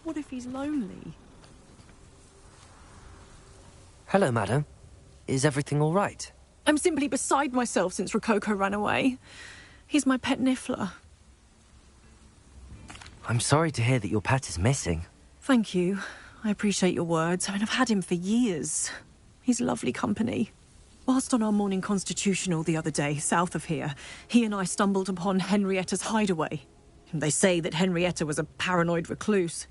What if he's lonely? Hello, madam. Is everything all right? I'm simply beside myself since Rococo ran away. He's my pet Niffler. I'm sorry to hear that your pet is missing. Thank you. I appreciate your words. I mean, I've had him for years. He's lovely company. Whilst on our morning constitutional the other day, south of here, he and I stumbled upon Henrietta's hideaway. They say that Henrietta was a paranoid recluse,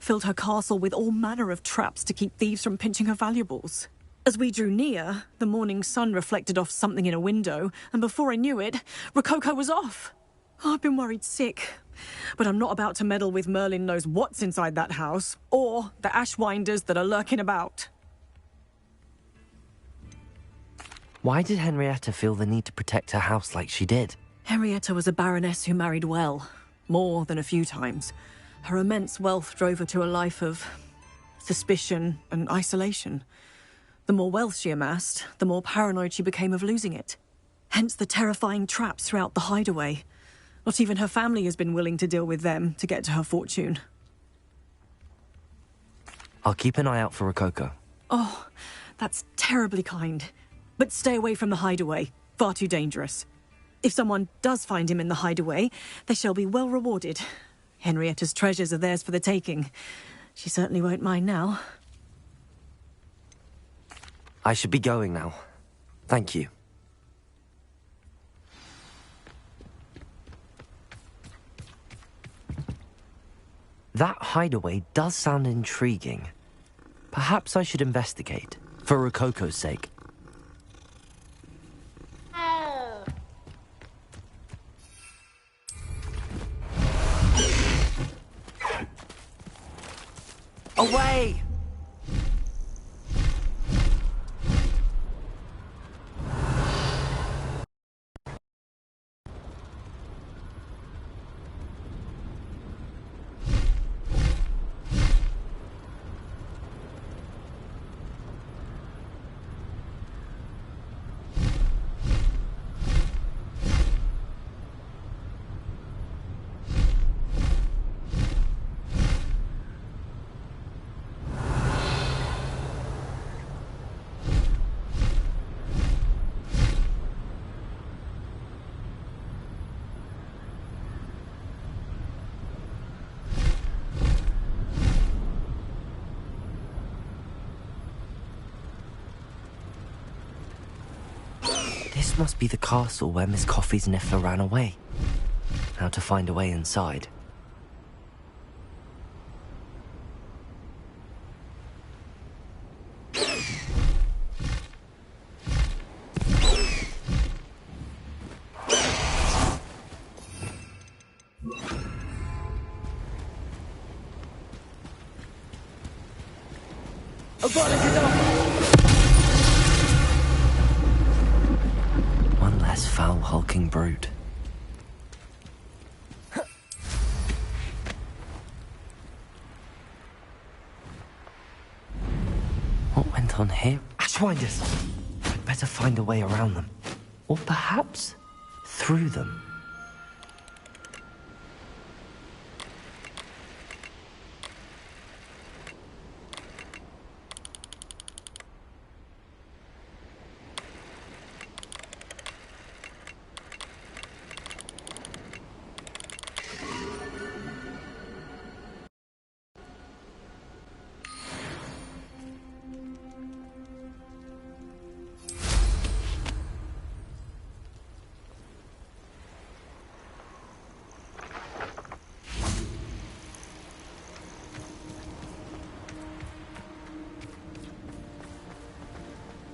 filled her castle with all manner of traps to keep thieves from pinching her valuables. As we drew near, the morning sun reflected off something in a window, and before I knew it, Rococo was off. Oh, I've been worried sick. But I'm not about to meddle with Merlin knows what's inside that house, or the Ashwinders that are lurking about. Why did Henrietta feel the need to protect her house like she did? Henrietta was a baroness who married well, more than a few times. Her immense wealth drove her to a life of suspicion and isolation. The more wealth she amassed, the more paranoid she became of losing it. Hence the terrifying traps throughout the hideaway. Not even her family has been willing to deal with them to get to her fortune. I'll keep an eye out for Rococo. Oh, that's terribly kind. But stay away from the hideaway. Far too dangerous. If someone does find him in the hideaway, they shall be well rewarded. Henrietta's treasures are theirs for the taking. She certainly won't mind now. I should be going now. Thank you. That hideaway does sound intriguing. Perhaps I should investigate, for Rococo's sake. Away! This must be the castle where Miss Coffee's Niffler ran away. Now to find a way inside. One less foul, hulking brute. What went on here? Ashwinders! I'd better find a way around them. Or perhaps through them.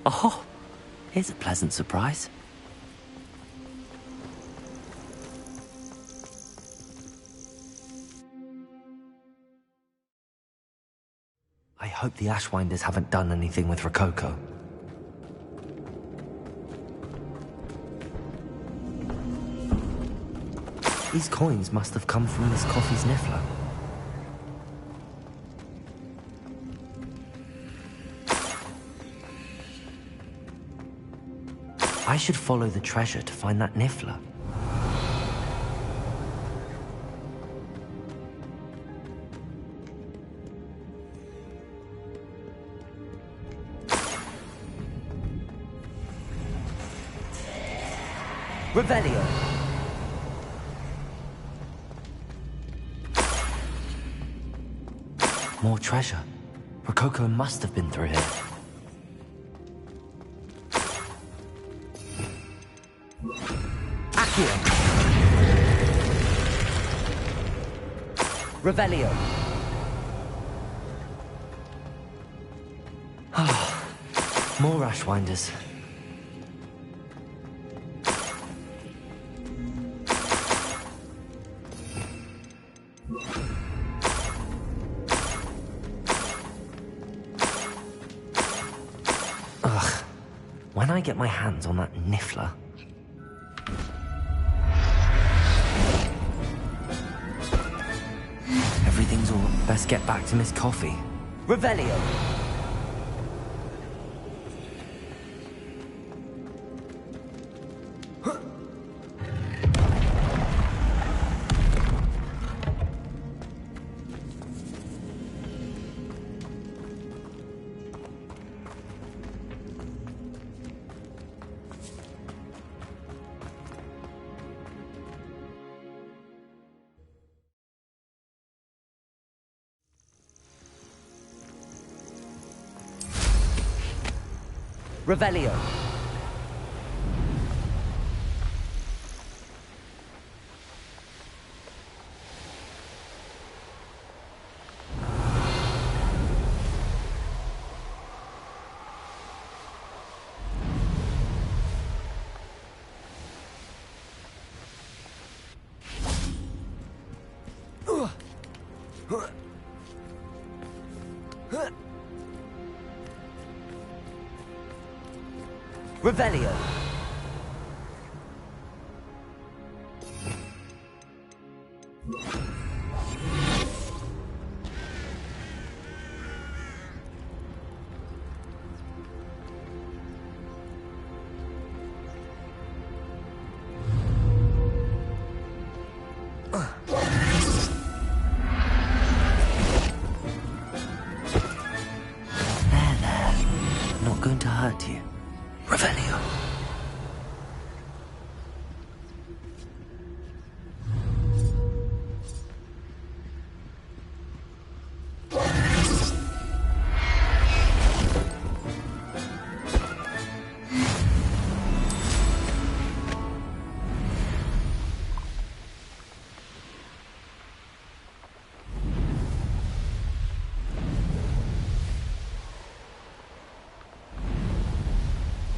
Oh, here's a pleasant surprise. I hope the Ashwinders haven't done anything with Rococo. These coins must have come from Miss Coffee's Niffler. I should follow the treasure to find that Niffler. Revelio. More treasure. Rococo must have been through here. Accio. Revelio. More Ashwinders. Ugh. When I get my hands on that niffler. Everything's all... Best get back to Miss Coffee. Revelio. Revelio. Revelio. There. Not going to hurt you. Revelio.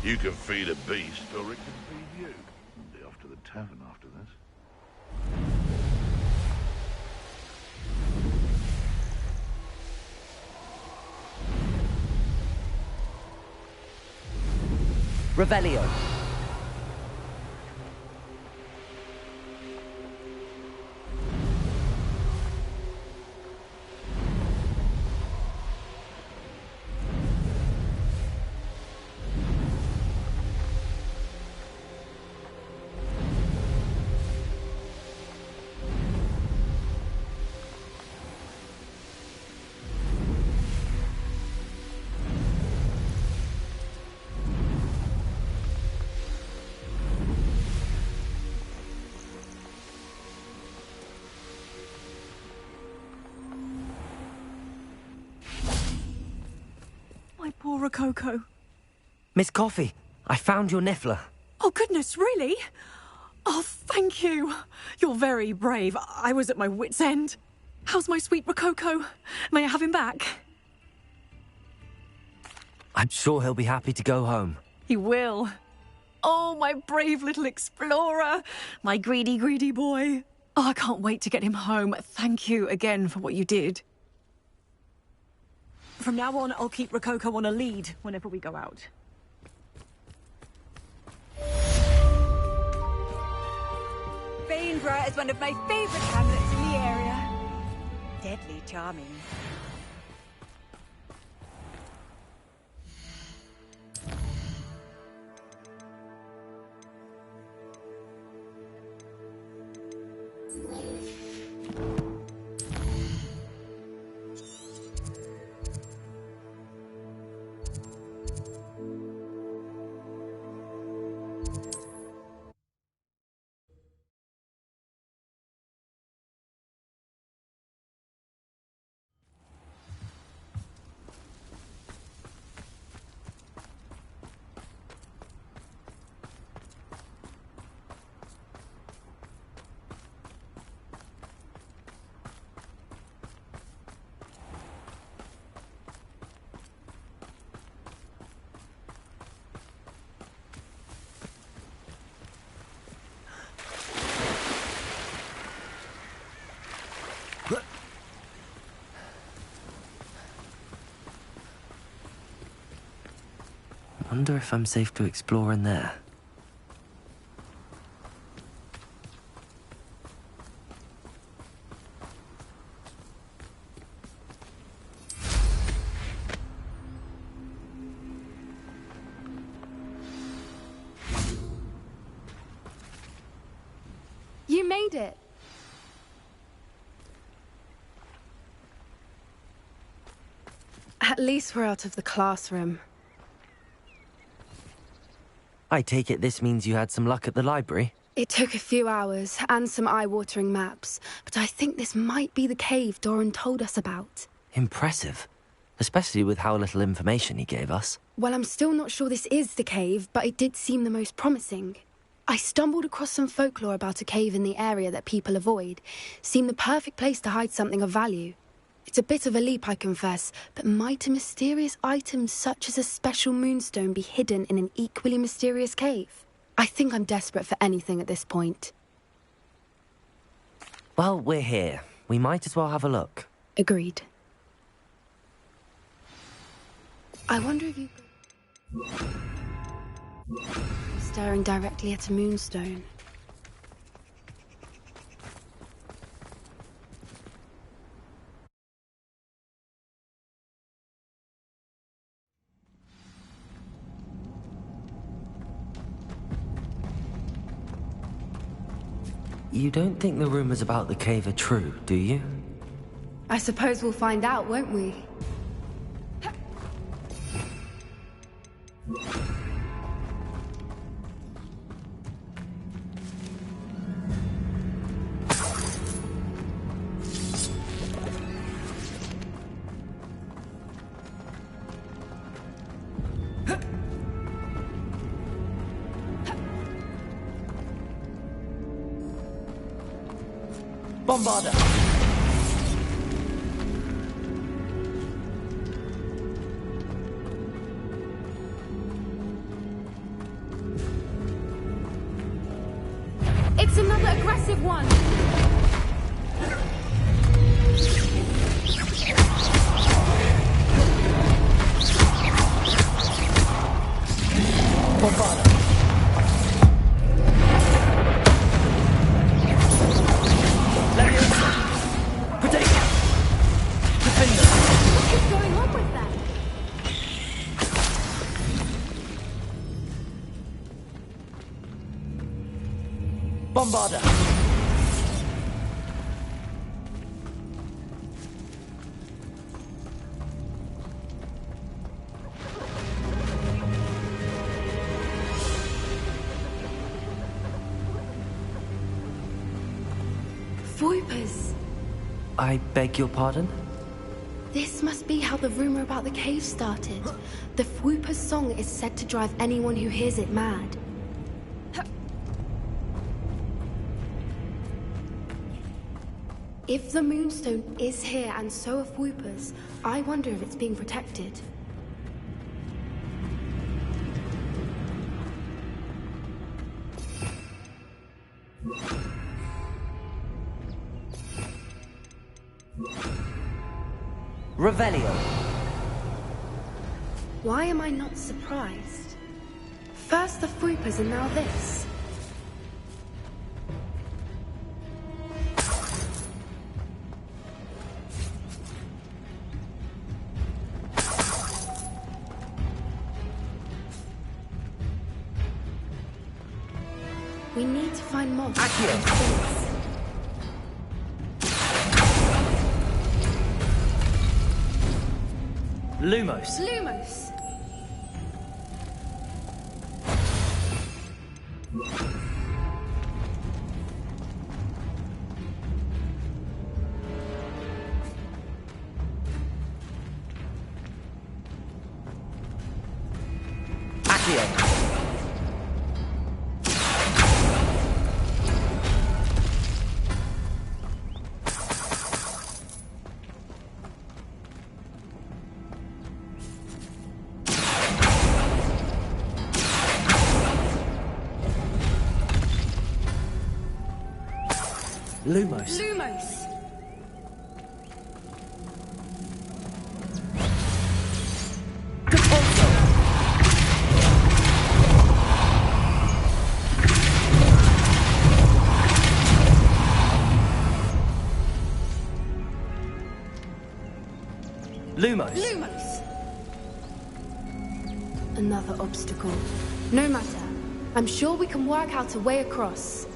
You can feed a beast, or it can feed you. I'll be off to the tavern after this. Revelio. My poor Rococo. Miss Coffee, I found your niffler. Oh, goodness, really? Oh, thank you. You're very brave. I was at my wit's end. How's my sweet Rococo? May I have him back? I'm sure he'll be happy to go home. He will. Oh, my brave little explorer. My greedy, greedy boy. Oh, I can't wait to get him home. Thank you again for what you did. From now on, I'll keep Rococo on a lead whenever we go out. Bainborough is one of my favourite hamlets in the area. Deadly charming. Wonder if I'm safe to explore in there. You made it! At least we're out of the classroom. I take it this means you had some luck at the library? It took a few hours and some eye-watering maps, but I think this might be the cave Doran told us about. Impressive. Especially with how little information he gave us. Well, I'm still not sure this is the cave, but it did seem the most promising. I stumbled across some folklore about a cave in the area that people avoid. Seemed the perfect place to hide something of value. It's a bit of a leap, I confess, but might a mysterious item such as a special moonstone be hidden in an equally mysterious cave? I think I'm desperate for anything at this point. Well, we're here. We might as well have a look. Agreed. I wonder if you could... Staring directly at a moonstone. You don't think the rumors about the cave are true, do you? I suppose we'll find out, won't we? Bombarder! It's another aggressive one! Bombarder! Bombarder! Voipers! I beg your pardon? This must be how the rumor about the cave started. The Whooper's song is said to drive anyone who hears it mad. If the Moonstone is here and so are Whoopers, I wonder if it's being protected. Revelio. Why am I not surprised? First the Whoopers and now this. We need to find more. Accio. Lumos. Lumos! Accio. Lumos. Lumos! Lumos! Lumos! Another obstacle. No matter. I'm sure we can work out a way across.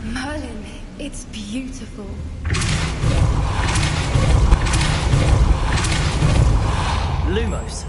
Merlin, it's beautiful. Lumos!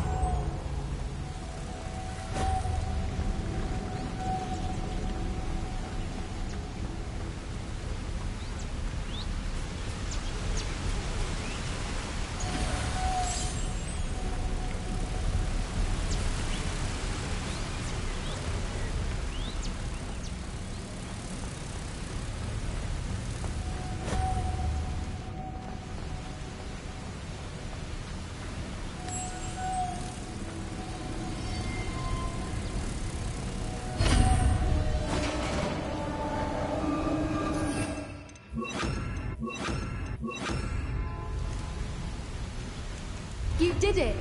You did it!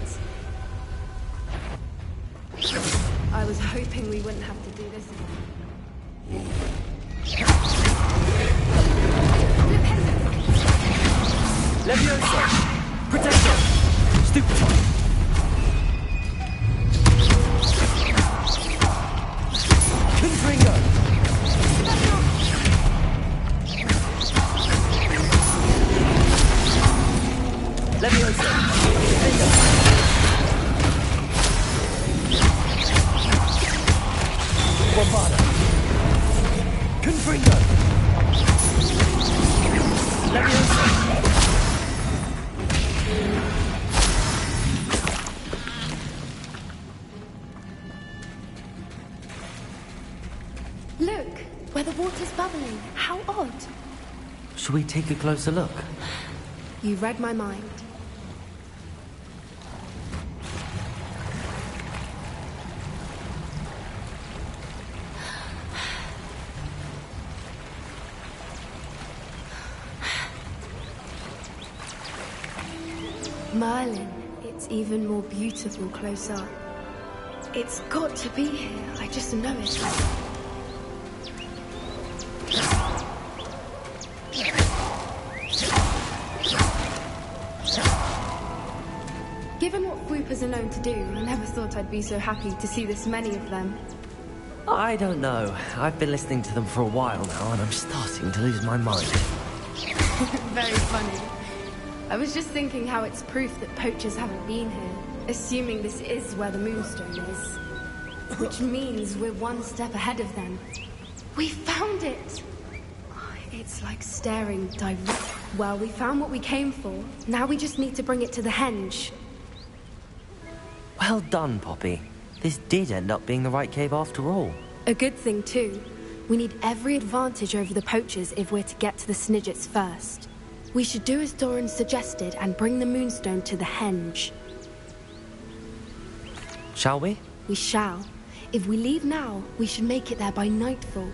I was hoping we wouldn't have to do this again. Leviosa! Protector! Stupefy! Confringo! Leviosa! Bombada! Confringo! Leviosa! Look, where the water's bubbling. How odd. Should we take a closer look? You read my mind. Merlin, it's even more beautiful close up. It's got to be here, I just know it. Given what Swoopers are known to do, I never thought I'd be so happy to see this many of them. I don't know. I've been listening to them for a while now, and I'm starting to lose my mind. Very funny. I was just thinking how it's proof that poachers haven't been here, assuming this is where the Moonstone is. Which means we're one step ahead of them. We found it! It's like staring direct. Well, we found what we came for. Now we just need to bring it to the henge. Well done, Poppy. This did end up being the right cave after all. A good thing, too. We need every advantage over the poachers if we're to get to the Snidgets first. We should do as Doran suggested and bring the Moonstone to the henge. Shall we? We shall. If we leave now, we should make it there by nightfall.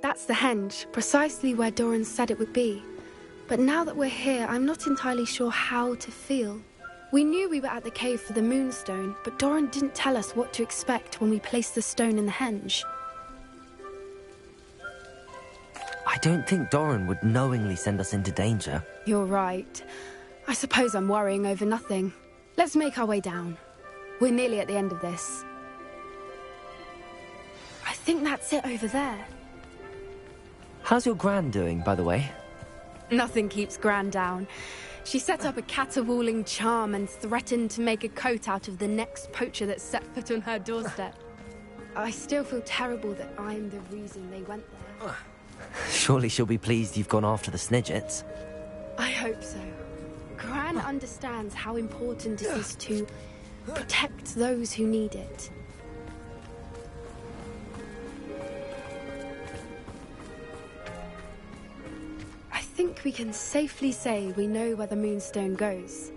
That's the henge, precisely where Doran said it would be. But now that we're here, I'm not entirely sure how to feel. We knew we were at the cave for the Moonstone, but Doran didn't tell us what to expect when we placed the stone in the henge. I don't think Doran would knowingly send us into danger. You're right. I suppose I'm worrying over nothing. Let's make our way down. We're nearly at the end of this. I think that's it over there. How's your Gran doing, by the way? Nothing keeps Gran down. She set up a caterwauling charm and threatened to make a coat out of the next poacher that set foot on her doorstep. I still feel terrible that I'm the reason they went there. Surely she'll be pleased you've gone after the Snidgets. I hope so. Gran understands how important it is to protect those who need it. think we can safely say we know where the Moonstone goes.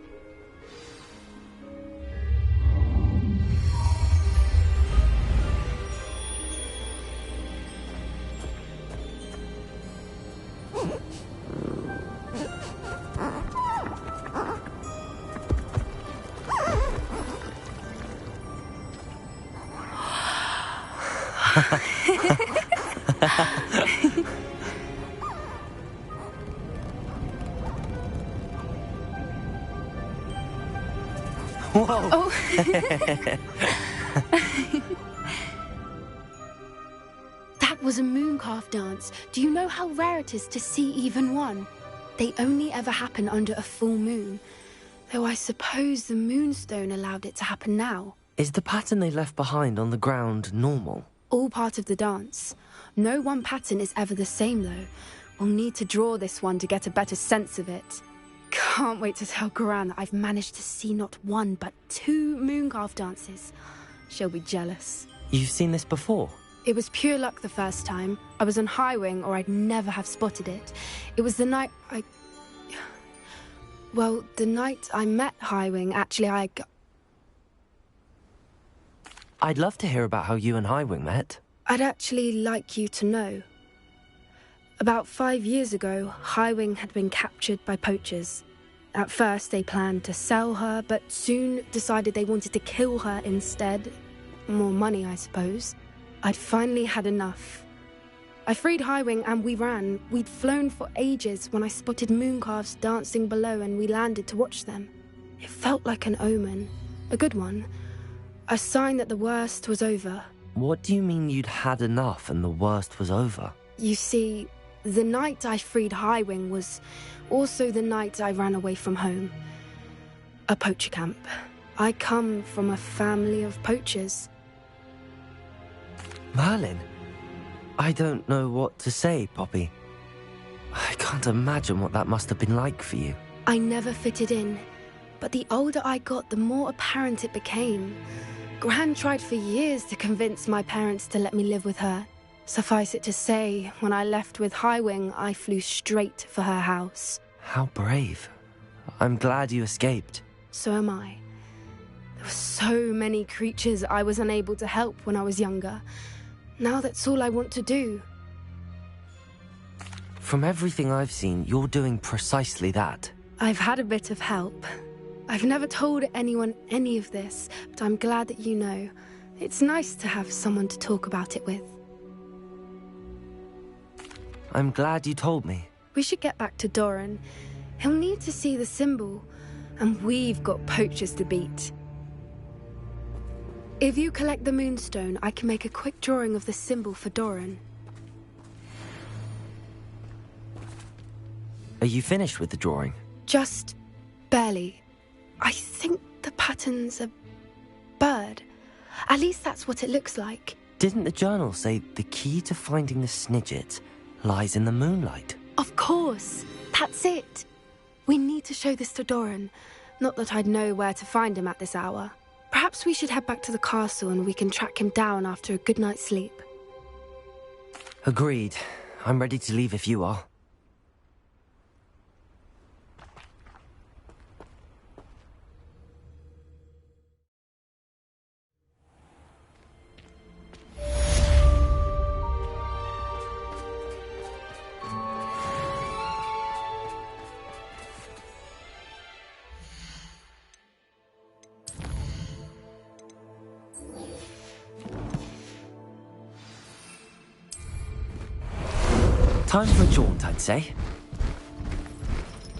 Whoa! Oh. That was a mooncalf dance. Do you know how rare it is to see even one? They only ever happen under a full moon. Though I suppose the Moonstone allowed it to happen now. Is the pattern they left behind on the ground normal? All part of the dance. No one pattern is ever the same, though. We'll need to draw this one to get a better sense of it. Can't wait to tell Gran that I've managed to see not one, but 2 mooncalf dances. She'll be jealous. You've seen this before? It was pure luck the first time. I was on Highwing, or I'd never have spotted it. It was the night Well, the night I met Highwing, actually, I'd love to hear about how you and Highwing met. I'd actually like you to know. About 5 years ago, Highwing had been captured by poachers. At first, they planned to sell her, but soon decided they wanted to kill her instead. More money, I suppose. I'd finally had enough. I freed Highwing and we ran. We'd flown for ages when I spotted mooncalves dancing below and we landed to watch them. It felt like an omen. A good one. A sign that the worst was over. What do you mean you'd had enough and the worst was over? You see, the night I freed Highwing was also the night I ran away from home. A poacher camp. I come from a family of poachers. Merlin? I don't know what to say, Poppy. I can't imagine what that must have been like for you. I never fitted in, but the older I got, the more apparent it became. Gran tried for years to convince my parents to let me live with her. Suffice it to say, when I left with Highwing, I flew straight for her house. How brave. I'm glad you escaped. So am I. There were so many creatures I was unable to help when I was younger. Now that's all I want to do. From everything I've seen, you're doing precisely that. I've had a bit of help. I've never told anyone any of this, but I'm glad that you know. It's nice to have someone to talk about it with. I'm glad you told me. We should get back to Doran. He'll need to see the symbol, and we've got poachers to beat. If you collect the Moonstone, I can make a quick drawing of the symbol for Doran. Are you finished with the drawing? Just barely. I think the pattern's a bird. At least that's what it looks like. Didn't the journal say the key to finding the Snidget lies in the moonlight? Of course. That's it. We need to show this to Doran. Not that I'd know where to find him at this hour. Perhaps we should head back to the castle and we can track him down after a good night's sleep. Agreed. I'm ready to leave if you are. Time for a jaunt, I'd say.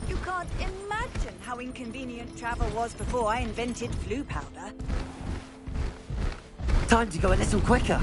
You can't imagine how inconvenient travel was before I invented flu powder. Time to go a little quicker.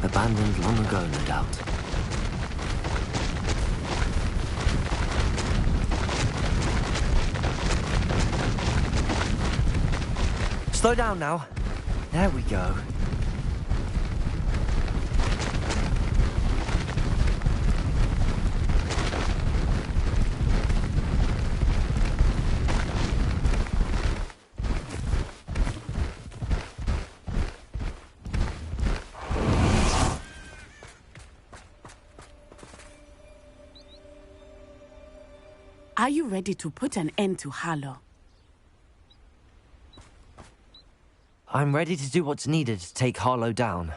Abandoned long ago, no doubt. Slow down now. There we go. Are you ready to put an end to Harlow? I'm ready to do what's needed to take Harlow down.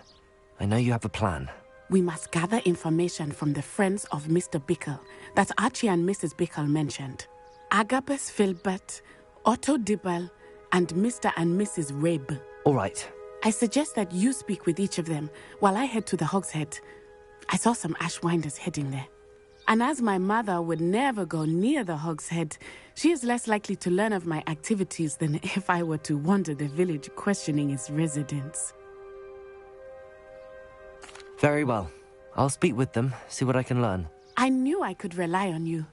I know you have a plan. We must gather information from the friends of Mr. Bickle that Archie and Mrs. Bickle mentioned. Agabus Filbert, Otto Dibble, and Mr. and Mrs. Rabe. All right. I suggest that you speak with each of them while I head to the Hog's Head. I saw some Ashwinders heading there. And as my mother would never go near the Hog's Head, she is less likely to learn of my activities than if I were to wander the village questioning its residents. Very well. I'll speak with them, see what I can learn. I knew I could rely on you.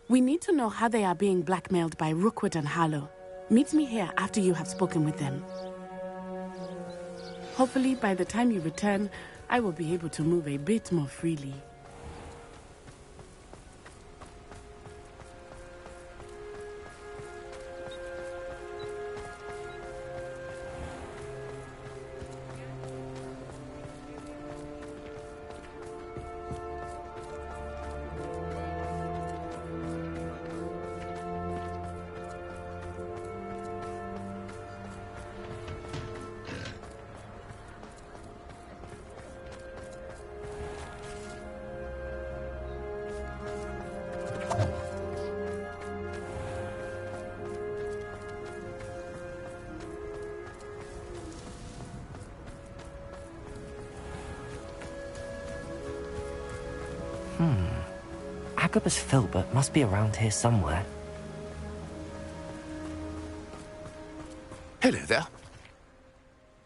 We need to know how they are being blackmailed by Rookwood and Harlow. Meet me here after you have spoken with them. Hopefully, by the time you return, I will be able to move a bit more freely. Agabus Filbert must be around here somewhere. Hello there.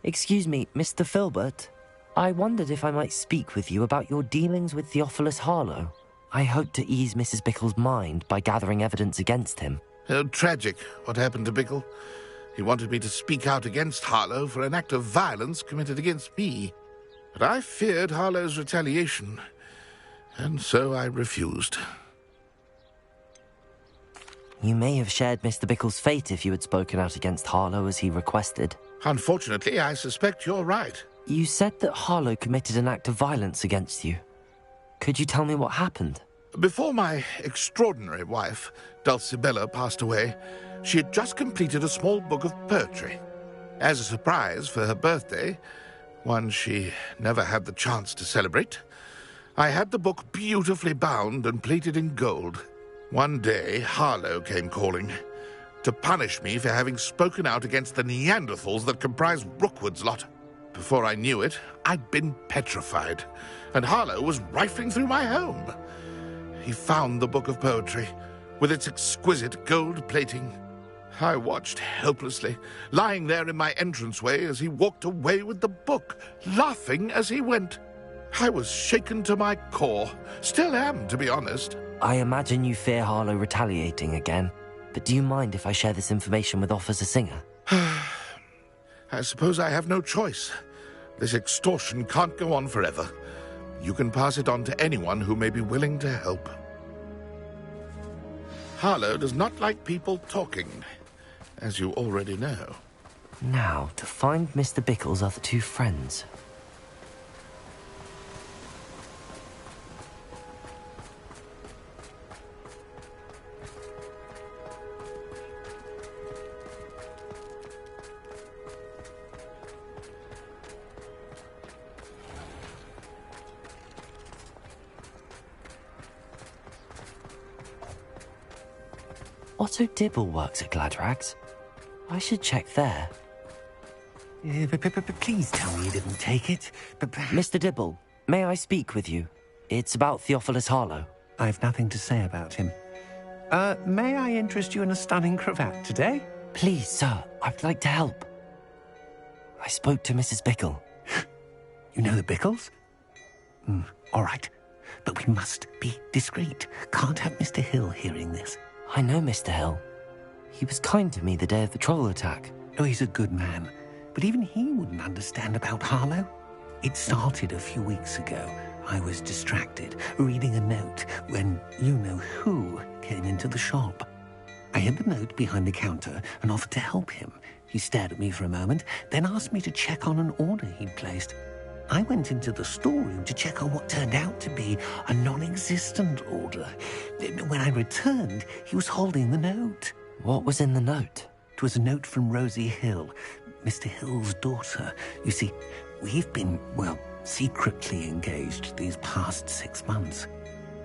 Excuse me, Mr. Filbert. I wondered if I might speak with you about your dealings with Theophilus Harlow. I hope to ease Mrs. Bickle's mind by gathering evidence against him. Oh, tragic, what happened to Bickle. He wanted me to speak out against Harlow for an act of violence committed against me. But I feared Harlow's retaliation, and so I refused. You may have shared Mr. Bickle's fate if you had spoken out against Harlow as he requested. Unfortunately, I suspect you're right. You said that Harlow committed an act of violence against you. Could you tell me what happened? Before my extraordinary wife, Dulcibella, passed away, she had just completed a small book of poetry. As a surprise for her birthday, one she never had the chance to celebrate, I had the book beautifully bound and plated in gold. One day, Harlow came calling to punish me for having spoken out against the Neanderthals that comprise Rookwood's lot. Before I knew it, I'd been petrified, and Harlow was rifling through my home. He found the book of poetry, with its exquisite gold plating. I watched helplessly, lying there in my entranceway as he walked away with the book, laughing as he went. I was shaken to my core. Still am, to be honest. I imagine you fear Harlow retaliating again, but do you mind if I share this information with Officer Singer? I suppose I have no choice. This extortion can't go on forever. You can pass it on to anyone who may be willing to help. Harlow does not like people talking, as you already know. Now, to find Mr. Bickle's other two friends. Otto Dibble works at Gladrags. I should check there. Please tell me you didn't take it. Mr. Dibble, may I speak with you? It's about Theophilus Harlow. I've nothing to say about him. May I interest you in a stunning cravat today? Please, sir, I'd like to help. I spoke to Mrs. Bickle. You know the Bickles? All right. But we must be discreet. Can't have Mr. Hill hearing this. I know Mr. Hill. He was kind to me the day of the troll attack. Oh, he's a good man. but even he wouldn't understand about Harlow. It started a few weeks ago. I was distracted, reading a note, when you-know-who came into the shop. I hid the note behind the counter and offered to help him. He stared at me for a moment, then asked me to check on an order he'd placed. I went into the storeroom to check on what turned out to be a non-existent order. When I returned, he was holding the note. What was in the note? It was a note from Rosie Hill, Mr. Hill's daughter. You see, we've been, secretly engaged these past 6 months.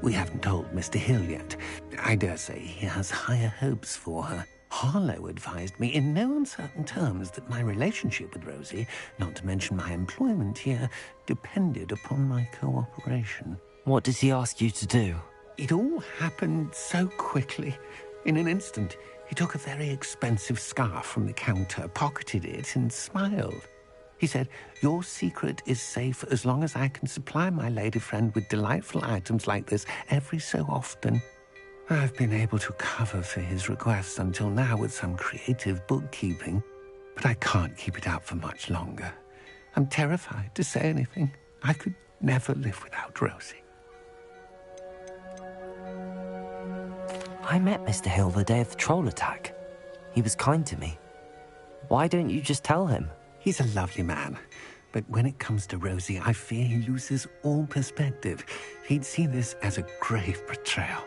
We haven't told Mr. Hill yet. I dare say he has higher hopes for her. Harlow advised me in no uncertain terms that my relationship with Rosie, not to mention my employment here, depended upon my cooperation. What did he ask you to do? It all happened so quickly. In an instant, he took a very expensive scarf from the counter, pocketed it, and smiled. He said, "Your secret is safe as long as I can supply my lady friend with delightful items like this every so often." I've been able to cover for his requests until now with some creative bookkeeping, but I can't keep it up for much longer. I'm terrified to say anything. I could never live without Rosie. I met Mr. Hill the day of the troll attack. He was kind to me. Why don't you just tell him? He's a lovely man, but when it comes to Rosie, I fear he loses all perspective. He'd see this as a grave betrayal.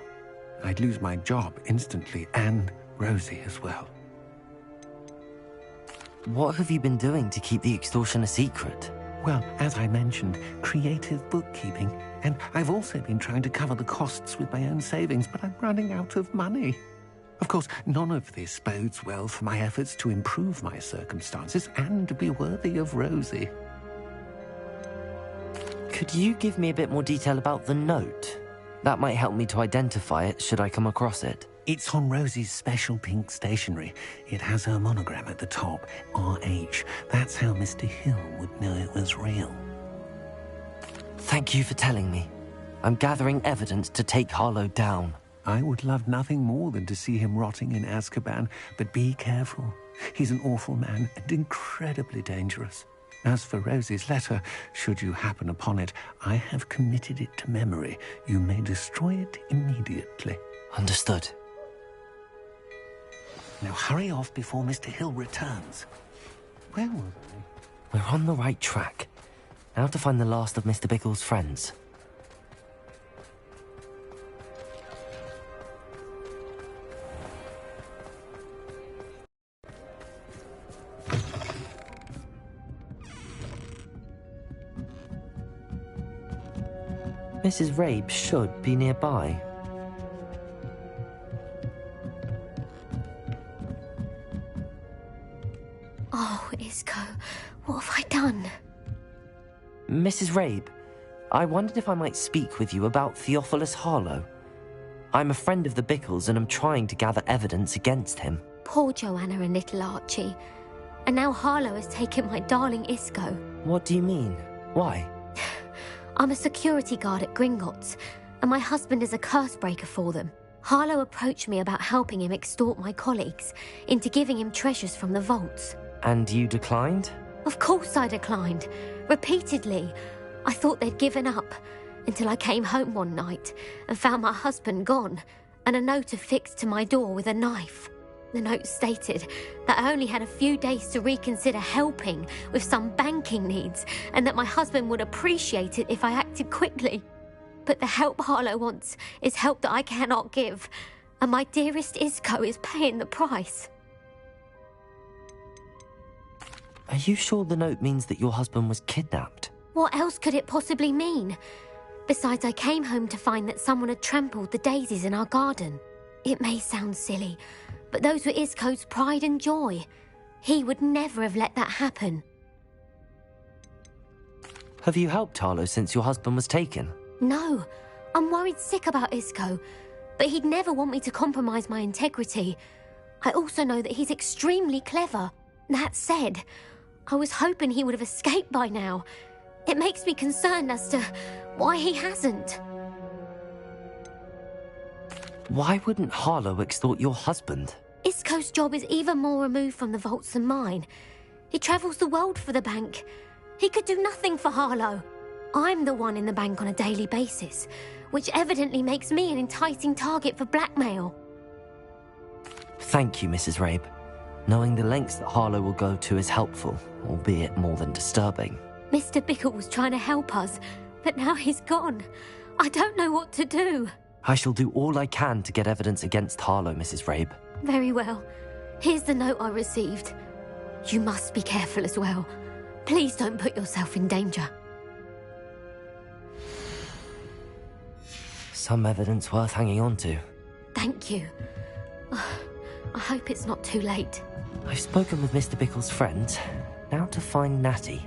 I'd lose my job instantly, and Rosie as well. What have you been doing to keep the extortion a secret? Well, as I mentioned, creative bookkeeping, and I've also been trying to cover the costs with my own savings, but I'm running out of money. Of course, none of this bodes well for my efforts to improve my circumstances and to be worthy of Rosie. Could you give me a bit more detail about the note? That might help me to identify it should I come across it. It's on Rosie's special pink stationery. It has her monogram at the top, RH. That's how Mr. Hill would know it was real. Thank you for telling me. I'm gathering evidence to take Harlow down. I would love nothing more than to see him rotting in Azkaban, but be careful. He's an awful man and incredibly dangerous. As for Rosie's letter, should you happen upon it, I have committed it to memory. You may destroy it immediately. Understood. Now hurry off before Mr. Hill returns. Where were we? We're on the right track. Now to find the last of Mr. Bickle's friends. Mrs. Rabe should be nearby. Oh, Isco, what have I done? Mrs. Rabe, I wondered if I might speak with you about Theophilus Harlow. I'm a friend of the Bickles and I'm trying to gather evidence against him. Poor Joanna and little Archie. And now Harlow has taken my darling Isco. What do you mean? Why? I'm a security guard at Gringotts, and my husband is a curse breaker for them. Harlow approached me about helping him extort my colleagues into giving him treasures from the vaults. And you declined? Of course I declined. Repeatedly. I thought they'd given up, until I came home one night and found my husband gone, and a note affixed to my door with a knife. The note stated that I only had a few days to reconsider helping with some banking needs, and that my husband would appreciate it if I acted quickly. But the help Harlow wants is help that I cannot give, and my dearest Isco is paying the price. Are you sure the note means that your husband was kidnapped? What else could it possibly mean? Besides, I came home to find that someone had trampled the daisies in our garden. It may sound silly, but those were Isco's pride and joy. He would never have let that happen. Have you helped Harlow since your husband was taken? No, I'm worried sick about Isco, but he'd never want me to compromise my integrity. I also know that he's extremely clever. That said, I was hoping he would have escaped by now. It makes me concerned as to why he hasn't. Why wouldn't Harlow extort your husband? Isco's job is even more removed from the vaults than mine. He travels the world for the bank. He could do nothing for Harlow. I'm the one in the bank on a daily basis, which evidently makes me an enticing target for blackmail. Thank you, Mrs. Rabe. Knowing the lengths that Harlow will go to is helpful, albeit more than disturbing. Mr. Bickle was trying to help us, but now he's gone. I don't know what to do. I shall do all I can to get evidence against Harlow, Mrs. Rabe. Very well. Here's the note I received. You must be careful as well. Please don't put yourself in danger. Some evidence worth hanging on to. Thank you. I hope it's not too late. I've spoken with Mr. Bickle's friends. Now to find Natty.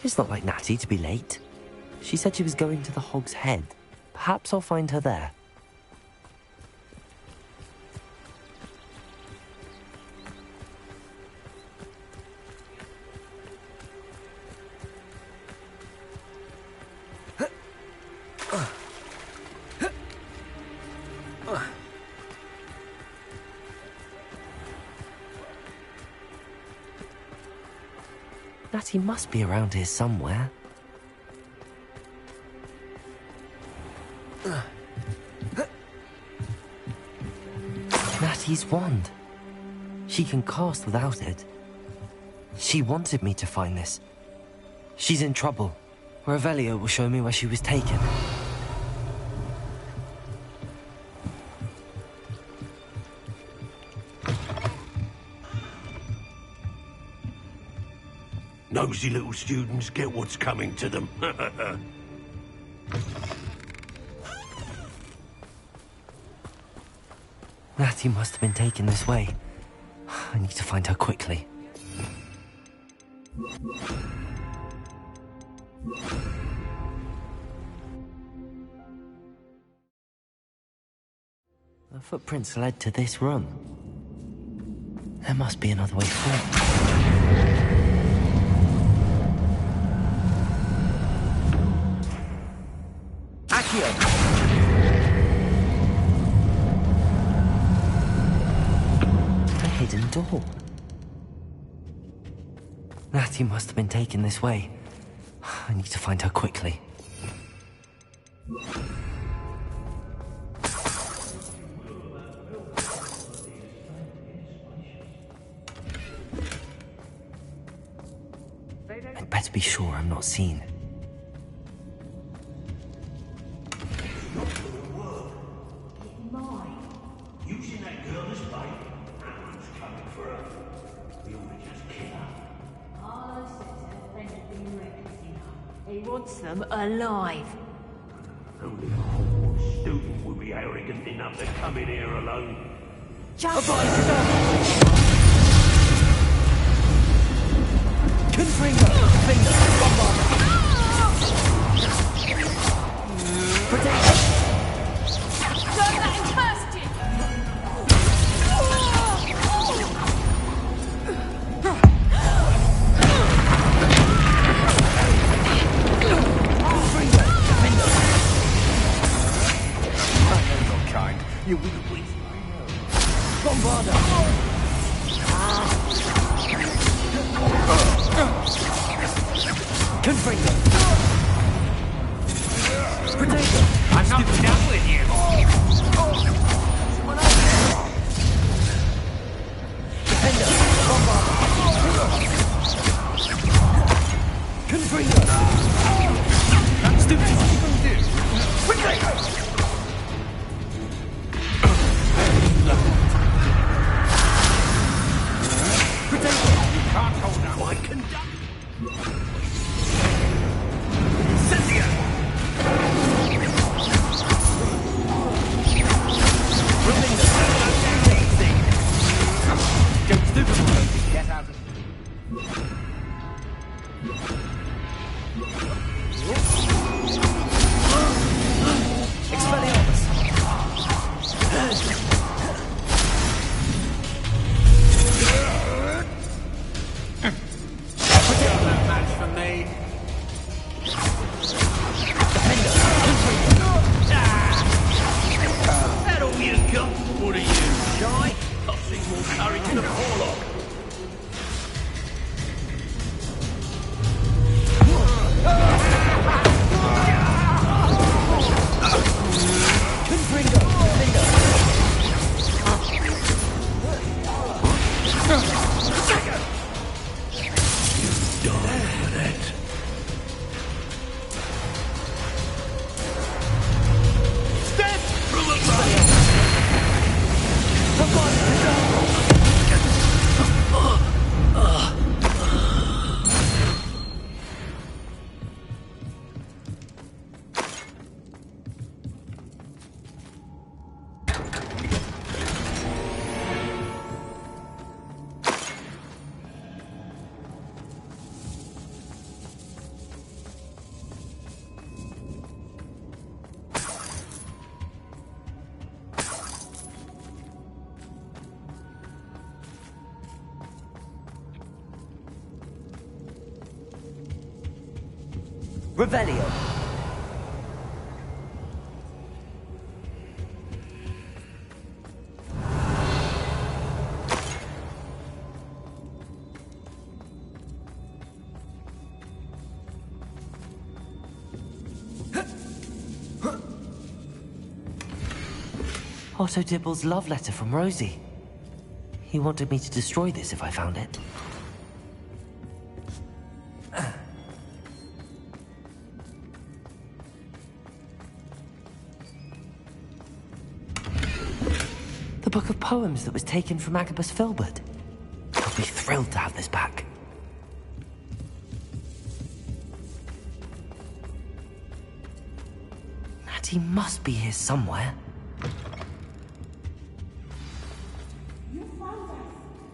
It's not like Natty to be late. She said she was going to the Hog's Head. Perhaps I'll find her there. Natty must be around here somewhere. Natty's wand. She can cast without it. She wanted me to find this. She's in trouble. Revelio will show me where she was taken. Nosy little students get what's coming to them. Natty must have been taken this way. I need to find her quickly. The footprints led to this room. There must be another way forward. A hidden door. Natty must have been taken this way. I need to find her quickly. I'd better be sure I'm not seen. Them alive. Only a Hogwarts student would be arrogant enough to come in here alone. Just Confringo! Finger! Protect! don't let him burst it! You will win. Bombarda! Confringo! Potato! I'm not done with you. Defender! Bombarda! Confringo! Stupid. What you gonna do? Potato! Can't hold out. I can do. die? I've seen more courage in a forelock. Revelio. Otto Dibble's love letter from Rosie. He wanted me to destroy this if I found it. The book of poems that was taken from Agabus Filbert. I'll be thrilled to have this back. Natty must be here somewhere.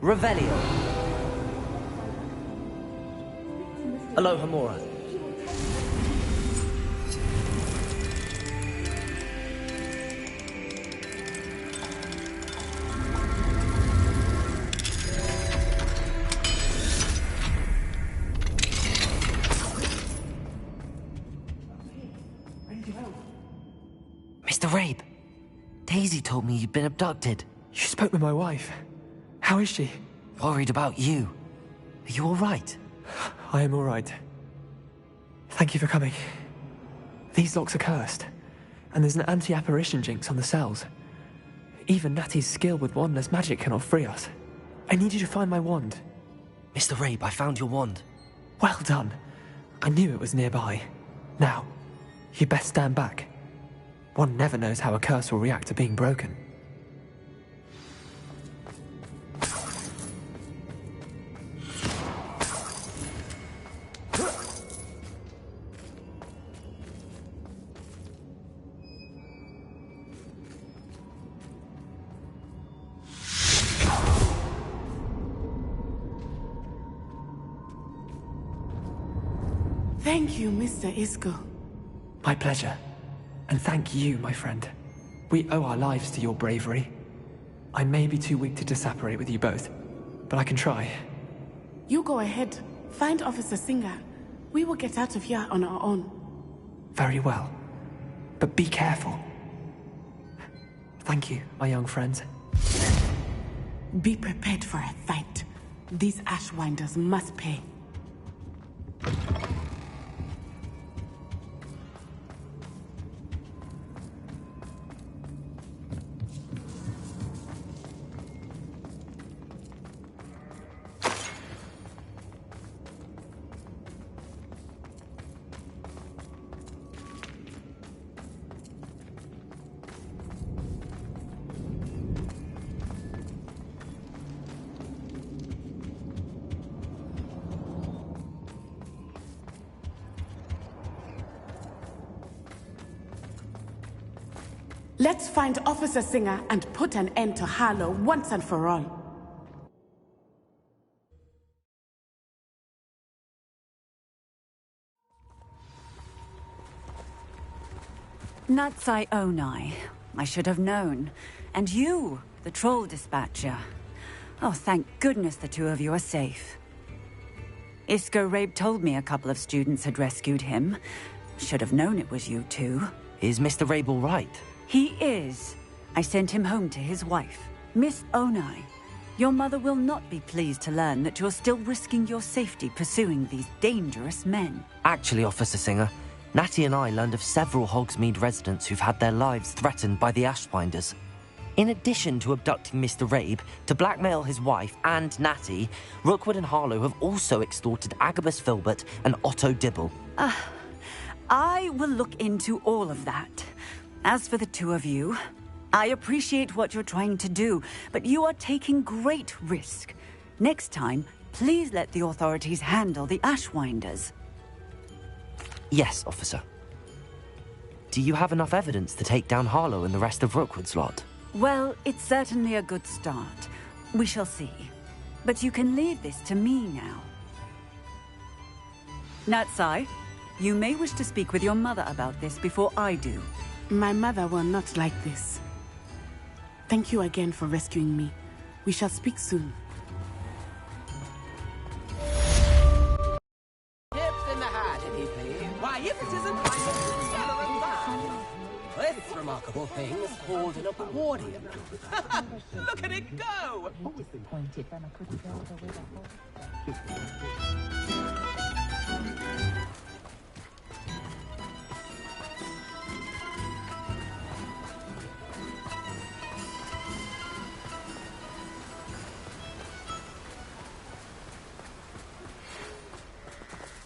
Revelio. Aloha Mora. Mr. Rabe, Daisy told me you'd been abducted. You spoke with my wife. How is she? Worried about you. Are you all right? I am all right. Thank you for coming. These locks are cursed, and there's an anti-apparition jinx on the cells. Even Natty's skill with wandless magic cannot free us. I need you to find my wand. Mr. Rabe, I found your wand. Well done. I knew it was nearby. Now, you best stand back. One never knows how a curse will react to being broken. Thank you, Mr. Isco. My pleasure. And thank you, my friend. We owe our lives to your bravery. I may be too weak to disapparate with you both, but I can try. You go ahead. Find Officer Singer. We will get out of here on our own. Very well. But be careful. Thank you, my young friends. Be prepared for a fight. These Ashwinders must pay. Let's find Officer Singer and put an end to Harlow once and for all. Natsai Onai. I should have known. And you, the troll dispatcher. Oh, thank goodness the two of you are safe. Isco Rabe told me a couple of students had rescued him. Should have known it was you two. Is Mr. Rabe all right? He is. I sent him home to his wife. Miss Onai, your mother will not be pleased to learn that you're still risking your safety pursuing these dangerous men. Actually, Officer Singer, Natty and I learned of several Hogsmeade residents who've had their lives threatened by the Ashwinders. In addition to abducting Mr. Rabe to blackmail his wife and Natty, Rookwood and Harlow have also extorted Agabus Filbert and Otto Dibble. I will look into all of that. As for the two of you, I appreciate what you're trying to do, but you are taking great risk. Next time, please let the authorities handle the Ashwinders. Yes, officer. Do you have enough evidence to take down Harlow and the rest of Rookwood's lot? Well, it's certainly a good start. We shall see. But you can leave this to me now. Natsai, you may wish to speak with your mother about this before I do. My mother will not like this. Thank you again for rescuing me. We shall speak soon. Hips in the hat, if you please. Why, if it isn't my stellar and fine. This remarkable thing is called an accordion. Look at it go!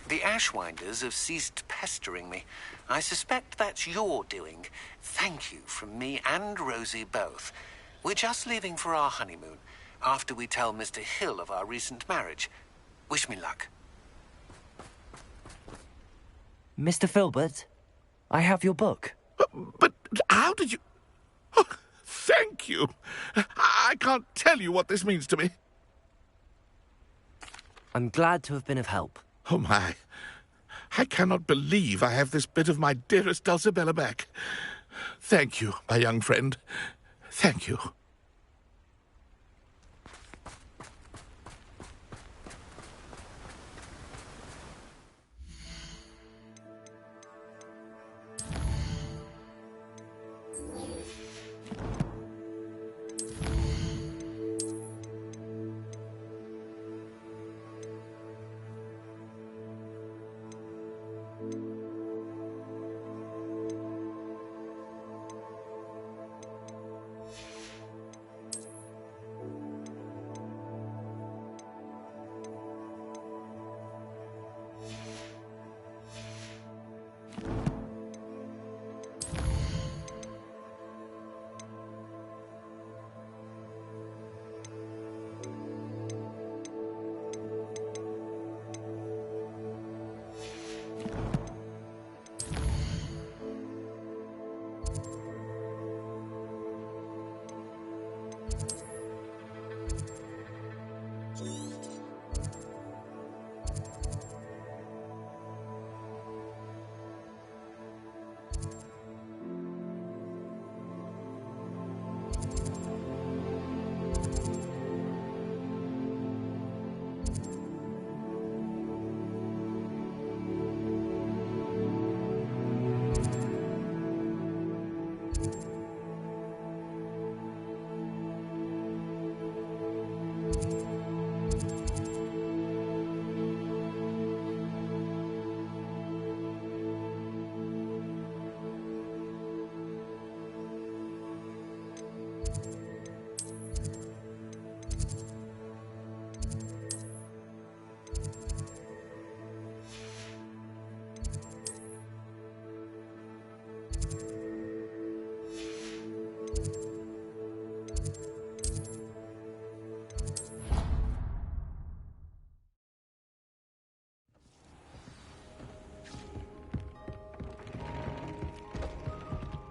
The Ashwinders have ceased pestering me. I suspect that's your doing. Thank you from me and Rosie both. We're just leaving for our honeymoon, after we tell Mr. Hill of our recent marriage. Wish me luck. Mr. Filbert, I have your book. But how did you... Oh, thank you. I can't tell you what this means to me. I'm glad to have been of help. Oh, my. I cannot believe I have this bit of my dearest Dulcibella back. Thank you, my young friend. Thank you.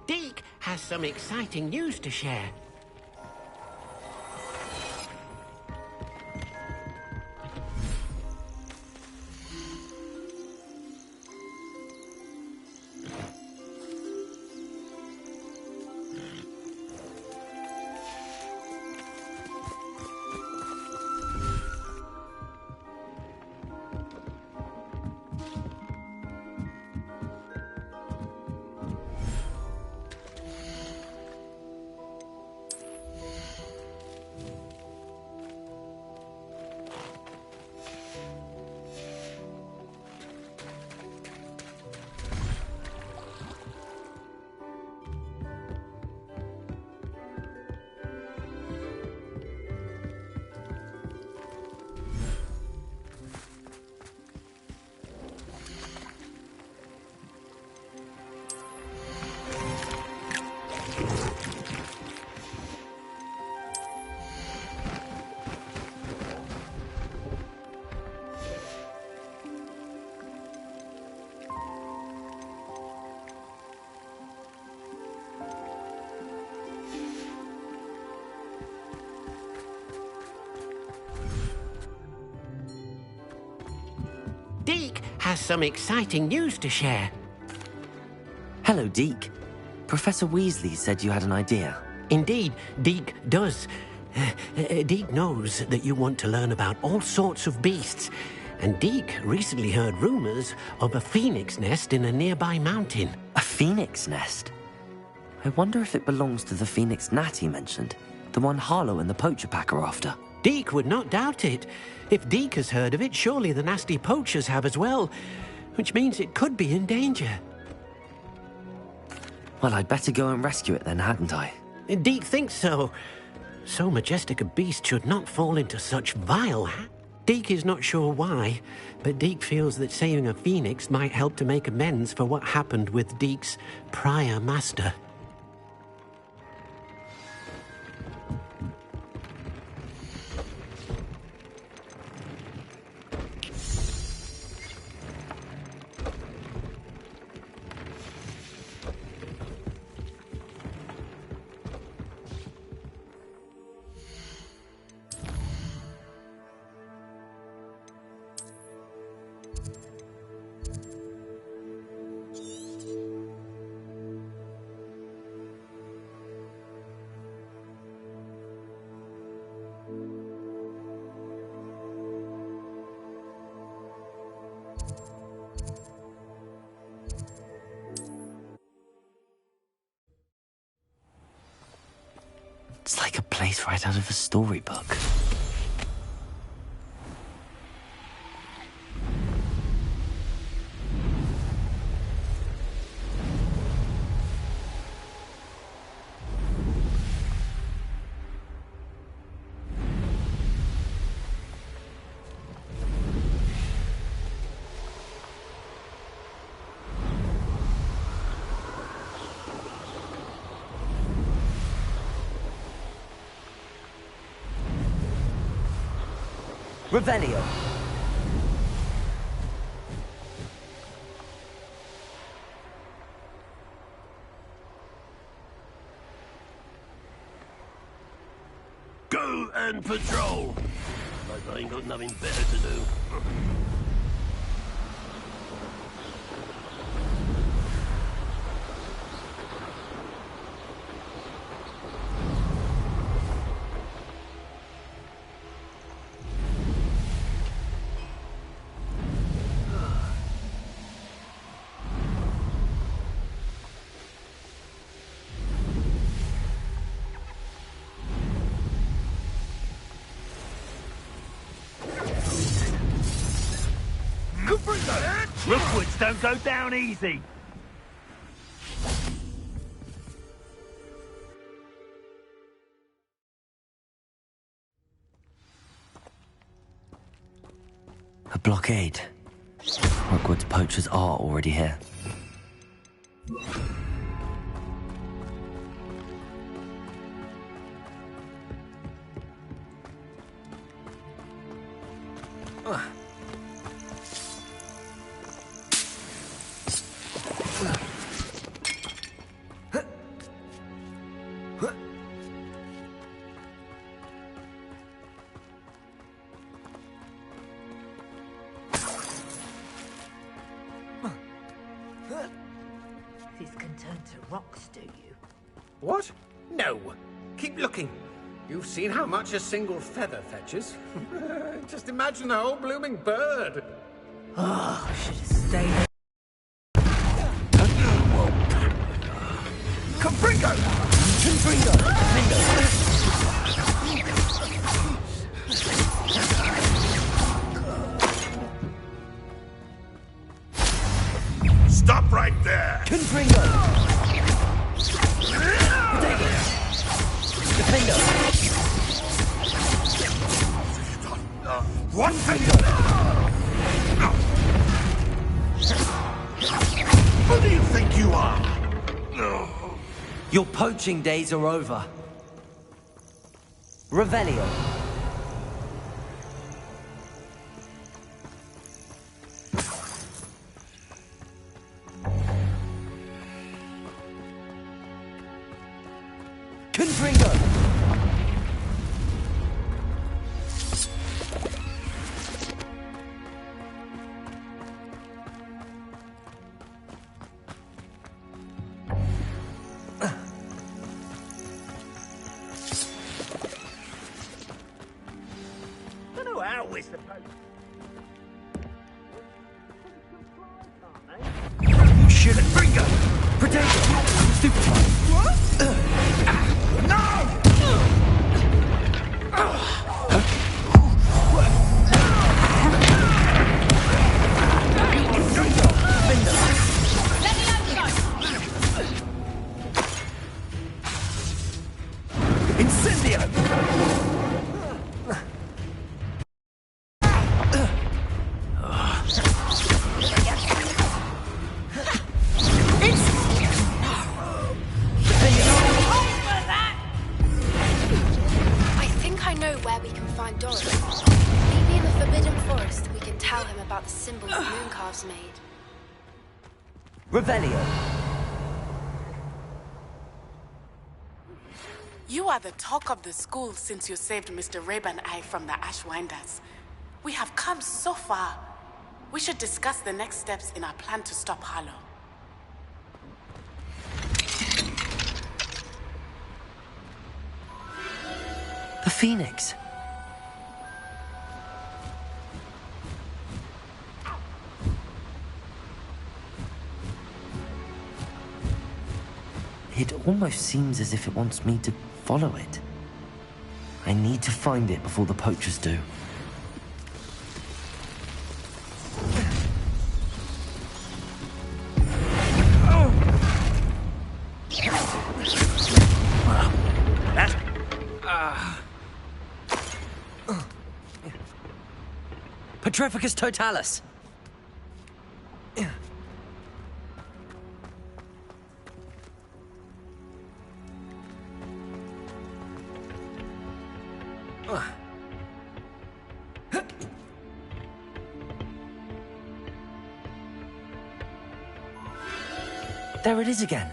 Deke has some exciting news to share. Deke has some exciting news to share. Hello, Deke. Professor Weasley said you had an idea. Indeed, Deke does. Deke knows that you want to learn about all sorts of beasts, and Deke recently heard rumors of a phoenix nest in a nearby mountain. A phoenix nest? I wonder if it belongs to the phoenix gnat he mentioned, the one Harlow and the poacher pack are after. Deke would not doubt it. If Deke has heard of it, surely the nasty poachers have as well, which means it could be in danger. Well, I'd better go and rescue it then, hadn't I? Deke thinks so. So majestic a beast should not fall into such vile hands. Deke is not sure why, but Deke feels that saving a phoenix might help to make amends for what happened with Deke's prior master. It's like a place right out of a storybook. Revelio. Go and patrol. Like I ain't got nothing better to do. Hogwarts don't go down easy. A blockade. Hogwarts poachers are already here. These can turn to rocks, do you? What? No. Keep looking. You've seen how much a single feather fetches. Just imagine the whole blooming bird. Oh, I should have stayed. Confringo! Stop right there! Confringo! Defender! What the... Who do you think you are? Your poaching days are over. Revelio. Confringo. suppose. Shit, Ringo! Potato! Stupid! No! Incendio! I think I know where we can find Doris. Maybe in the Forbidden Forest we can tell him about the symbol the Mooncalves made. Revelio. You are the talk of the school since you saved Mr. Rabe and I from the Ashwinders. We have come so far. We should discuss the next steps in our plan to stop Harlow. The Phoenix. It almost seems as if it wants me to follow it. I need to find it before the poachers do. Petrificus totalis. There it is again.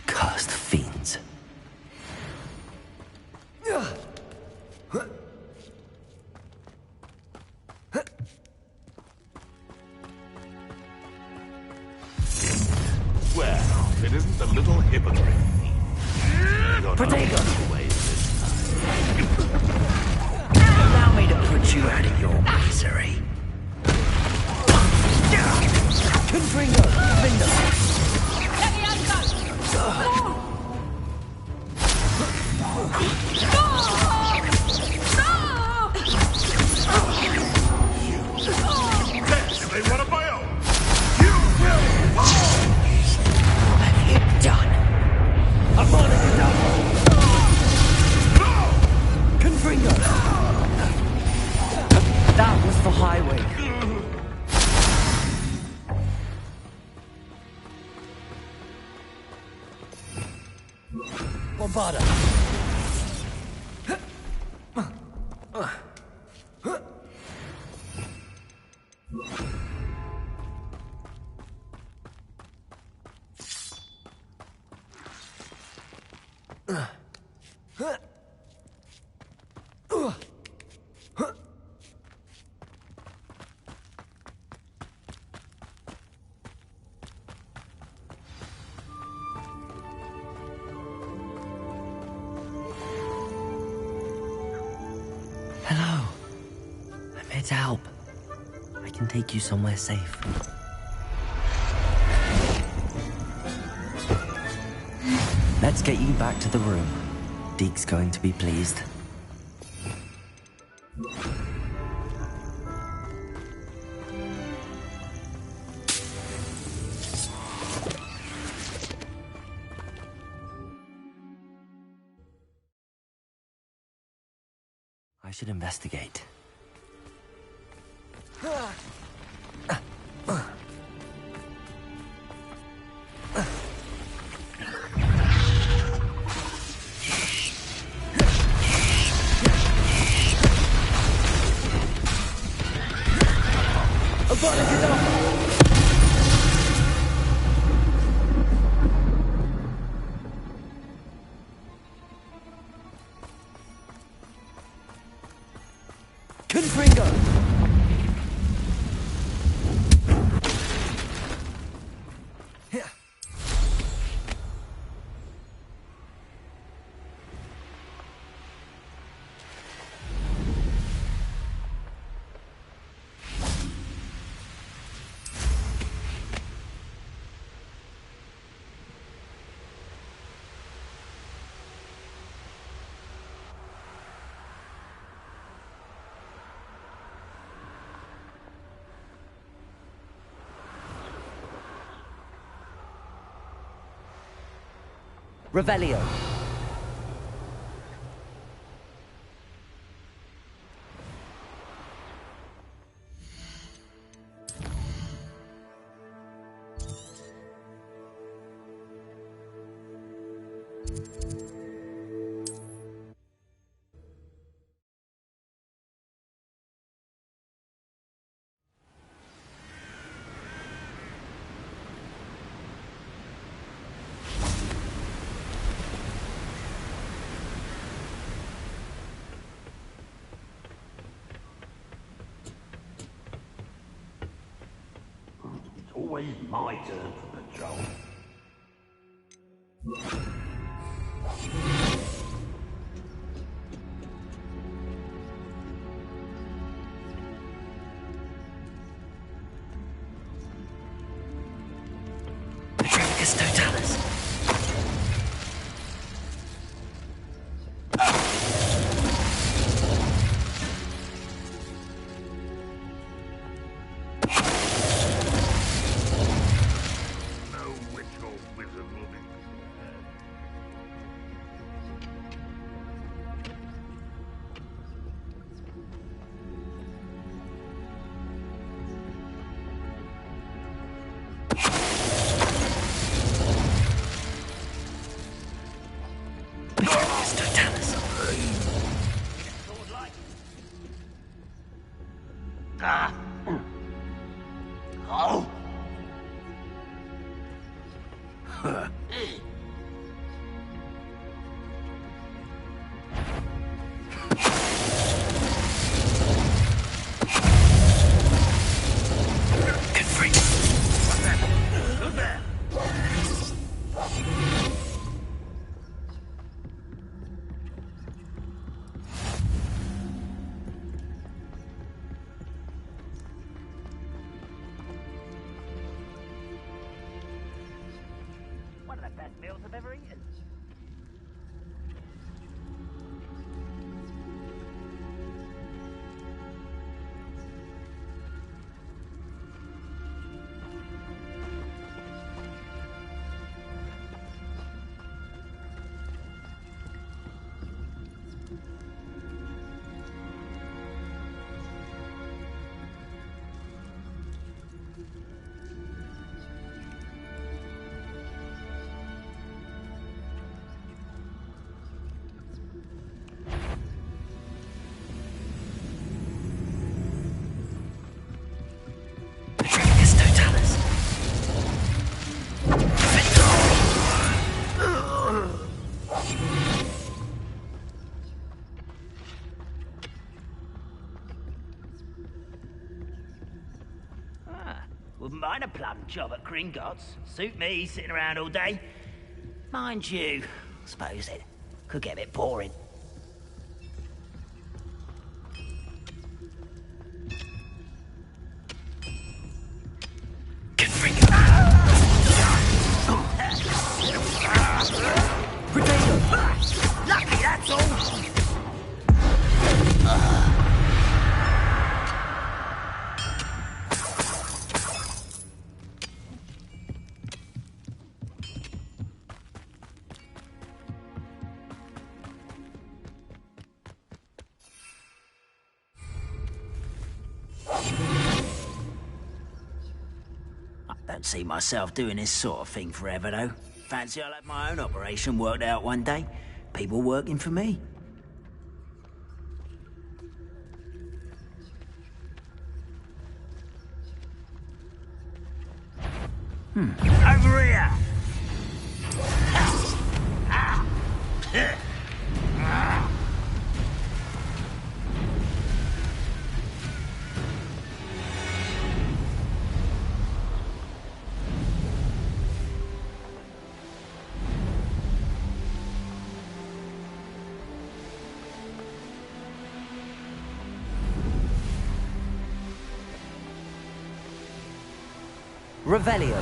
Cursed fiends. Well, it isn't a little hypocrite. Protego! This Allow me to put you out of your misery. Confringo! Defender! They want a bio. You will fall. What have you done? I'm on it now. Confringo! That was for Highway. Bombada. to help. I can take you somewhere safe. Let's get you back to the room. Deke's going to be pleased. I should investigate. Revelio. Always my turn for patrol. Petrificus Totalis. Wouldn't mind a plum job at Gringotts. Suit me, sitting around all day. Mind you, I suppose it could get a bit boring. see myself doing this sort of thing forever, though. Fancy I'll have my own operation worked out one day. People working for me. Over here! Revelio.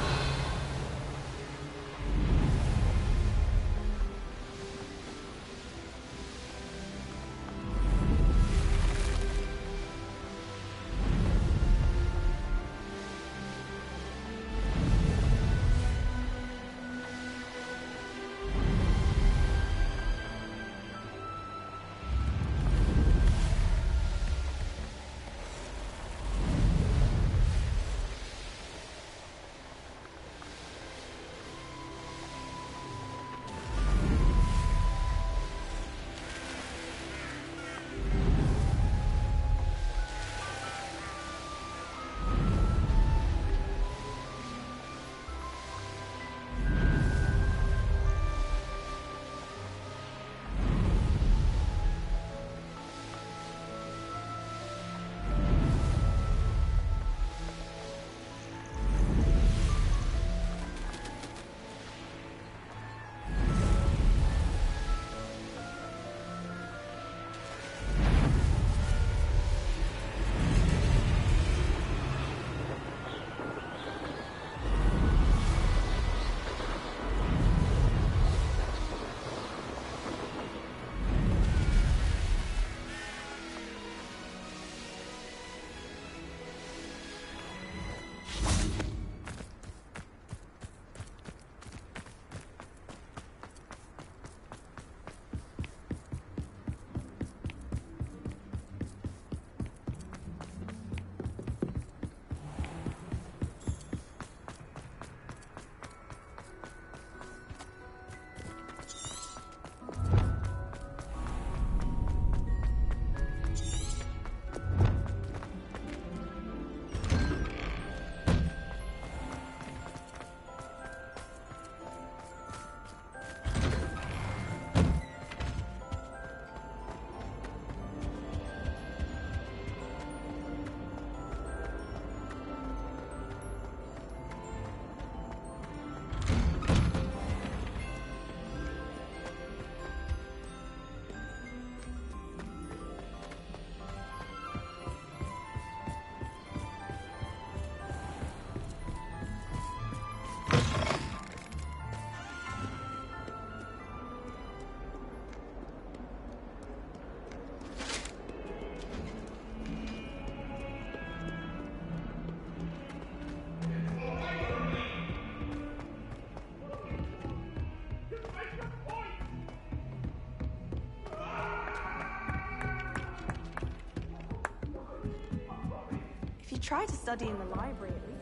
If you try to study in the library, at least.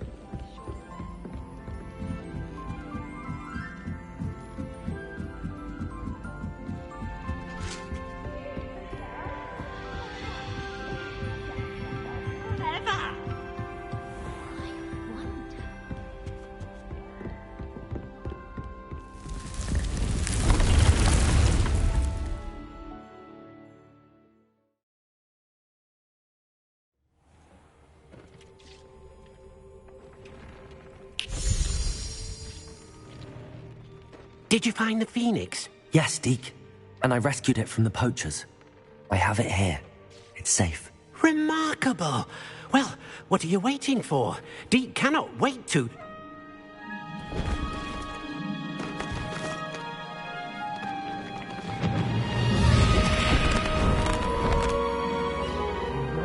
Did you find the Phoenix? Yes, Deke. And I rescued it from the poachers. I have it here. It's safe. Remarkable! Well, what are you waiting for? Deke cannot wait to...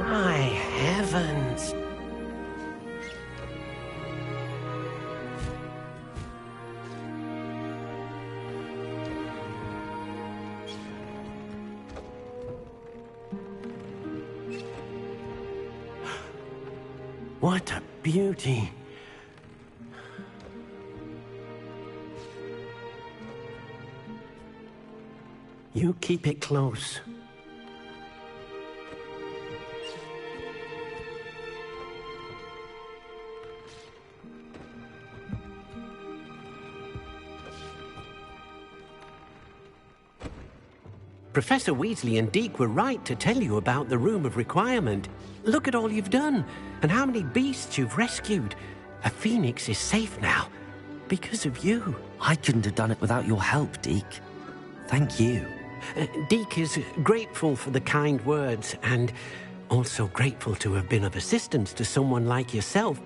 My heavens! What a beauty. You keep it close. Professor Weasley and Deke were right to tell you about the Room of Requirement. Look at all you've done, and how many beasts you've rescued. A phoenix is safe now, because of you. I couldn't have done it without your help, Deke. Thank you. Deke is grateful for the kind words, and also grateful to have been of assistance to someone like yourself.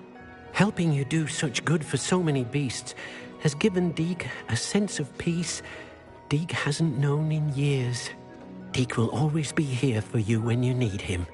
Helping you do such good for so many beasts has given Deke a sense of peace Deke hasn't known in years. Deke will always be here for you when you need him.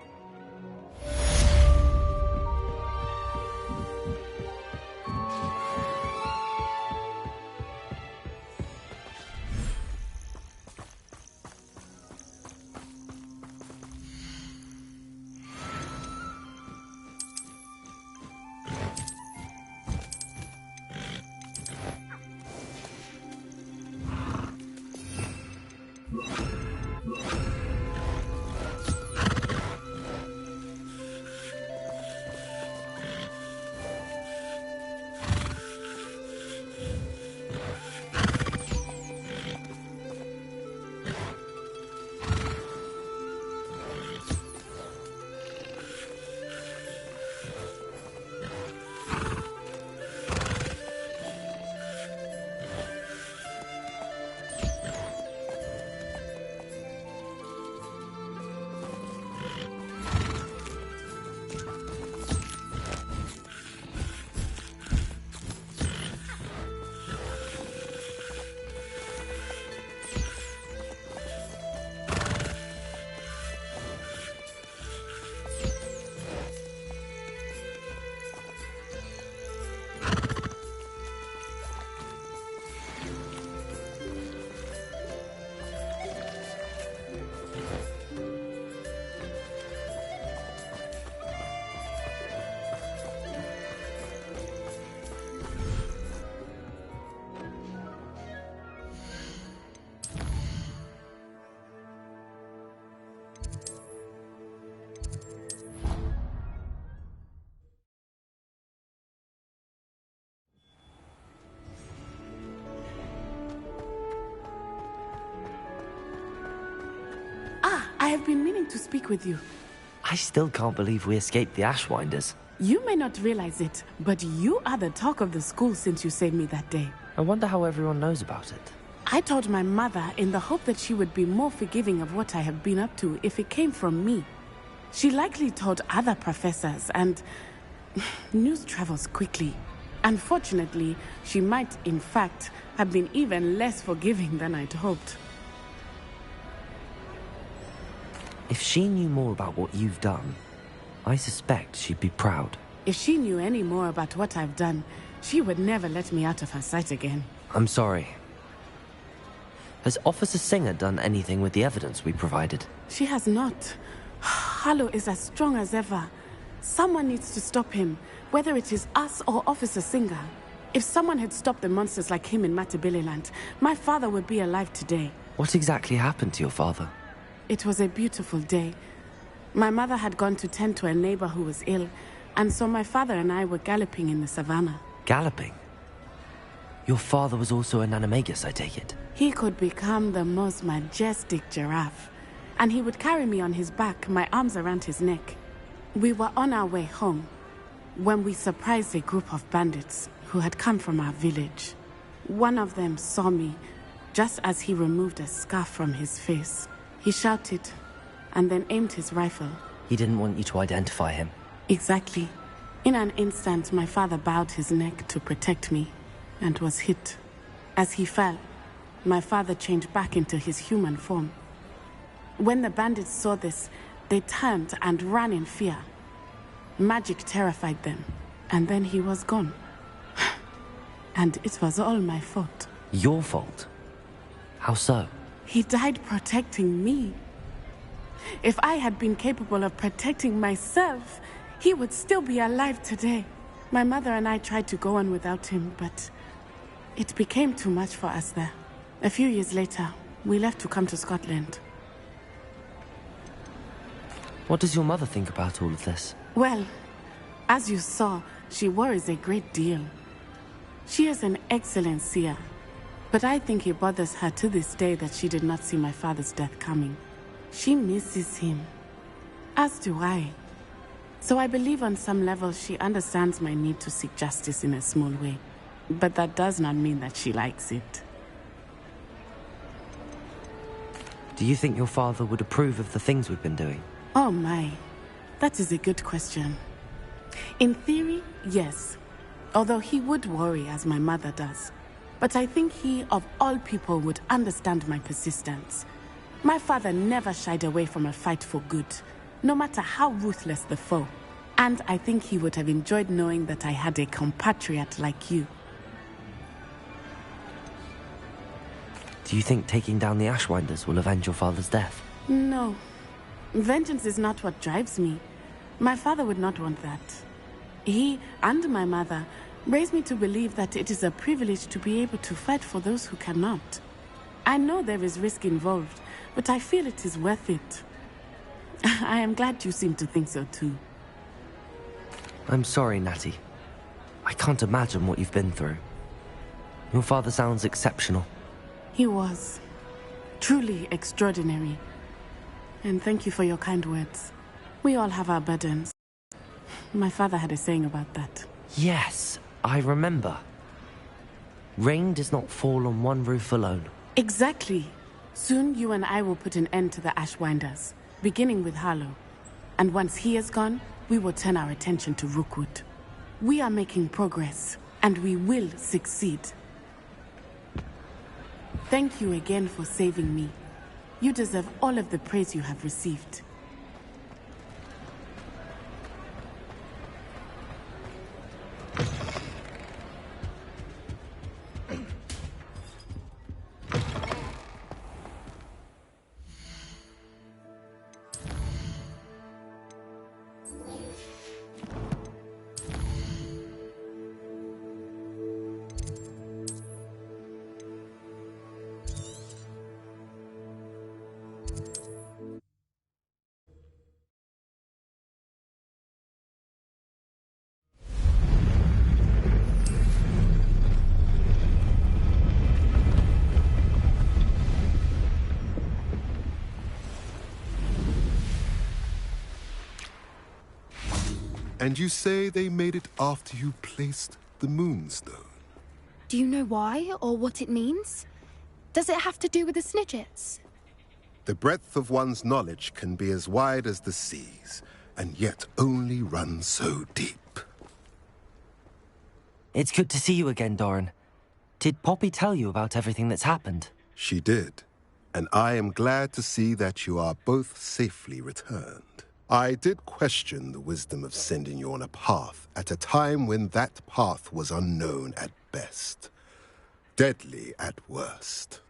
I have been meaning to speak with you. I still can't believe we escaped the Ashwinders. You may not realize it, but you are the talk of the school since you saved me that day. I wonder how everyone knows about it. I told my mother in the hope that she would be more forgiving of what I have been up to if it came from me. She likely told other professors, and news travels quickly. Unfortunately, she might, in fact, have been even less forgiving than I'd hoped. If she knew more about what you've done, I suspect she'd be proud. If she knew any more about what I've done, she would never let me out of her sight again. I'm sorry. Has Officer Singer done anything with the evidence we provided? She has not. Harlow is as strong as ever. Someone needs to stop him, whether it is us or Officer Singer. If someone had stopped the monsters like him in Matabeleland, my father would be alive today. What exactly happened to your father? It was a beautiful day. My mother had gone to tend to a neighbor who was ill, and so my father and I were galloping in the savannah. Galloping? Your father was also an animagus, I take it? He could become the most majestic giraffe, and he would carry me on his back, my arms around his neck. We were on our way home when we surprised a group of bandits who had come from our village. One of them saw me just as he removed a scarf from his face. He shouted and then aimed his rifle. He didn't want you to identify him. Exactly. In an instant, my father bowed his neck to protect me and was hit. As he fell, my father changed back into his human form. When the bandits saw this, they turned and ran in fear. Magic terrified them, and then he was gone. And it was all my fault. Your fault? How so? He died protecting me. If I had been capable of protecting myself, he would still be alive today. My mother and I tried to go on without him, but it became too much for us there. A few years later, We left to come to Scotland. What does your mother think about all of this? Well, as you saw, she worries a great deal. She is an excellent seer, but I think it bothers her to this day that she did not see my father's death coming. She misses him, as do I. So I believe on some level she understands my need to seek justice in a small way. But that does not mean that she likes it. Do you think your father would approve of the things we've been doing? Oh my, that is a good question. In theory, yes. Although he would worry as my mother does. But I think he, of all people, would understand my persistence. My father never shied away from a fight for good, no matter how ruthless the foe. And I think he would have enjoyed knowing that I had a compatriot like you. Do you think taking down the Ashwinders will avenge your father's death? No. Vengeance is not what drives me. My father would not want that. He and my mother raised me to believe that it is a privilege to be able to fight for those who cannot. I know there is risk involved, but I feel it is worth it. I am glad you seem to think so too. I'm sorry, Natty. I can't imagine what you've been through. Your father sounds exceptional. He was. Truly extraordinary. And thank you for your kind words. We all have our burdens. My father had a saying about that. Yes, I remember. Rain does not fall on one roof alone. Exactly. Soon you and I will put an end to the Ashwinders, beginning with Harlow. And once he is gone, we will turn our attention to Rookwood. We are making progress, and we will succeed. Thank you again for saving me. You deserve all of the praise you have received. And you say they made it after you placed the Moonstone? Do you know why, or what it means? Does it have to do with the Snidgets? The breadth of one's knowledge can be as wide as the seas, and yet only run so deep. It's good to see you again, Doran. Did Poppy tell you about everything that's happened? She did, and I am glad to see that you are both safely returned. I did question the wisdom of sending you on a path at a time when that path was unknown at best, deadly at worst.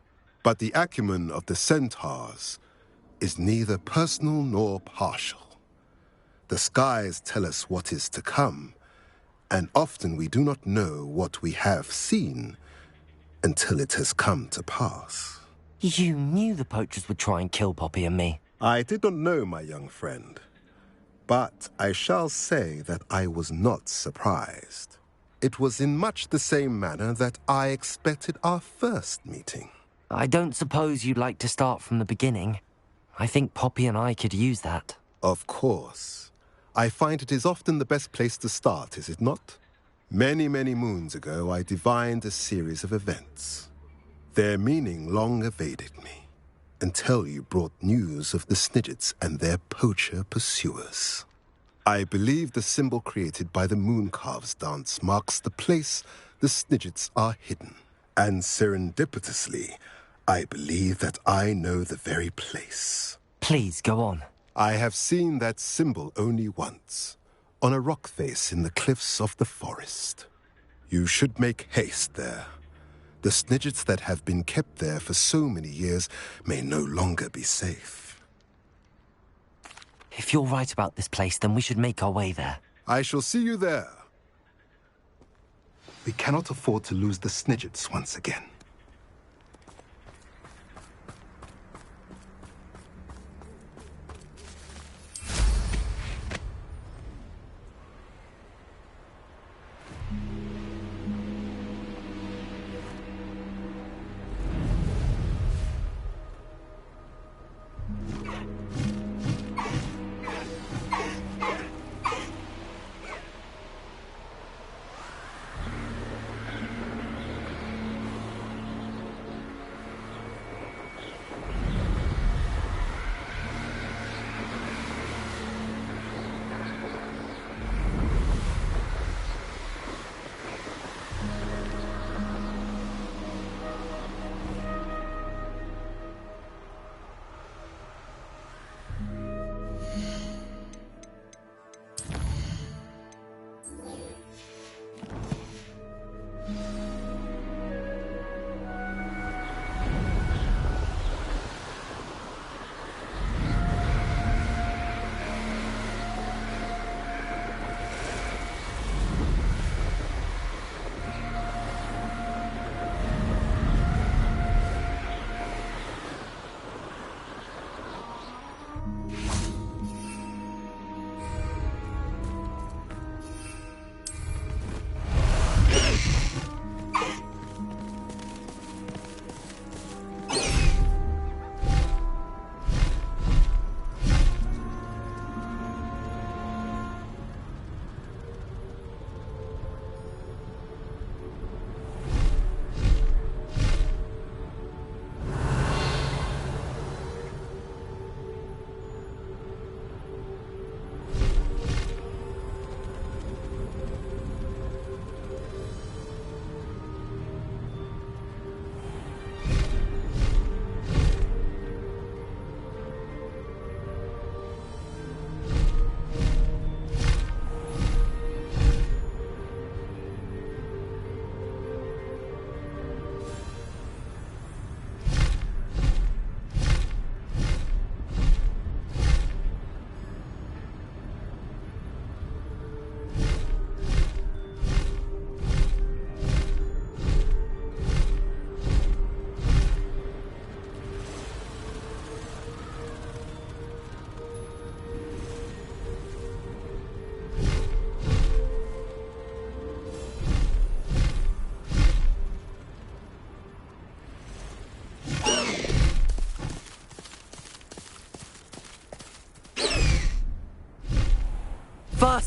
But the acumen of the centaurs is neither personal nor partial. The skies tell us what is to come, and often we do not know what we have seen until it has come to pass. You knew the poachers would try and kill Poppy and me. I did not know, my young friend, but I shall say that I was not surprised. It was in much the same manner that I expected our first meeting. I don't suppose you'd like to start from the beginning. I think Poppy and I could use that. Of course. I find it is often the best place to start, is it not? Many, many moons ago, I divined a series of events. Their meaning long evaded me, until you brought news of the Snidgets and their poacher pursuers. I believe the symbol created by the Mooncalves dance marks the place the Snidgets are hidden. And serendipitously, I believe that I know the very place. Please, go on. I have seen that symbol only once, on a rock face in the cliffs of the forest. You should make haste there. The Snidgets that have been kept there for so many years may no longer be safe. If you're right about this place, then we should make our way there. I shall see you there. We cannot afford to lose the Snidgets once again.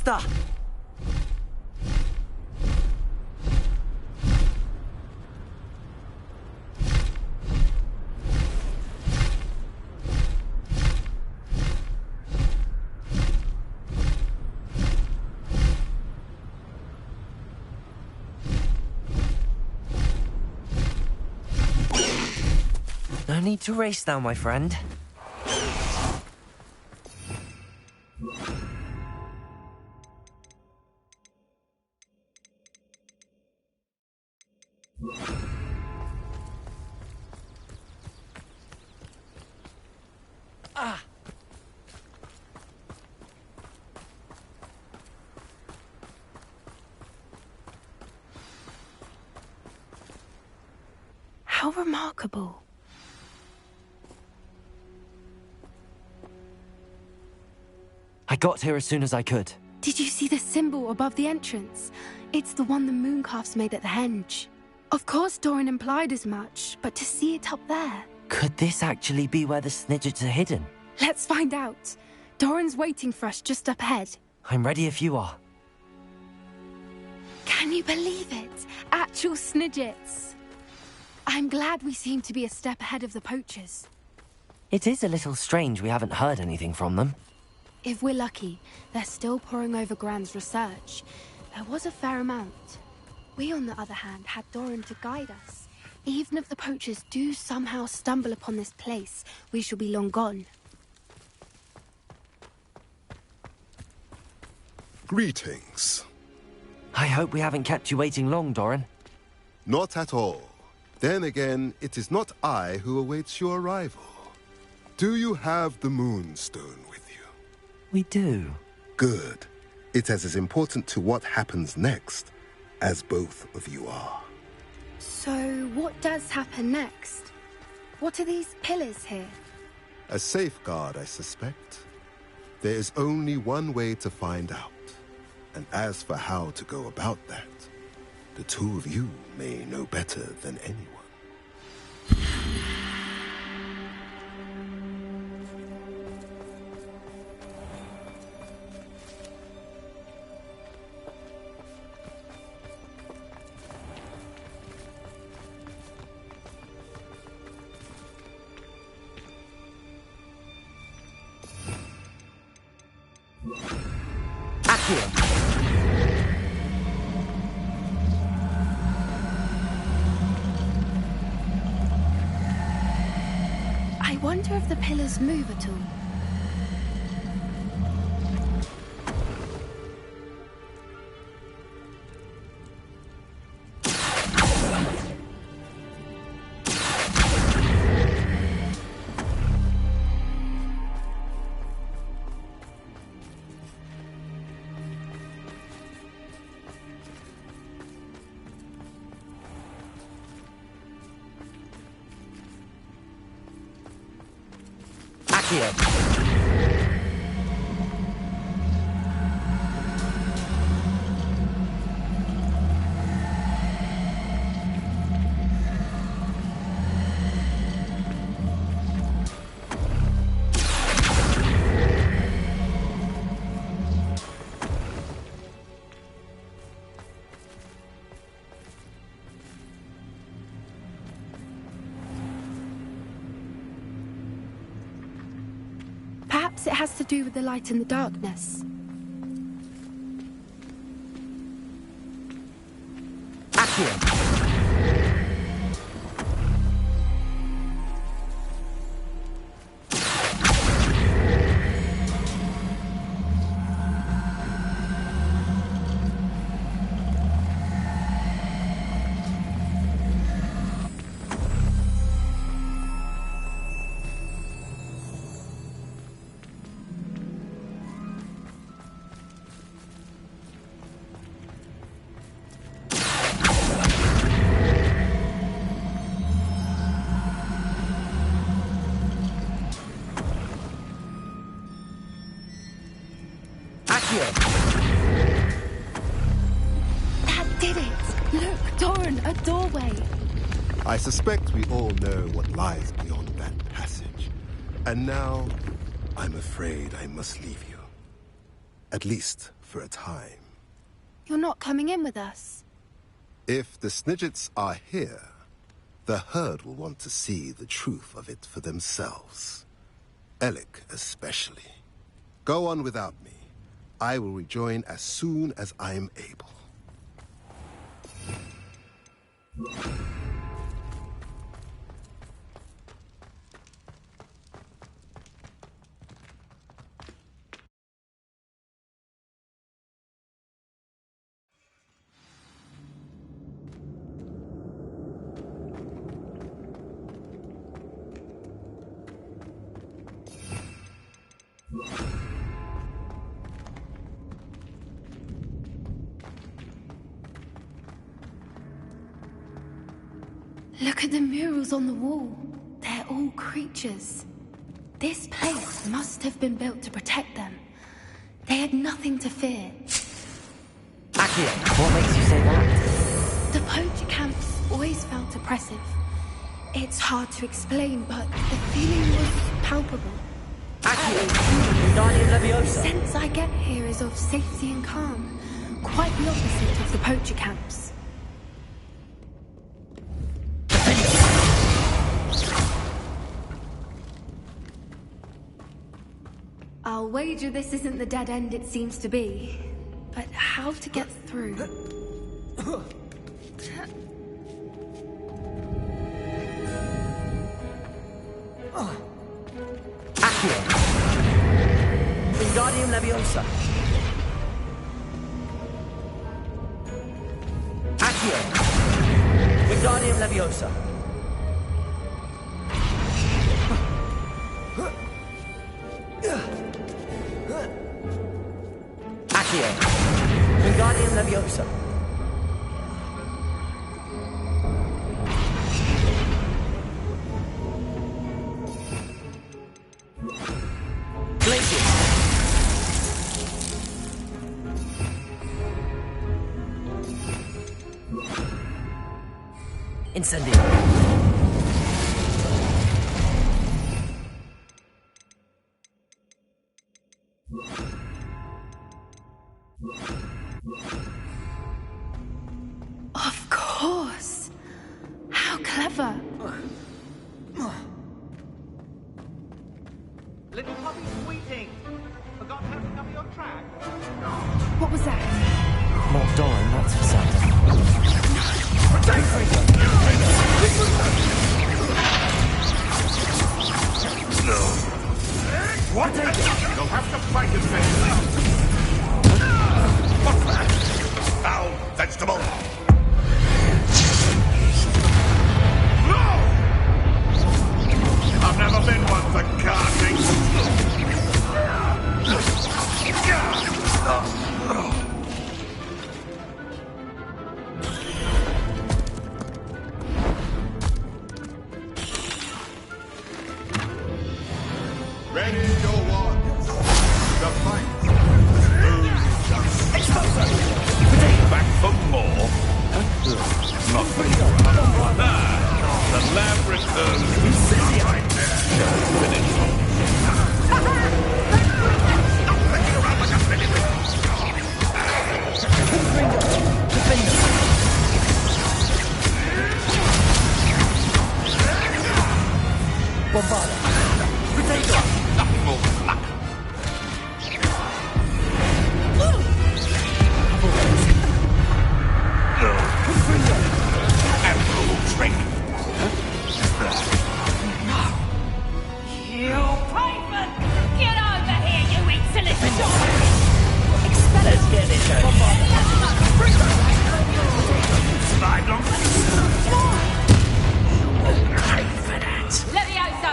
Faster! No need to race now, my friend. Ah! How remarkable. I got here as soon as I could. Did you see the symbol above the entrance? It's the one the mooncalfs made at the henge. Of course Doran implied as much, but to see it up there... Could this actually be where the Snidgets are hidden? Let's find out. Doran's waiting for us just up ahead. I'm ready if you are. Can you believe it? Actual Snidgets. I'm glad we seem to be a step ahead of the poachers. It is a little strange we haven't heard anything from them. If we're lucky, they're still poring over Gran's research. There was a fair amount. We, on the other hand, had Doran to guide us. Even if the poachers do somehow stumble upon this place, we shall be long gone. Greetings. I hope we haven't kept you waiting long, Doran. Not at all. Then again, it is not I who awaits your arrival. Do you have the Moonstone with you? We do. Good. It is as important to what happens next as both of you are. So, what does happen next? What are these pillars here? A safeguard, I suspect. There is only one way to find out. And as for how to go about that, the two of you may know better than anyone. I wonder if the pillars move at all. Here. Perhaps it has to do with the light and the darkness. That did it! Look, Doran, a doorway! I suspect we all know what lies beyond that passage. And now, I'm afraid I must leave you. At least, for a time. You're not coming in with us? If the Snidgets are here, the herd will want to see the truth of it for themselves. Alec especially. Go on without me. I will rejoin as soon as I am able. Look at the murals on the wall. They're all creatures. This place must have been built to protect them. They had nothing to fear. Accio, what makes you say that? The poacher camps always felt oppressive. It's hard to explain, but the feeling was palpable. Accio, Wingardium Leviosa. The sense I get here is of safety and calm. Quite the opposite of the poacher camps. I'll wager this isn't the dead end it seems to be. But how to get through? Accio, Wingardium Leviosa. Accio, Wingardium Leviosa. Accio, Wingardium Leviosa. Glacius. Incendio. Of course. How clever. Little puppy sweeting. Forgot how to cover your track? What was that? Not Doran, that's for certain. No. What? You'll have to fight eventually. What's that? Foul vegetable. No! I've never been one for carting. Ready your wands. The fight. Back for more. Not for you. The lab returns right there. Finish. Stop flicking around like a spinning wheel. Bombarda. Potato. Nothing more than luck. Absolute trick. You pavement! Get over here, you insolent dog! Let's get it done. Survive long enough. Pay for that. Levioso!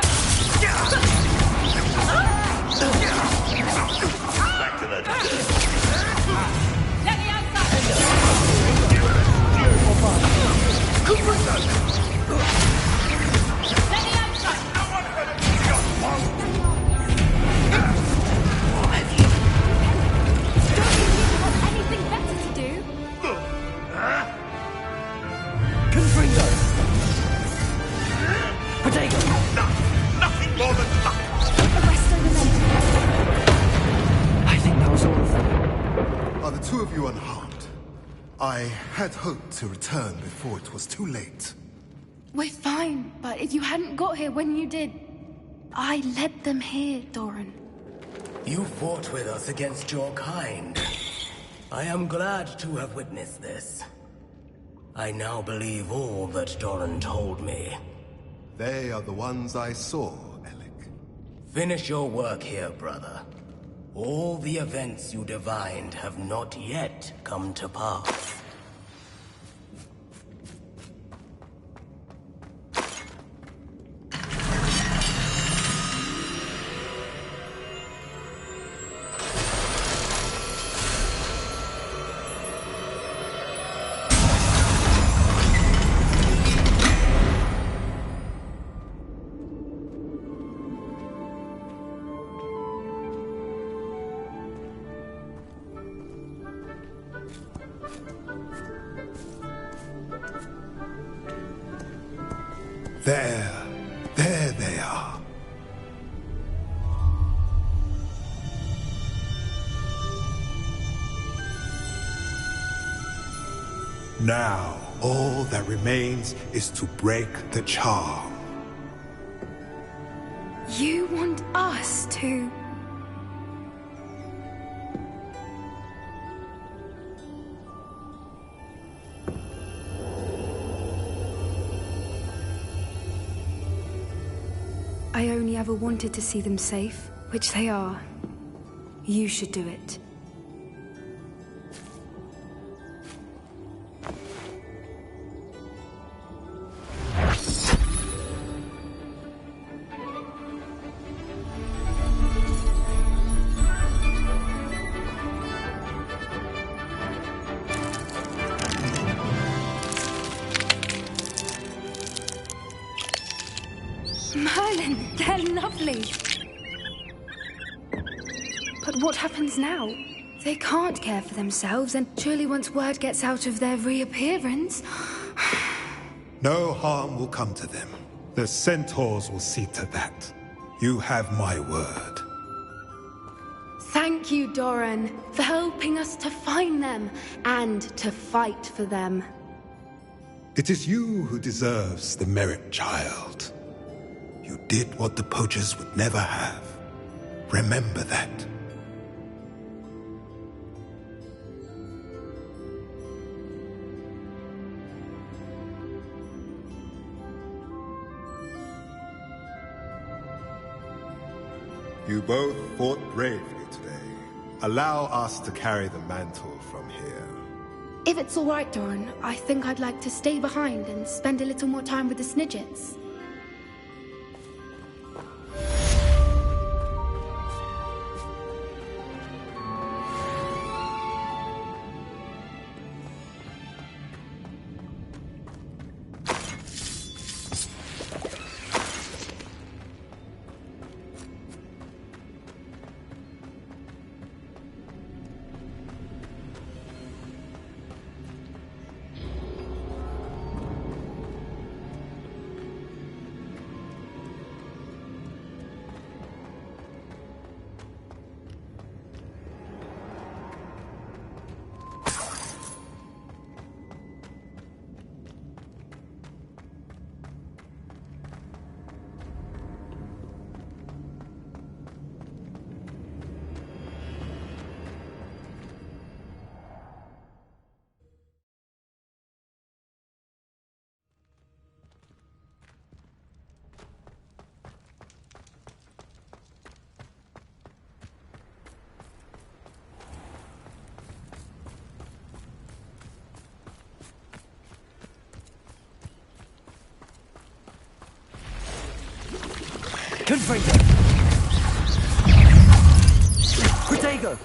I had hoped to return before it was too late. We're fine, but if you hadn't got here when you did, I led them here, Doran. You fought with us against your kind. I am glad to have witnessed this. I now believe all that Doran told me. They are the ones I saw, Alec. Finish your work here, brother. All the events you divined have not yet come to pass. There they are. Now, all that remains is to break the charm. You want us to... I only ever wanted to see them safe, which they are. You should do it. Merlin, they're lovely. But what happens now? They can't care for themselves, and surely once word gets out of their reappearance... No harm will come to them. The centaurs will see to that. You have my word. Thank you, Doran, for helping us to find them, and to fight for them. It is you who deserves the merit, child. You did what the poachers would never have. Remember that. You both fought bravely today. Allow us to carry the mantle from here. If it's all right, Doran, I think I'd like to stay behind and spend a little more time with the Snidgets. Confringo! Protego!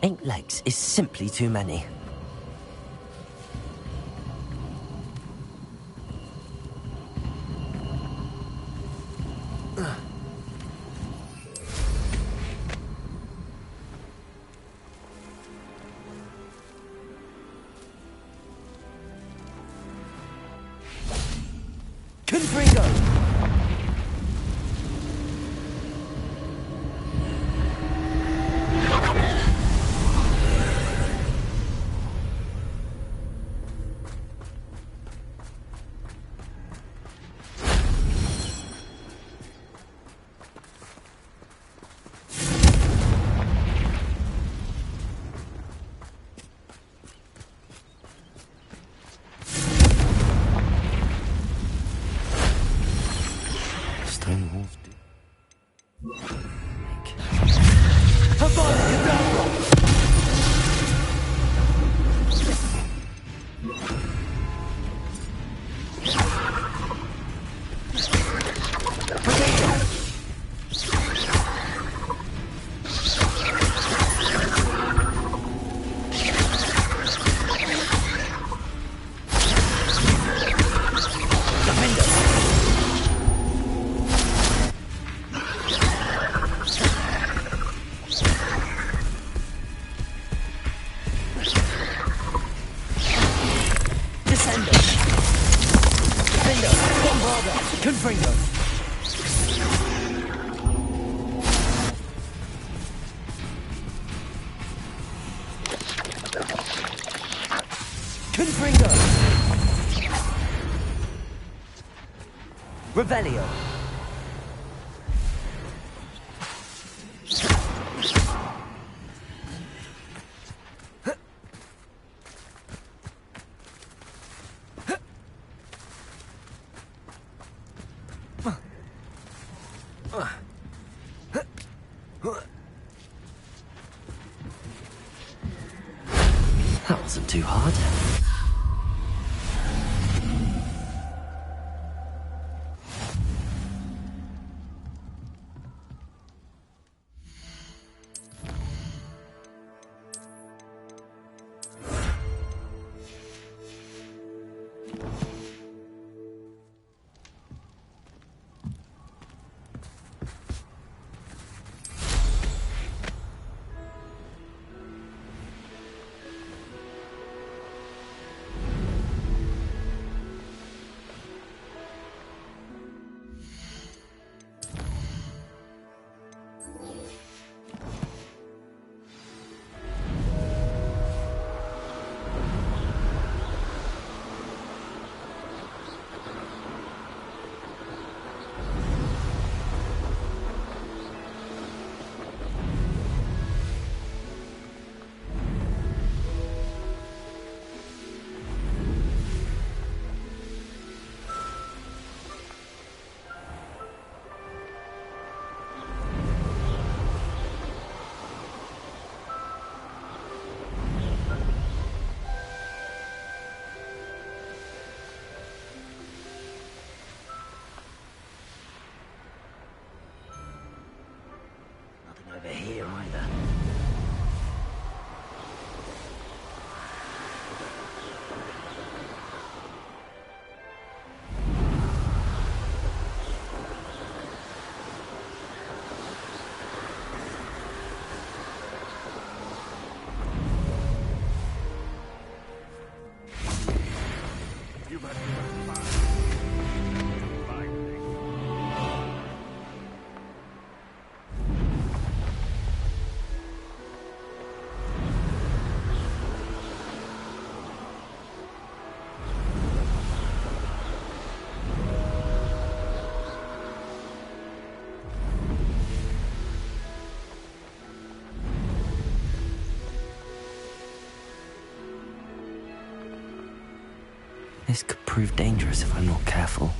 8 legs is simply too many. Confringo! Confringo! Confringo! Revelio! That wasn't too hard. Over here either. This could prove dangerous if I'm not careful.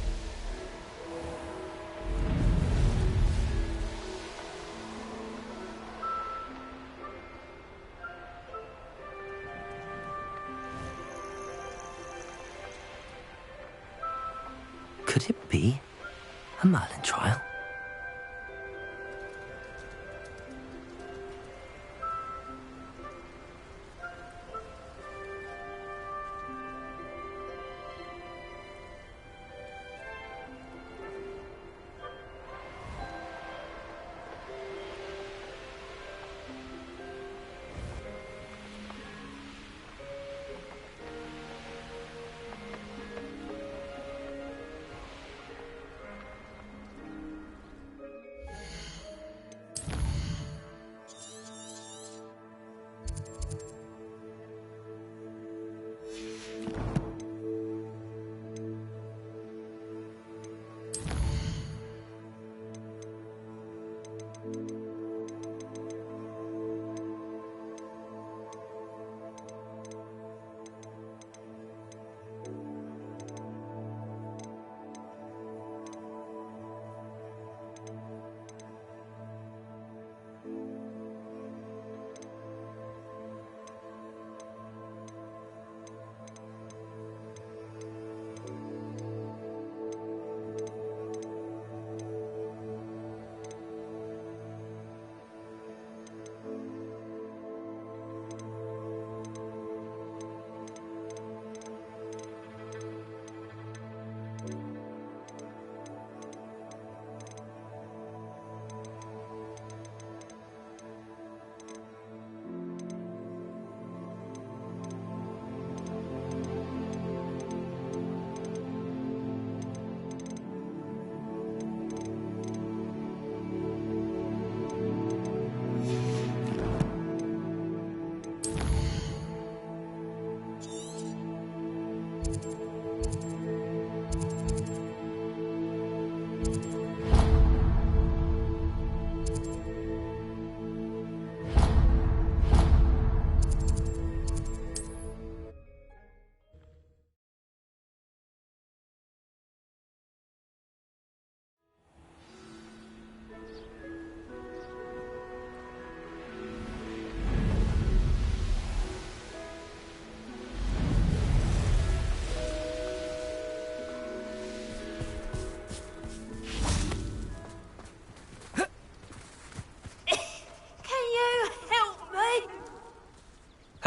Could it be a Merlin trial?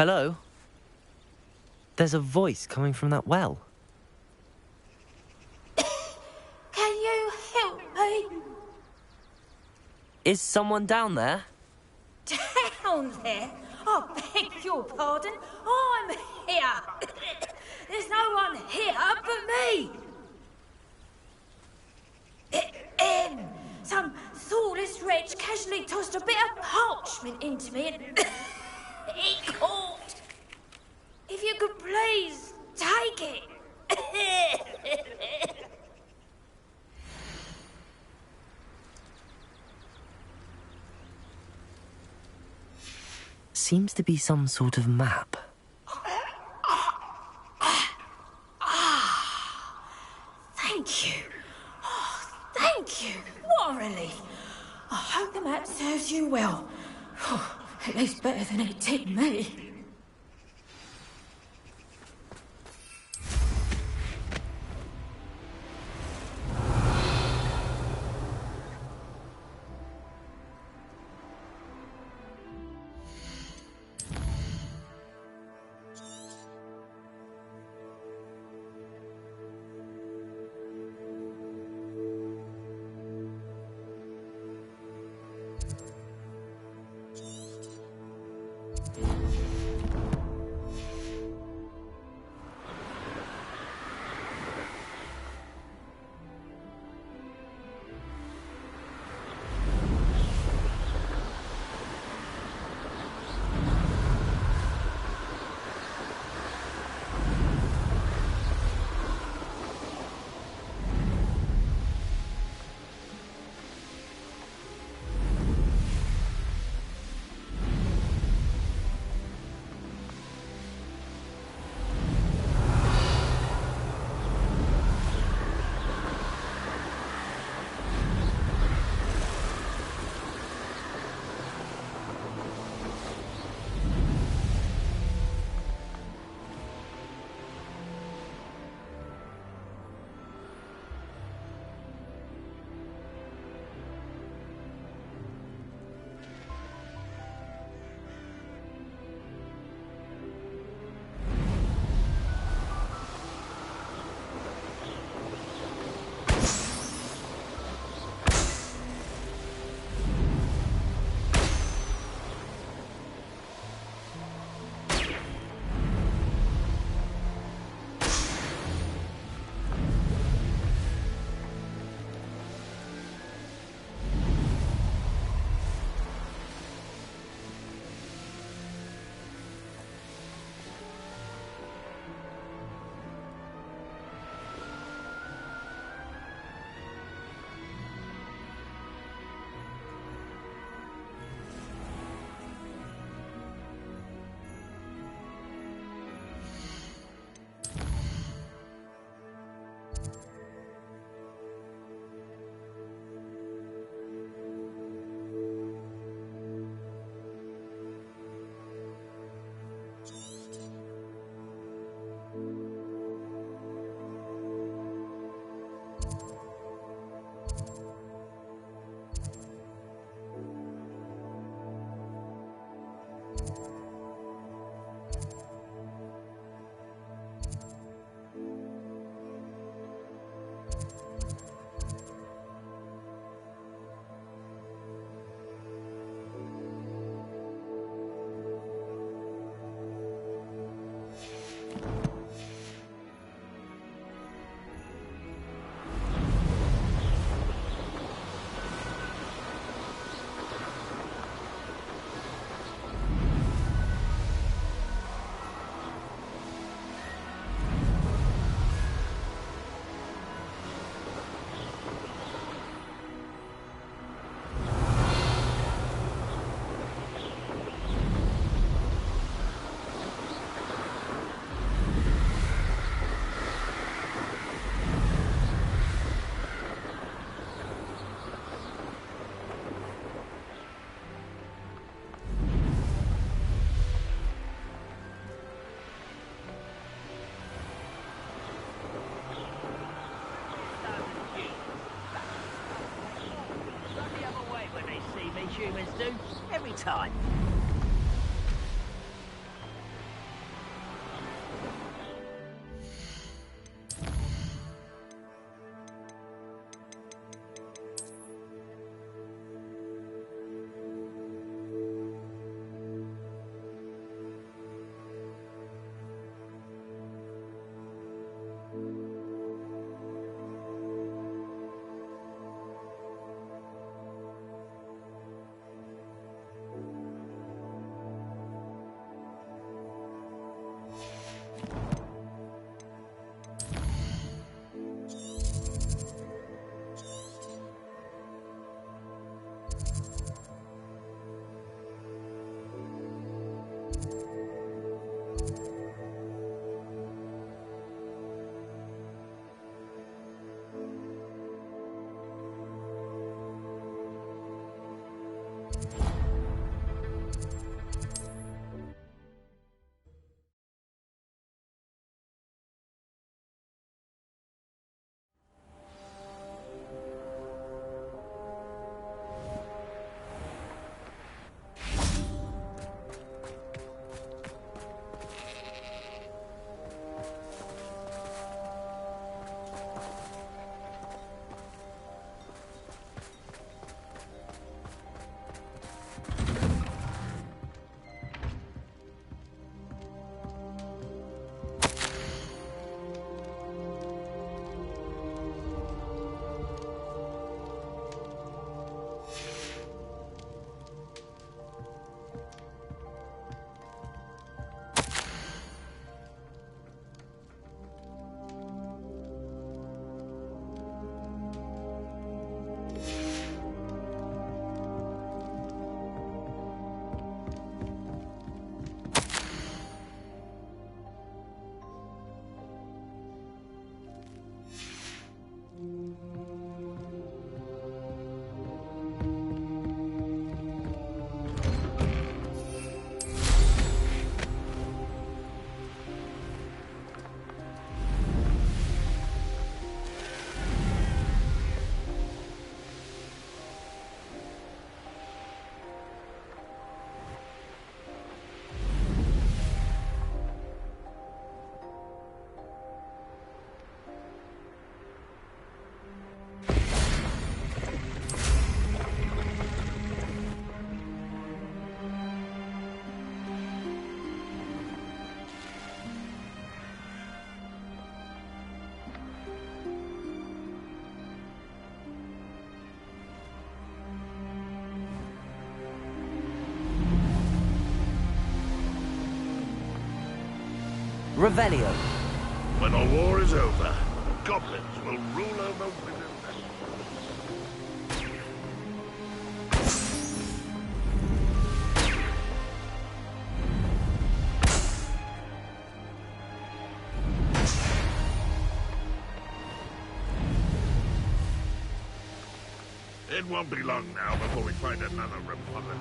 Hello? There's a voice coming from that well. Can you help me? Is someone down there? Down there? I beg your pardon. I'm here. There's no one here but me. Some thoughtless wretch casually tossed a bit of parchment into me and it caught. If you could please take it. Seems to be some sort of map. Thank you. Oh, thank you. What a relief. I hope the map serves you well. At least better than it did me. Humans do every time. Revelio. When the war is over, goblins will rule over women. It won't be long now before we find another republic.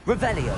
Revelio.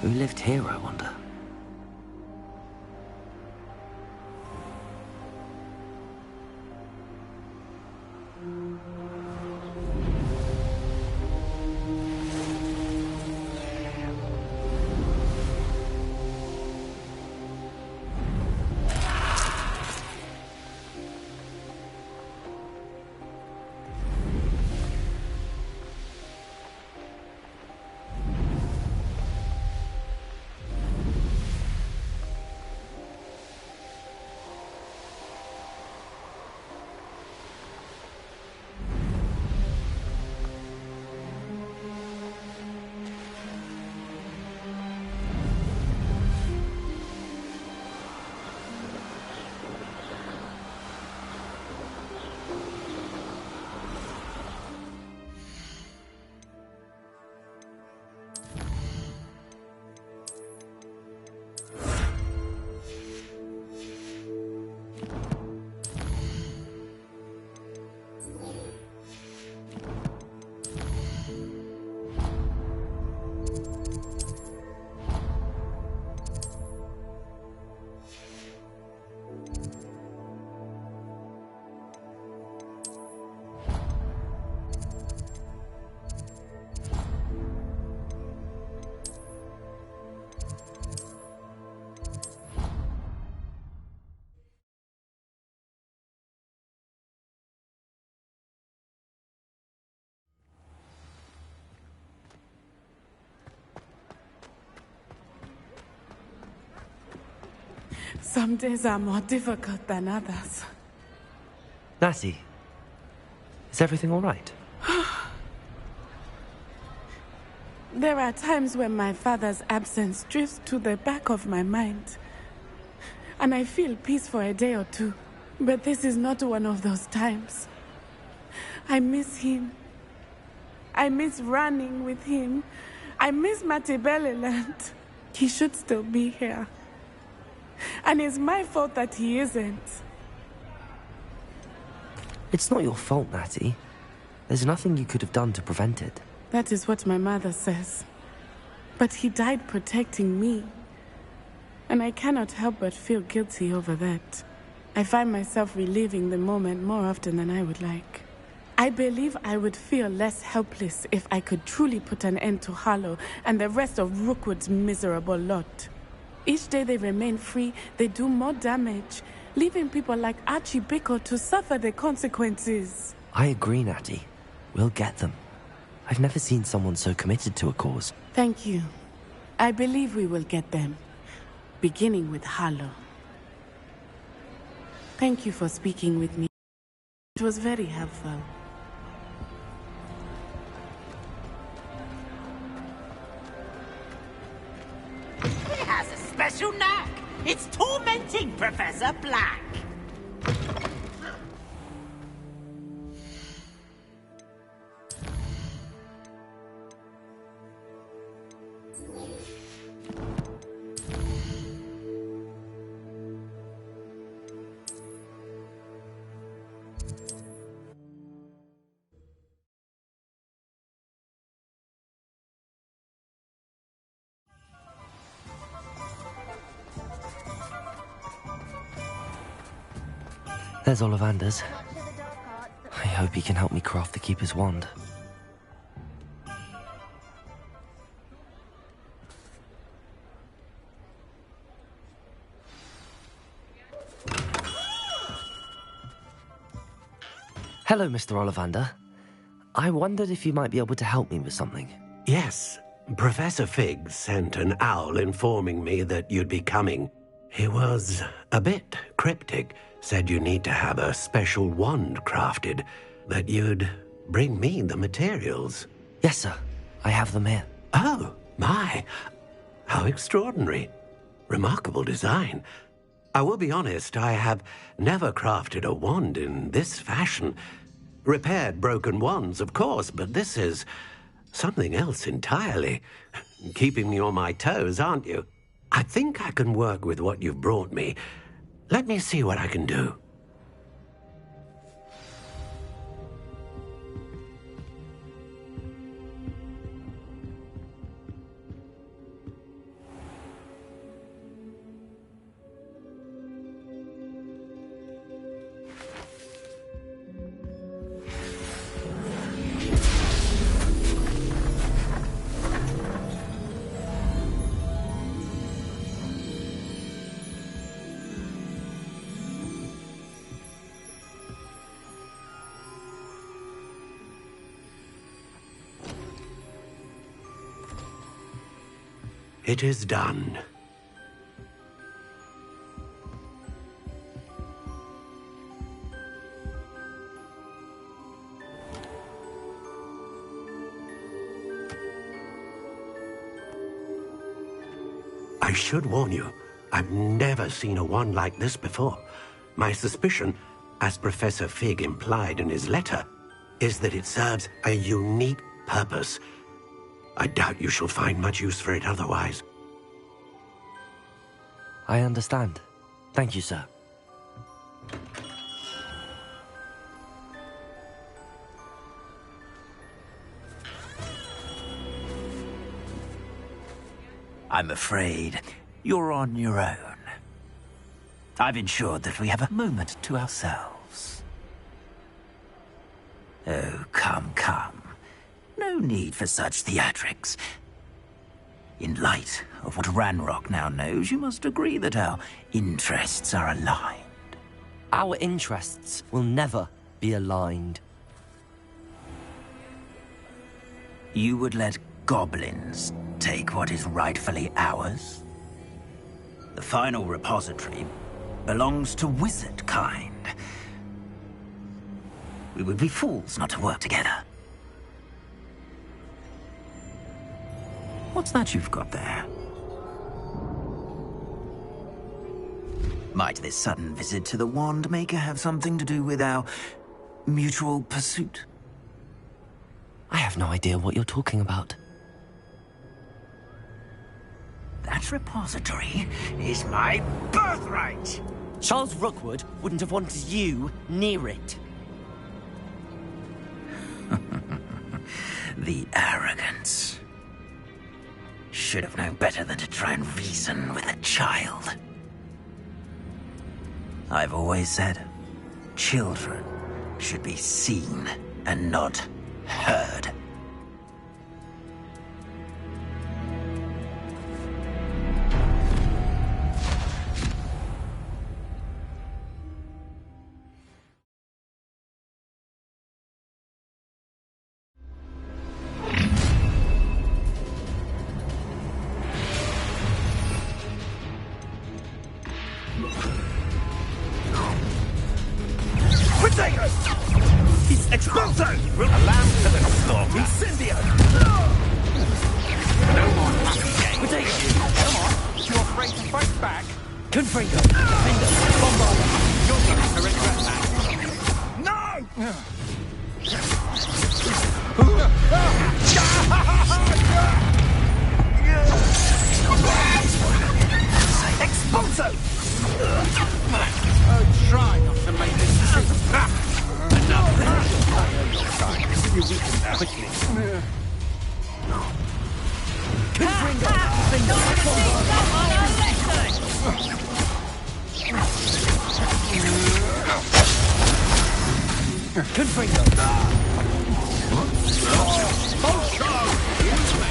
Who lived here, I wonder? Some days are more difficult than others. Natty, is everything all right? There are times when my father's absence drifts to the back of my mind. And I feel peace for a day or two. But this is not one of those times. I miss him. I miss running with him. I miss Matibeleland. He should still be here. And it's my fault that he isn't. It's not your fault, Natty. There's nothing you could have done to prevent it. That is what my mother says. But he died protecting me. and I cannot help but feel guilty over that. I find myself reliving the moment more often than I would like. I believe I would feel less helpless if I could truly put an end to Harlow and the rest of Rookwood's miserable lot. Each day they remain free, they do more damage, leaving people like Archie Bickle to suffer the consequences. I agree, Natty. We'll get them. I've never seen someone so committed to a cause. Thank you. I believe we will get them, beginning with Harlow. Thank you for speaking with me. It was very helpful. He has a special knack. It's tormenting Professor Black. There's Ollivander's. I hope he can help me craft the Keeper's wand. Hello, Mr. Ollivander. I wondered if you might be able to help me with something. Yes, Professor Fig sent an owl informing me that you'd be coming. He was a bit cryptic, said you need to have a special wand crafted, that you'd bring me the materials. Yes, sir. I have them here. Oh, my. How extraordinary. Remarkable design. I will be honest, I have never crafted a wand in this fashion. Repaired broken wands, of course, but this is something else entirely. Keeping me on my toes, aren't you? I think I can work with what you've brought me. Let me see what I can do. It is done. I should warn you, I've never seen a wand like this before. My suspicion, as Professor Fig implied in his letter, is that it serves a unique purpose. I doubt you shall find much use for it otherwise. I understand. Thank you, sir. I'm afraid you're on your own. I've ensured that we have a moment to ourselves. Oh, come. No need for such theatrics. In light of what Ranrock now knows, you must agree that our interests are aligned. Our interests will never be aligned. You would let goblins take what is rightfully ours? The final repository belongs to wizard kind. We would be fools not to work together. What's that you've got there? Might this sudden visit to the Wand Maker have something to do with our mutual pursuit? I have no idea what you're talking about. That repository is my birthright! Charles Rookwood wouldn't have wanted you near it. The arrogance. should have known better than to try and reason with a child. I've always said, children should be seen and not heard.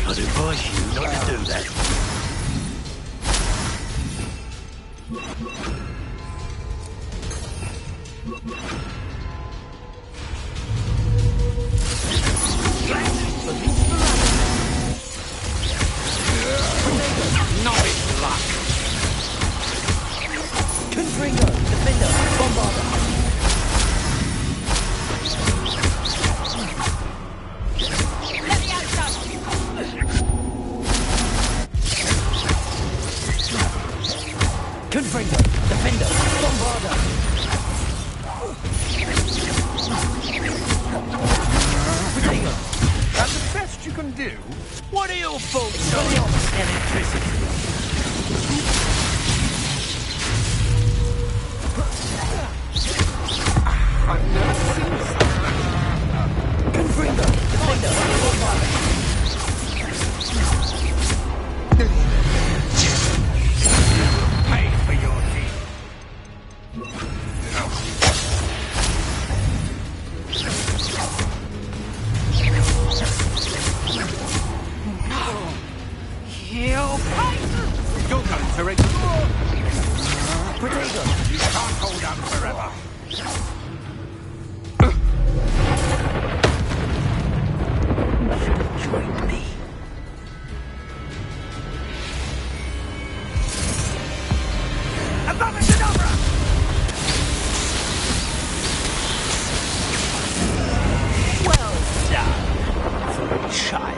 I'd advise you not to do that. Not his luck. Confringo, defender, bombarder. Confringo, defender, bombarder. Potato. That's the best you can do. What are your faults on electricity? I've never seen something. Confringo, defender, bombarder. Pay for your deed. You'll pay! You're going to explore. Potato. You can't hold out forever. Join me. Well done for a child.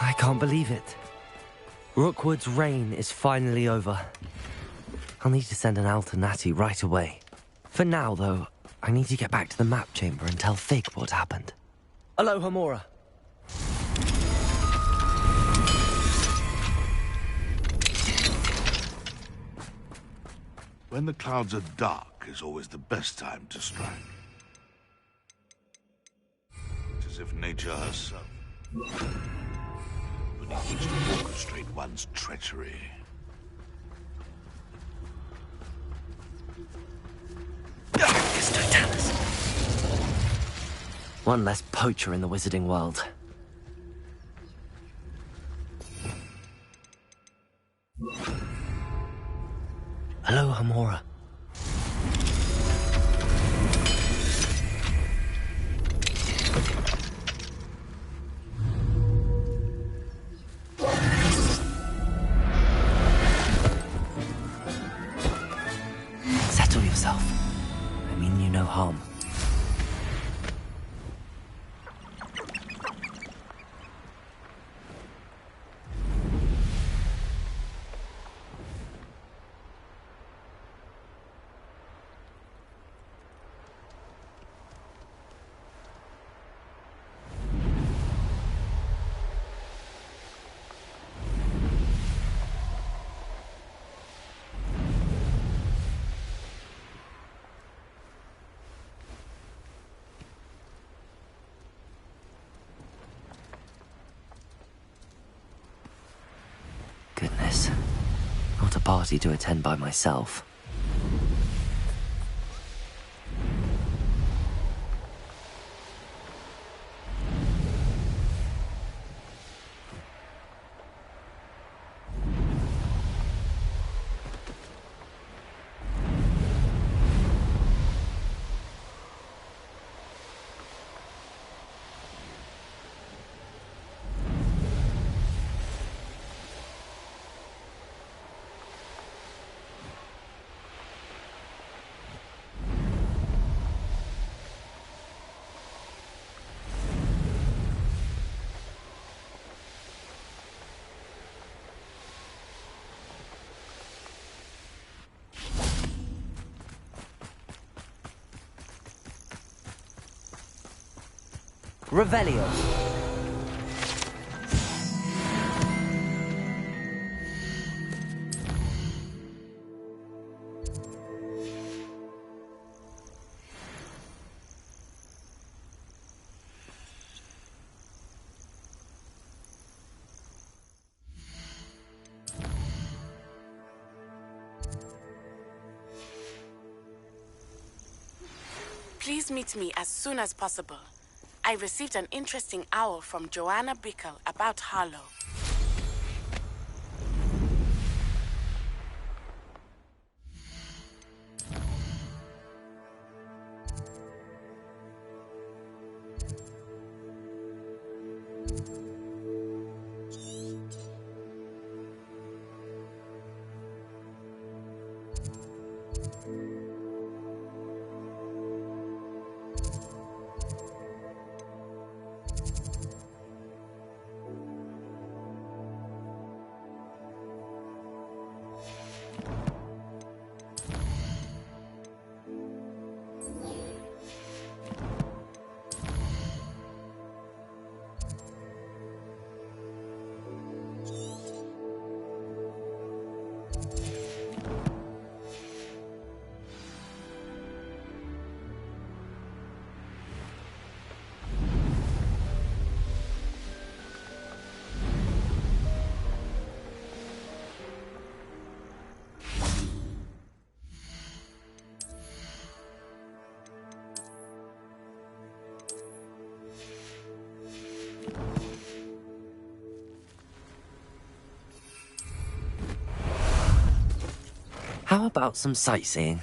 I can't believe it. Rookwood's reign is finally over. I'll need to send an owl to Natty right away. For now, though, I need to get back to the map chamber and tell Fig what happened. Aloha, Mora. When the clouds are dark is always the best time to strike. It's as if nature herself only needs to orchestrate one's treachery. One less poacher in the wizarding world. Aloha, Mora. Settle yourself. I mean you no harm. party to attend by myself. Revelio. Please meet me as soon as possible. I received an interesting owl from Joanna Bickle about Harlow. How about some sightseeing?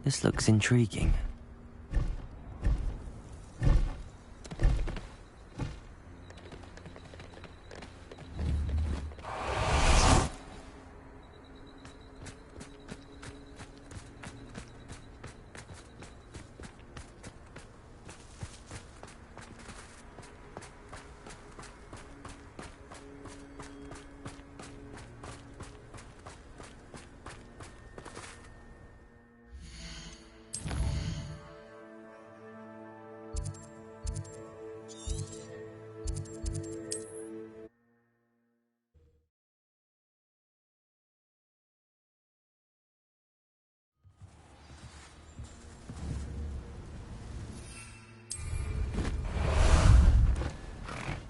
This looks intriguing.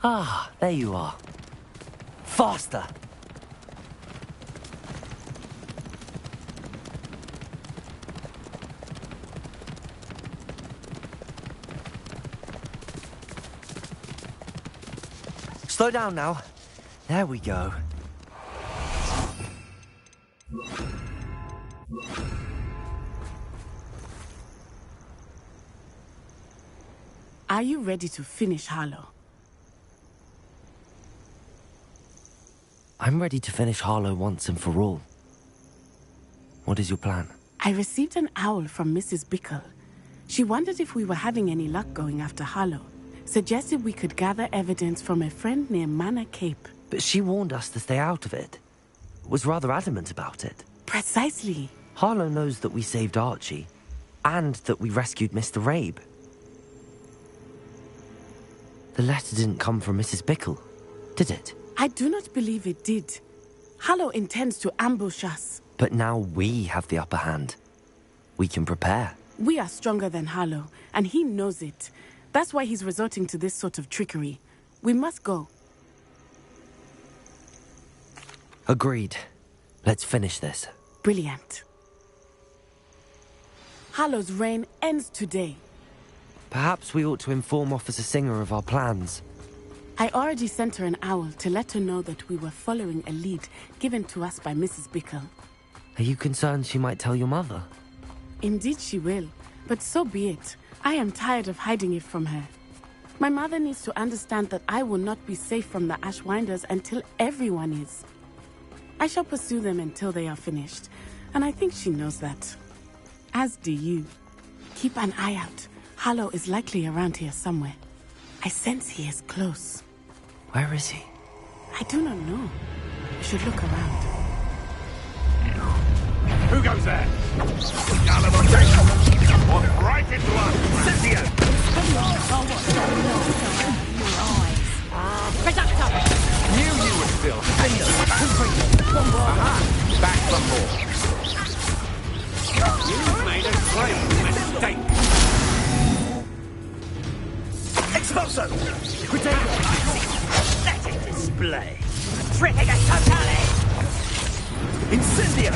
Ah, there you are. Faster! Slow down now. There we go. Are you ready to finish Harlow? I'm ready to finish Harlow once and for all. What is your plan? I received an owl from Mrs. Bickle. She wondered if we were having any luck going after Harlow. Suggested we could gather evidence from a friend near Manor Cape. But she warned us to stay out of it. Was rather adamant about it. Precisely. Harlow knows that we saved Archie, and that we rescued Mr. Rabe. The letter didn't come from Mrs. Bickle, did it? I do not believe it did. Harlow intends to ambush us. But now we have the upper hand. We can prepare. We are stronger than Harlow, and he knows it. That's why he's resorting to this sort of trickery. We must go. Agreed. Let's finish this. Brilliant. Harlow's reign ends today. Perhaps we ought to inform Officer Singer of our plans. I already sent her an owl to let her know that we were following a lead given to us by Mrs. Bickle. Are you concerned she might tell your mother? Indeed she will, but so be it. I am tired of hiding it from her. My mother needs to understand that I will not be safe from the Ashwinders until everyone is. I shall pursue them until they are finished, and I think she knows that. As do you. Keep an eye out. Harlow is likely around here somewhere. I sense he is close. Where is he? I do not know. We should look around. Who goes there? Gallivant! Walk right into us! Cynthia! Knew you would still. Back from more. You've made a great mistake. Expulso! Pathetic display. Tripping at totally! Incendio!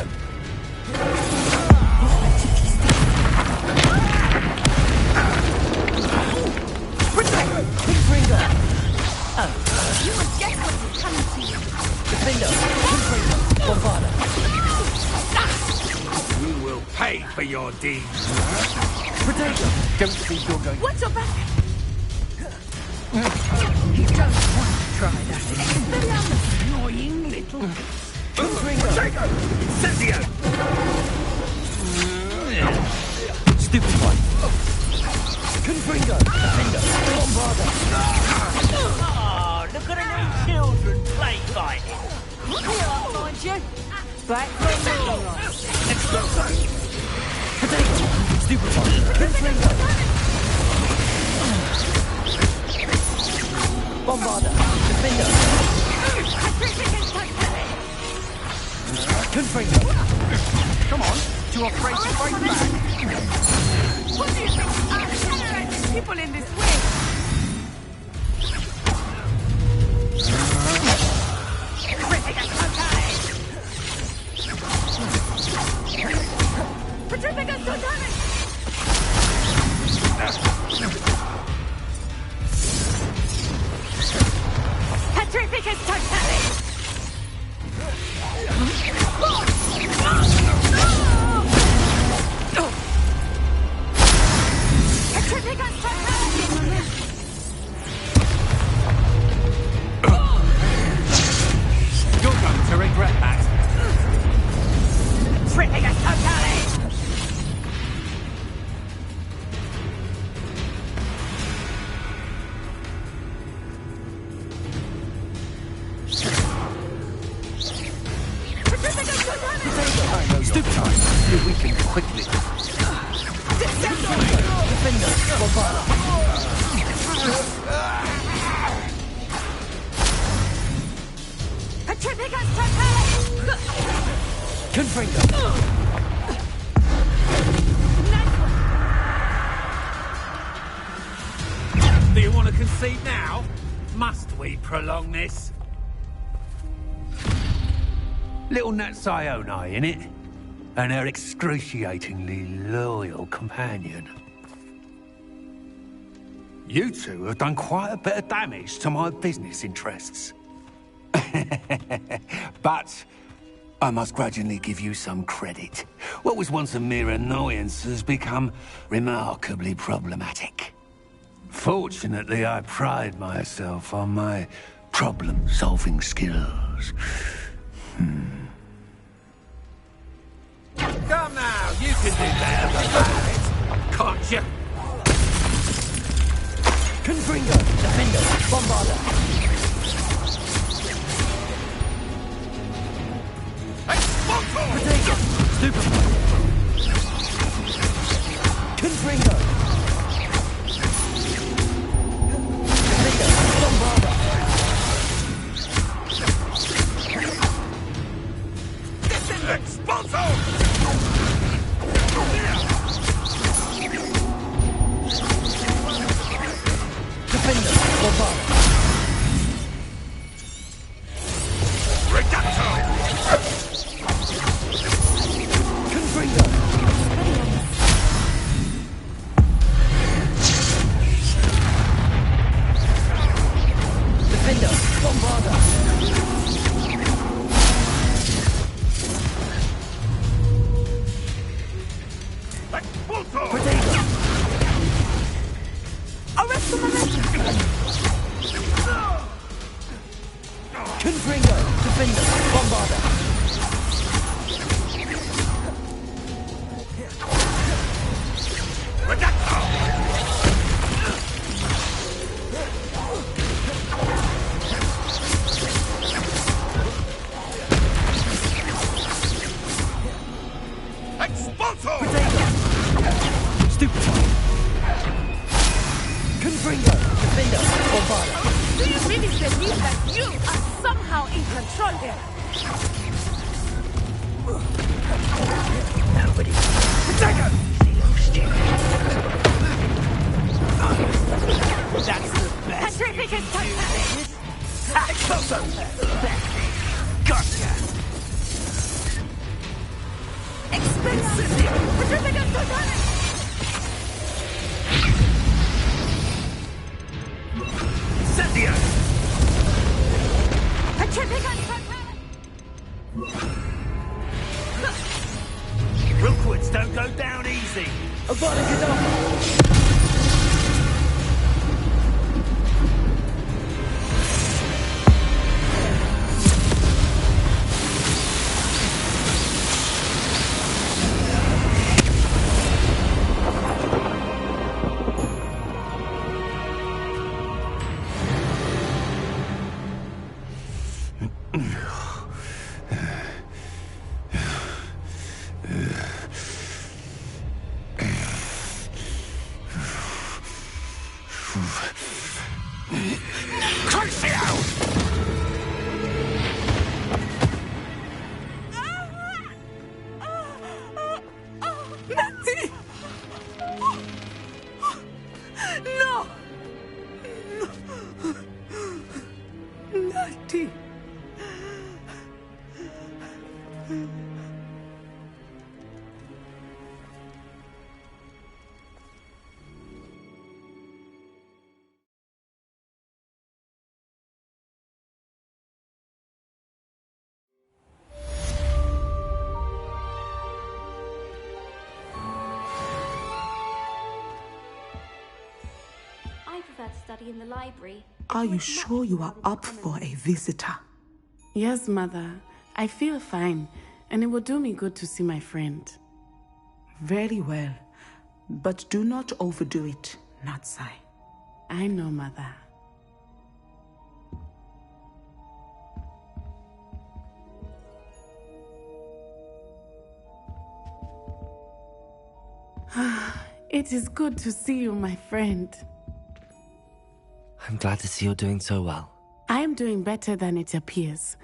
You would guess what is coming to you. Defender! Bombarda! You will pay for your deeds. Potato! Don't think you're going... Watch your back! You don't want to try that. Annoying little... Potato! Incendio! Stupid one. Confringo! Defender! Bombarda! Oh, look at the new children play fighting. Here, I'll find you. Back where you are. Expulso! Potato! Stupid one. Confringo! Bombarda! Defender! Confringo! Come on, too afraid to fight back. What do you think? People in this way. Petrificus totalis! Petrificus totalis! You're going to regret that. Petrificus totalis! Stupid time. You weaken quickly. Defender! Bombarda! Petrificus totalis! Confringo! Do you want to concede now? Must we prolong this? Little Natsione, innit? And her excruciatingly loyal companion. You two have done quite a bit of damage to my business interests. But I must grudgingly give you some credit. What was once a mere annoyance has become remarkably problematic. Fortunately, I pride myself on my problem-solving skills. Come now, you can do better than that, can't you? Confringo, Defender, Bombarder. Protego, Stupefy. Confringo. Defender, Bombarder. Expulso! Defender, Bombarder. Reducto! Confringo. Defender, Bombarder. Protego. Arrest the momentum! Confringo, Defender, Bombarder. Expulso! Stupefy. Confringo, Defender, Bombarder. Do you really believe that you are somehow in control here? Nobody. Protego! That's the best. Patrick is touchdown! Expulso! Gotcha! Expelliarmus! Patrick is touchdown! Incendio! Patrick is touchdown! Rookwoods don't go down easy. Avada Kedavra. Natty! No! Natty! I prefer to study in the library. Are you sure you are up for a visitor? Yes, Mother. I feel fine, and it will do me good to see my friend. Very well. But do not overdo it, Natsai. I know, Mother. It is good to see you, my friend. I'm glad to see you're doing so well. I am doing better than it appears.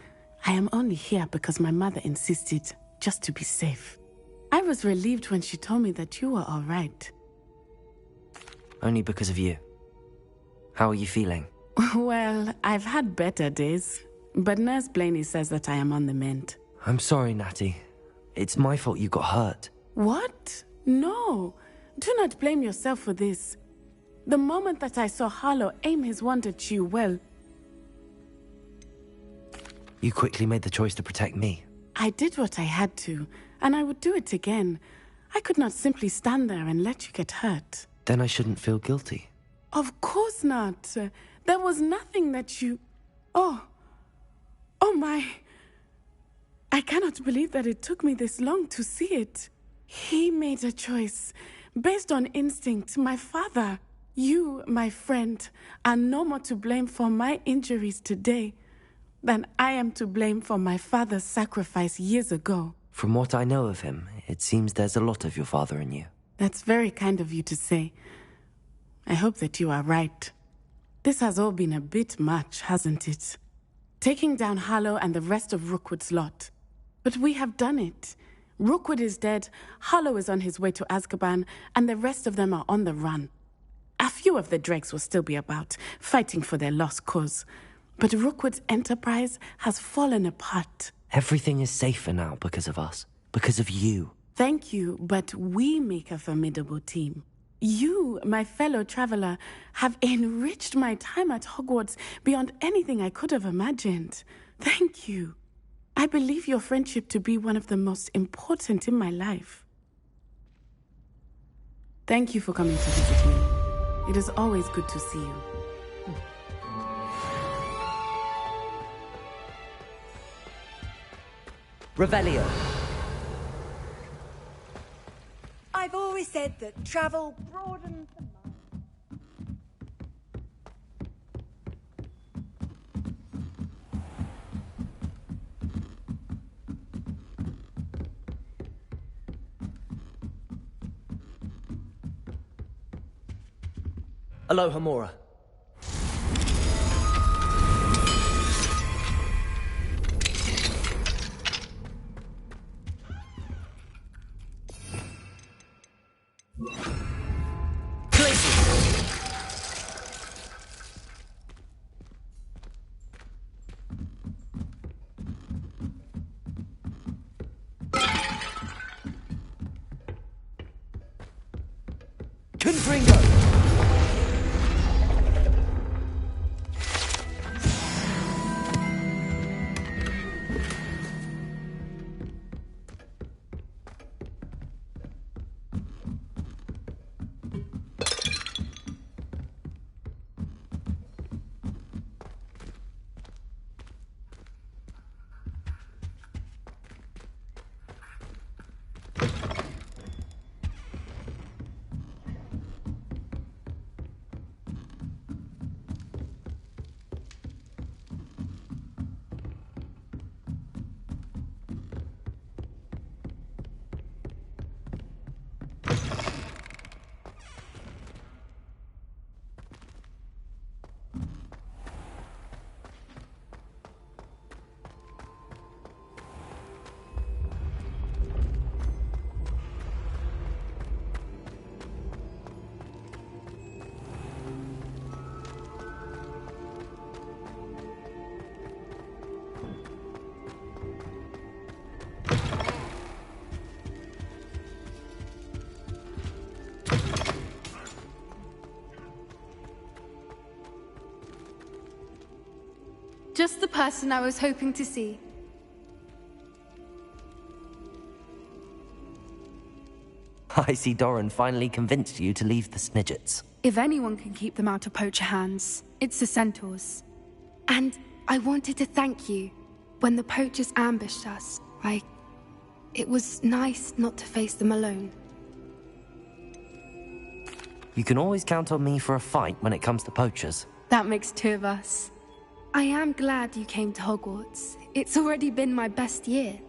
I am only here because my mother insisted, just to be safe. I was relieved when she told me that you were all right. Only because of you. How are you feeling? Well, I've had better days, but Nurse Blaney says that I am on the mend. I'm sorry, Natty. It's my fault you got hurt. What? No. Do not blame yourself for this. The moment that I saw Harlow aim his wand at you, well... You quickly made the choice to protect me. I did what I had to, and I would do it again. I could not simply stand there and let you get hurt. Then I shouldn't feel guilty. Of course not. There was nothing that you... Oh my... I cannot believe that it took me this long to see it. He made a choice. Based on instinct, my father, you, my friend, are no more to blame for my injuries today than I am to blame for my father's sacrifice years ago. From what I know of him, it seems there's a lot of your father in you. That's very kind of you to say. I hope that you are right. This has all been a bit much, hasn't it? Taking down Harlow and the rest of Rookwood's lot. But we have done it. Rookwood is dead, Harlow is on his way to Azkaban, and the rest of them are on the run. A few of the dregs will still be about, fighting for their lost cause. But Rookwood's enterprise has fallen apart. Everything is safer now because of us. Because of you. Thank you, but we make a formidable team. You, my fellow traveler, have enriched my time at Hogwarts beyond anything I could have imagined. Thank you. I believe your friendship to be one of the most important in my life. Thank you for coming to visit me. It is always good to see you. Revelio. I've always said that travel broadens the mind. Aloha, Mora. Just the person I was hoping to see. I see Doran finally convinced you to leave the Snidgets. If anyone can keep them out of poacher hands, it's the Centaurs. And I wanted to thank you. When the poachers ambushed us, it was nice not to face them alone. You can always count on me for a fight when it comes to poachers. That makes two of us. I am glad you came to Hogwarts. It's already been my best year.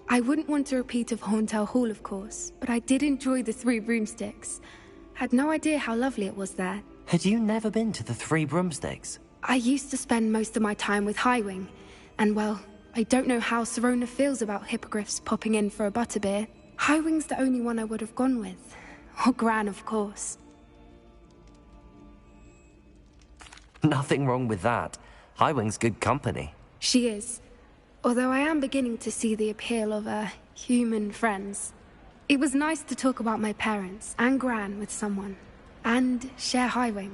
I wouldn't want a repeat of Horntail Hall, of course, but I did enjoy the Three Broomsticks. Had no idea how lovely it was there. Had you never been to the Three Broomsticks? I used to spend most of my time with Highwing, and well, I don't know how Serona feels about hippogriffs popping in for a butterbeer. Highwing's the only one I would have gone with. Or Gran, of course. Nothing wrong with that. Highwing's good company. She is. Although I am beginning to see the appeal of, human friends. It was nice to talk about my parents and Gran with someone. And share Highwing.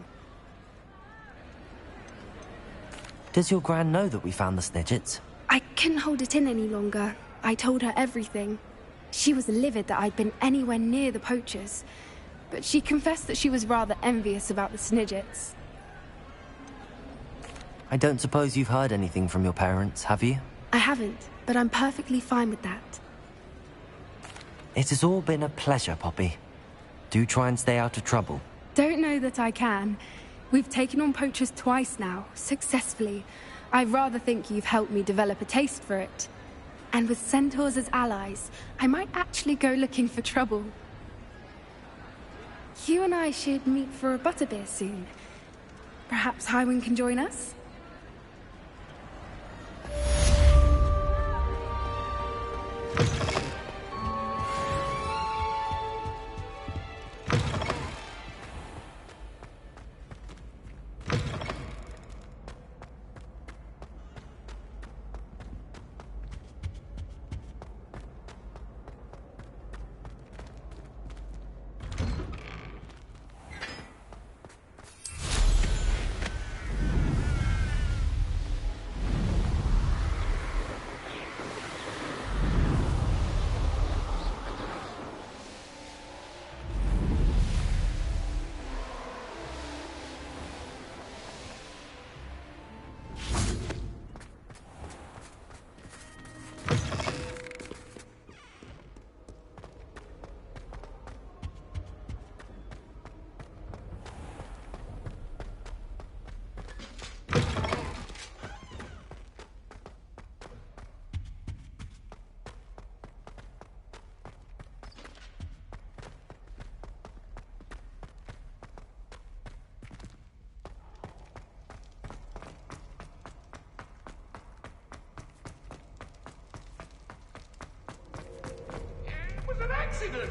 Does your Gran know that we found the Snidgets? I couldn't hold it in any longer. I told her everything. She was livid that I'd been anywhere near the poachers. But she confessed that she was rather envious about the Snidgets. I don't suppose you've heard anything from your parents, have you? I haven't, but I'm perfectly fine with that. It has all been a pleasure, Poppy. Do try and stay out of trouble. Don't know that I can. We've taken on poachers twice now, successfully. I rather think you've helped me develop a taste for it. And with centaurs as allies, I might actually go looking for trouble. You and I should meet for a butterbeer soon. Perhaps Highwing can join us? An accident!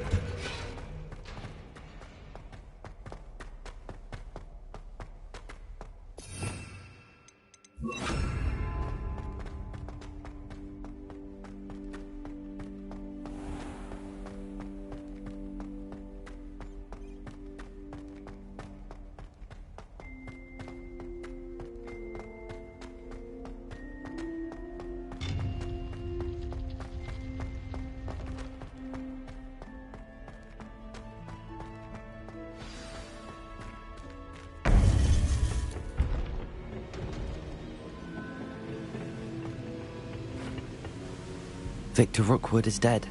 Victor Rookwood is dead.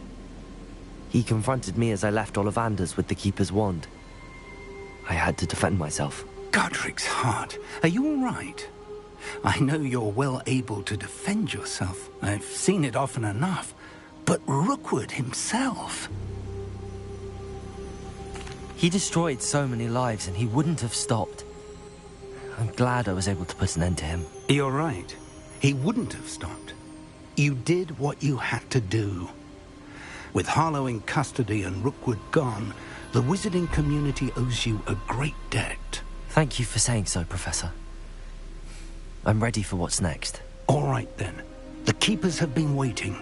He confronted me as I left Ollivander's with the Keeper's wand. I had to defend myself. Godric's heart, are you all right? I know you're well able to defend yourself. I've seen it often enough. But Rookwood himself... He destroyed so many lives and he wouldn't have stopped. I'm glad I was able to put an end to him. You're right. He wouldn't have stopped. You did what you had to do. With Harlow in custody and Rookwood gone, the wizarding community owes you a great debt. Thank you for saying so, Professor. I'm ready for what's next. All right, then. The Keepers have been waiting.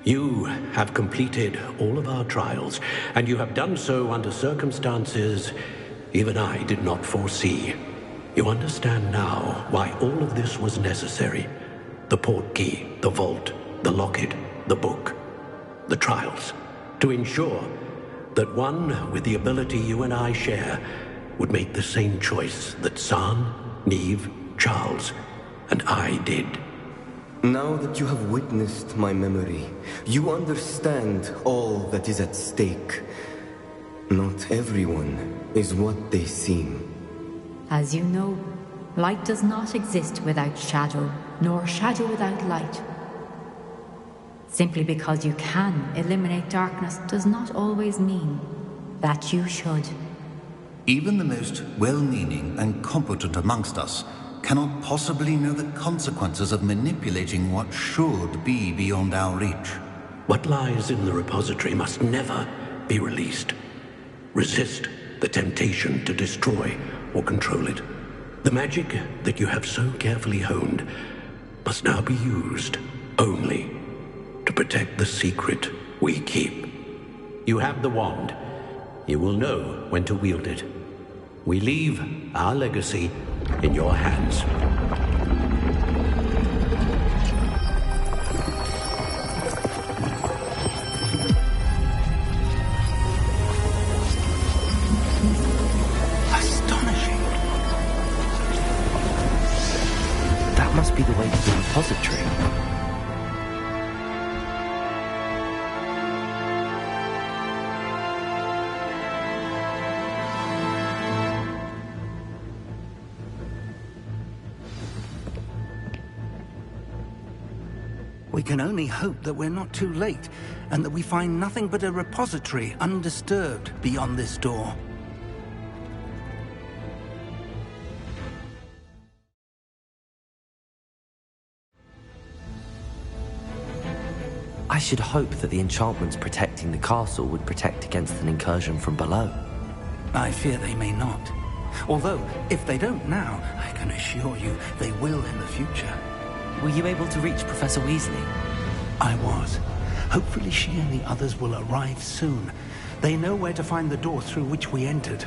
You have completed all of our trials, and you have done so under circumstances even I did not foresee. You understand now why all of this was necessary. The portkey, the vault, the locket, the book, the trials. To ensure that one with the ability you and I share would make the same choice that San, Neve, Charles, and I did. Now that you have witnessed my memory, you understand all that is at stake. Not everyone is what they seem. As you know, light does not exist without shadow, nor shadow without light. Simply because you can eliminate darkness does not always mean that you should. Even the most well-meaning and competent amongst us cannot possibly know the consequences of manipulating what should be beyond our reach. What lies in the repository must never be released. Resist the temptation to destroy or control it. The magic that you have so carefully honed must now be used only to protect the secret we keep. You have the wand. You will know when to wield it. We leave our legacy in your hands. That must be the way to the repository. We can only hope that we're not too late, and that we find nothing but a repository undisturbed beyond this door. I should hope that the enchantments protecting the castle would protect against an incursion from below. I fear they may not. Although, if they don't now, I can assure you they will in the future. Were you able to reach Professor Weasley? I was. Hopefully she and the others will arrive soon. They know where to find the door through which we entered.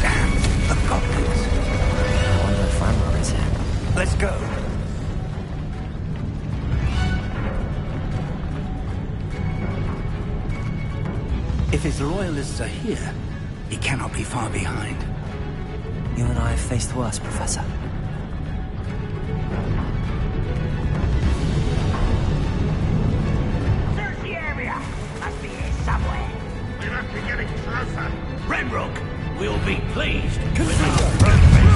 Damn, the goblins. I wonder if Ramrod is here. Let's go. If his loyalists are here, he cannot be far behind. You and I have faced worse, Professor. Search the area! Must be here somewhere. We must be getting closer. Renbrook will be pleased with our progress.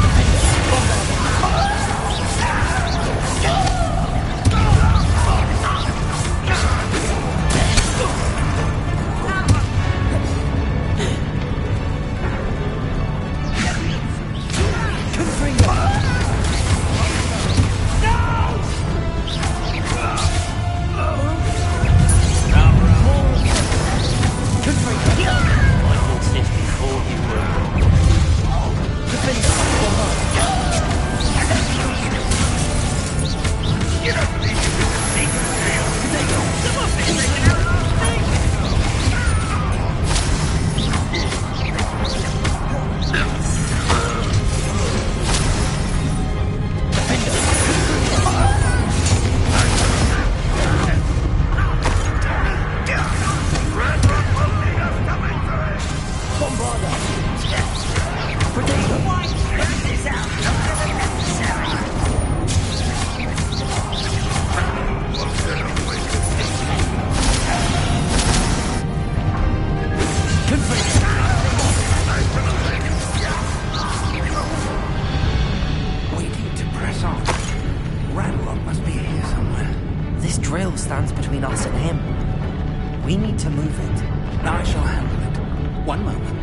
stands between us and him. We need to move it. I shall handle it. One moment.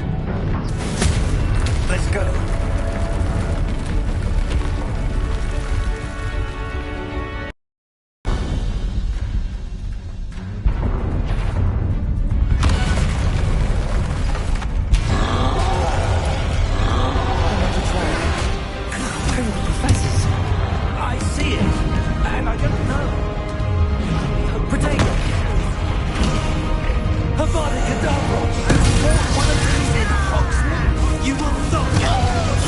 Let's go. You will not!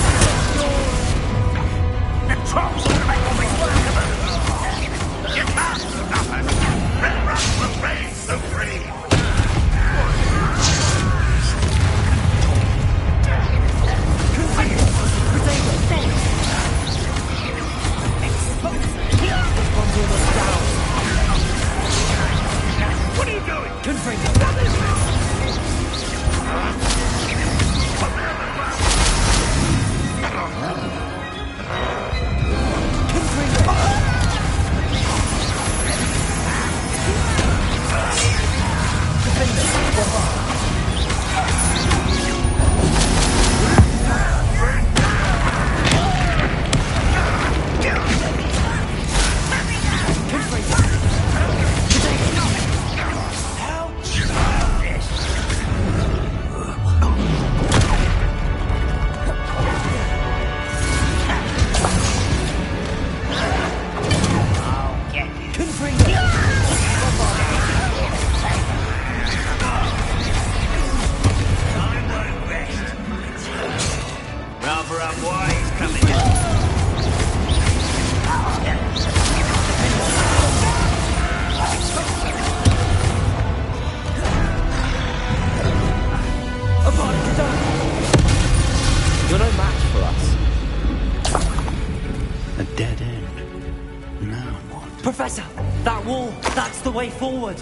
Professor! That wall, that's the way forward!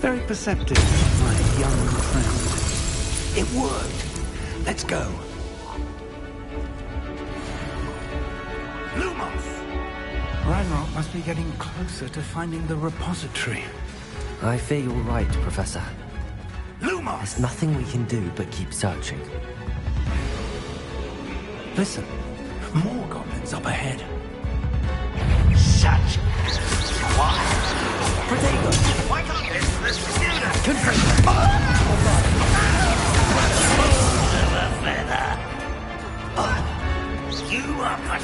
Very perceptive, my young friend. It worked. Let's go. Ragnarok must be getting closer to finding the repository. I fear you're right, Professor. There's nothing we can do but keep searching. Listen, more goblins up ahead. Such why? Protego! Why can't this student? Confringo! Feather. You are my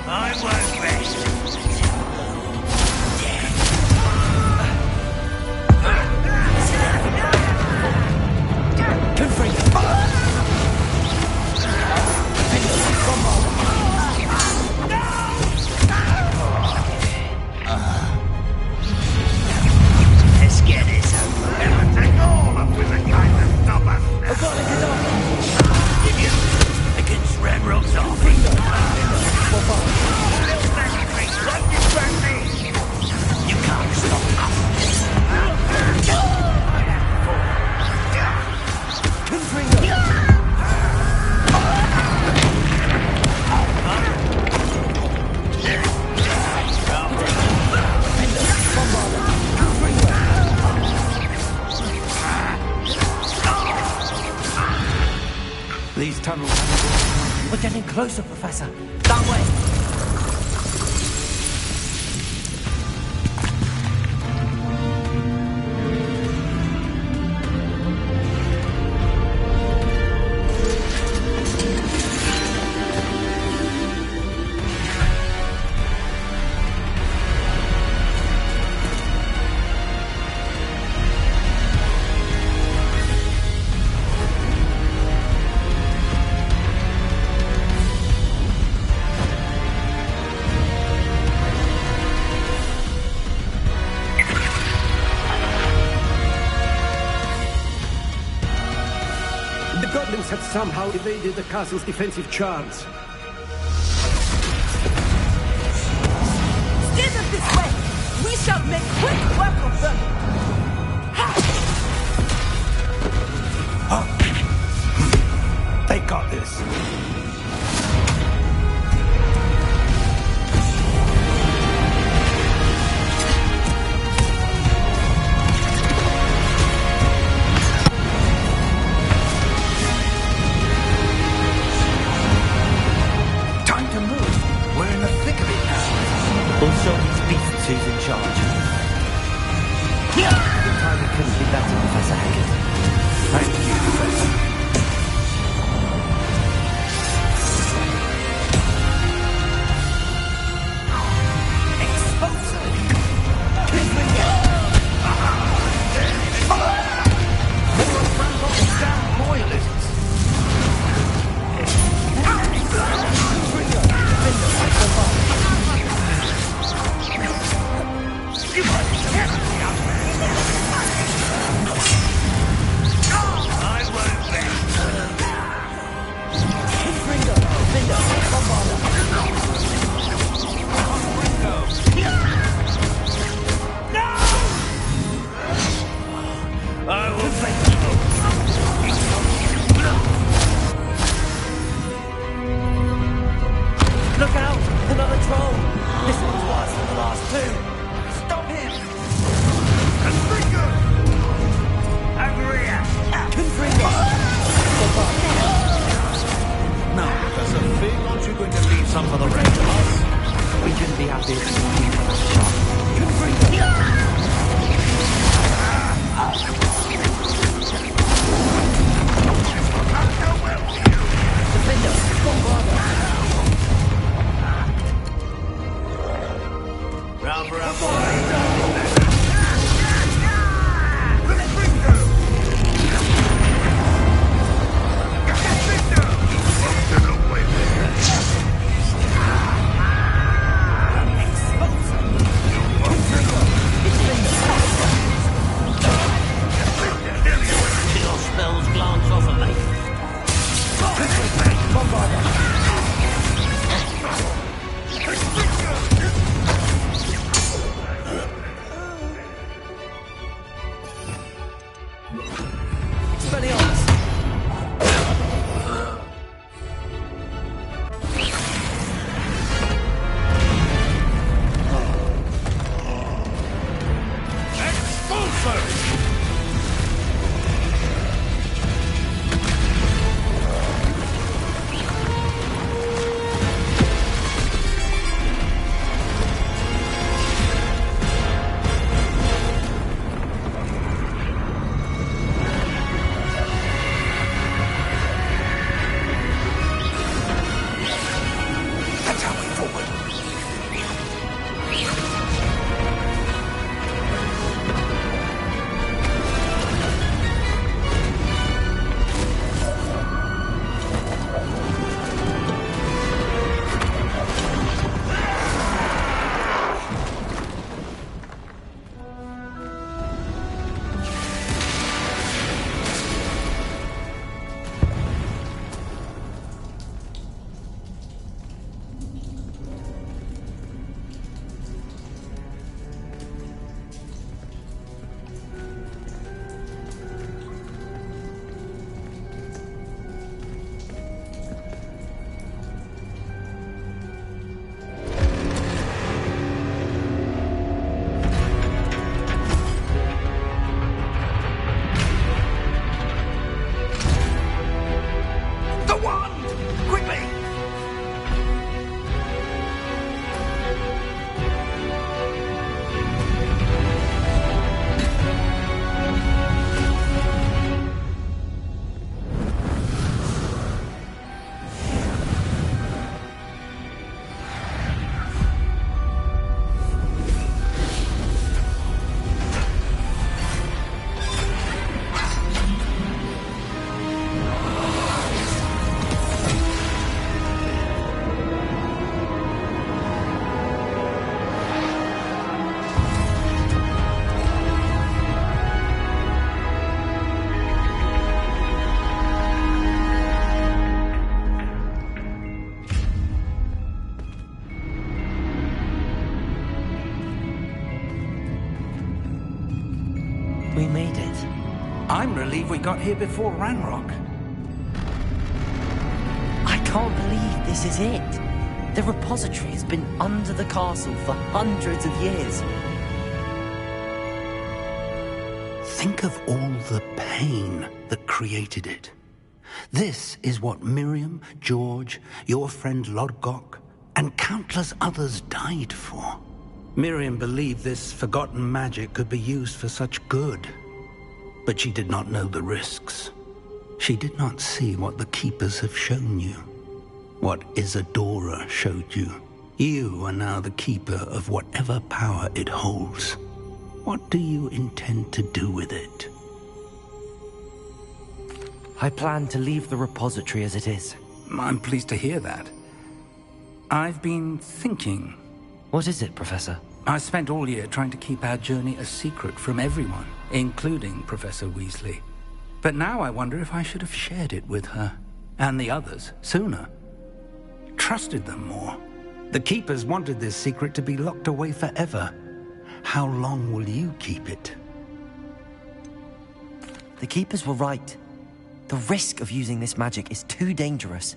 I won't rest. Let's get this over. Never take all up with a kind of stubborn. Against Ramrod's army. You can't stop us. These tunnels... We're getting closer, Professor. That way! Have somehow evaded the castle's defensive charms. Steer them this way! We shall make quick work of them! They got this. We'll show these beasts who's in charge. The timing couldn't be better, Professor Haggard. Thank you, Professor. Look out! Another troll! This one's worse than the last two! Stop him! Confringo! Over here! Confringo! Now, Professor, aren't you going to leave some for the rest of us? We couldn't be happier to see you. Expose got here before Ranrock. I can't believe this is it. The repository has been under the castle for hundreds of years. Think of all the pain that created it. This is what Miriam, George, your friend Lodgok, and countless others died for. Miriam believed this forgotten magic could be used for such good. But she did not know the risks. She did not see what the Keepers have shown you. What Isadora showed you. You are now the Keeper of whatever power it holds. What do you intend to do with it? I plan to leave the repository as it is. I'm pleased to hear that. I've been thinking. What is it, Professor? I spent all year trying to keep our journey a secret from everyone, including Professor Weasley. But now I wonder if I should have shared it with her, and the others, sooner. Trusted them more. The Keepers wanted this secret to be locked away forever. How long will you keep it? The Keepers were right. The risk of using this magic is too dangerous.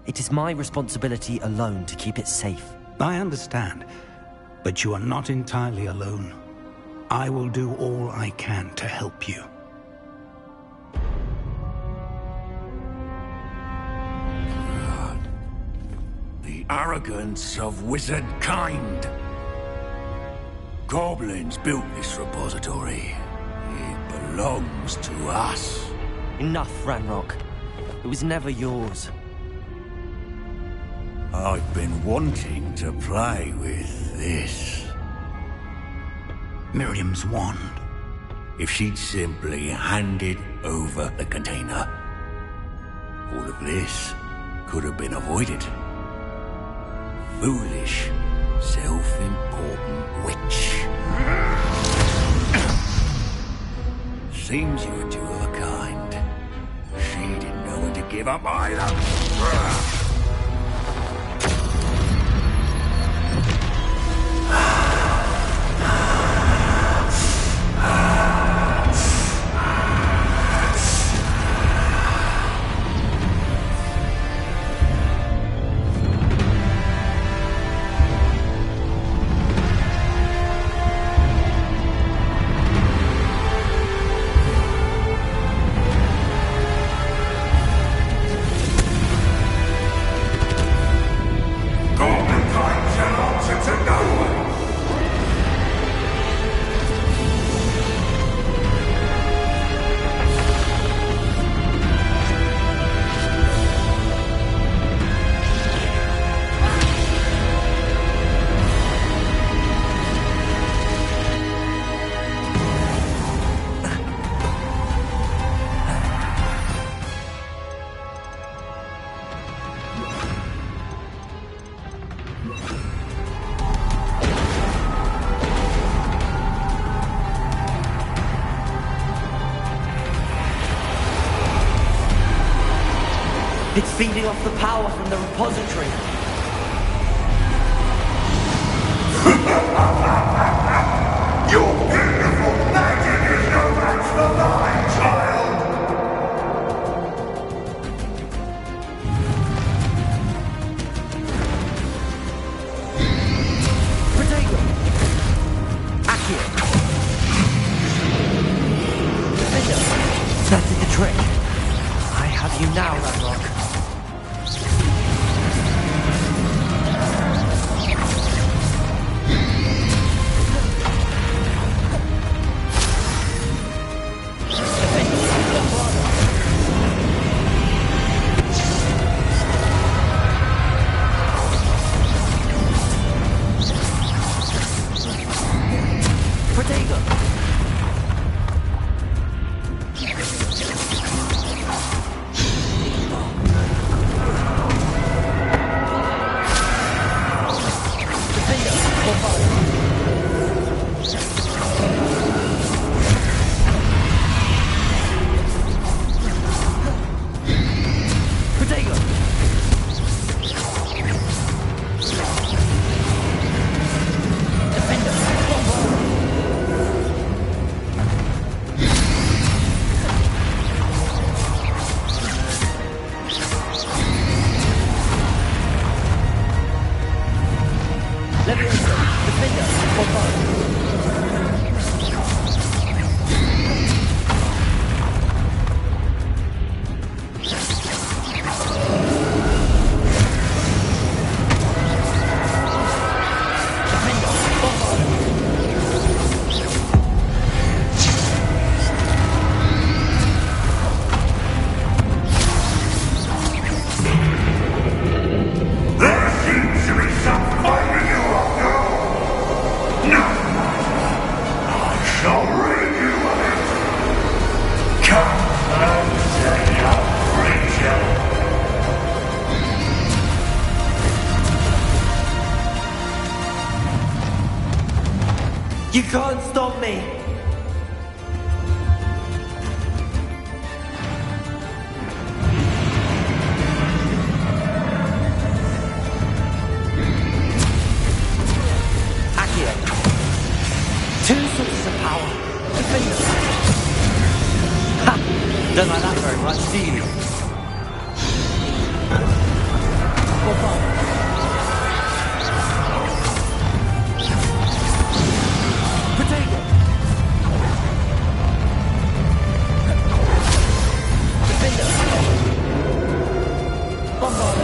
It is my responsibility alone to keep it safe. I understand, but you are not entirely alone. I will do all I can to help you. The arrogance of wizard kind. Goblins built this repository. It belongs to us. Enough, Ranrock. It was never yours. I've been wanting to play with this. Miriam's wand. If she'd simply handed over the container, all of this could have been avoided. Foolish, self-important witch. Seems you were two of a kind. She didn't know when to give up either. It's feeding off the power from the repository. Your beautiful magic is no match for mine, child! Protego! Accio! That did the trick. I have you now, Ranrock. You can't stop me! Accio. Two sources of power. Defender. Ha! Don't like that very much, do you? Potato. Defender. Bombard.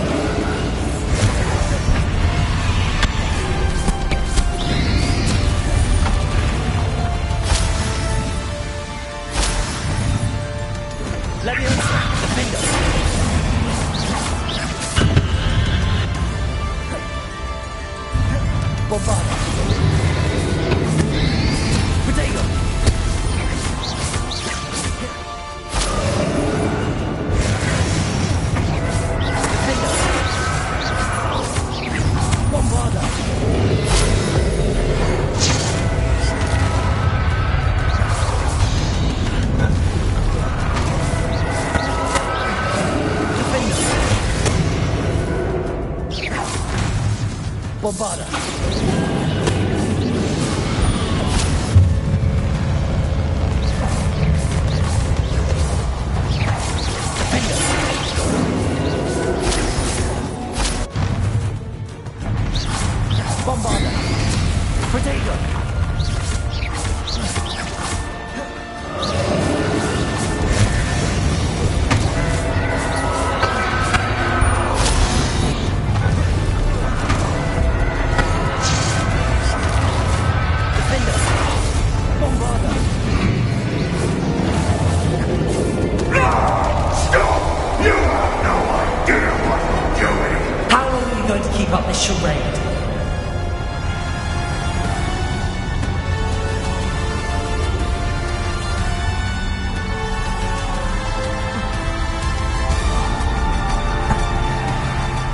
Leviosa. Defender. Bombard. Potato. Defender. Bombarda. Bombarda. Bombarda. Potato. Defender. Bombarda. Stop! You have no idea what you're doing! How long are you going to keep up this charade?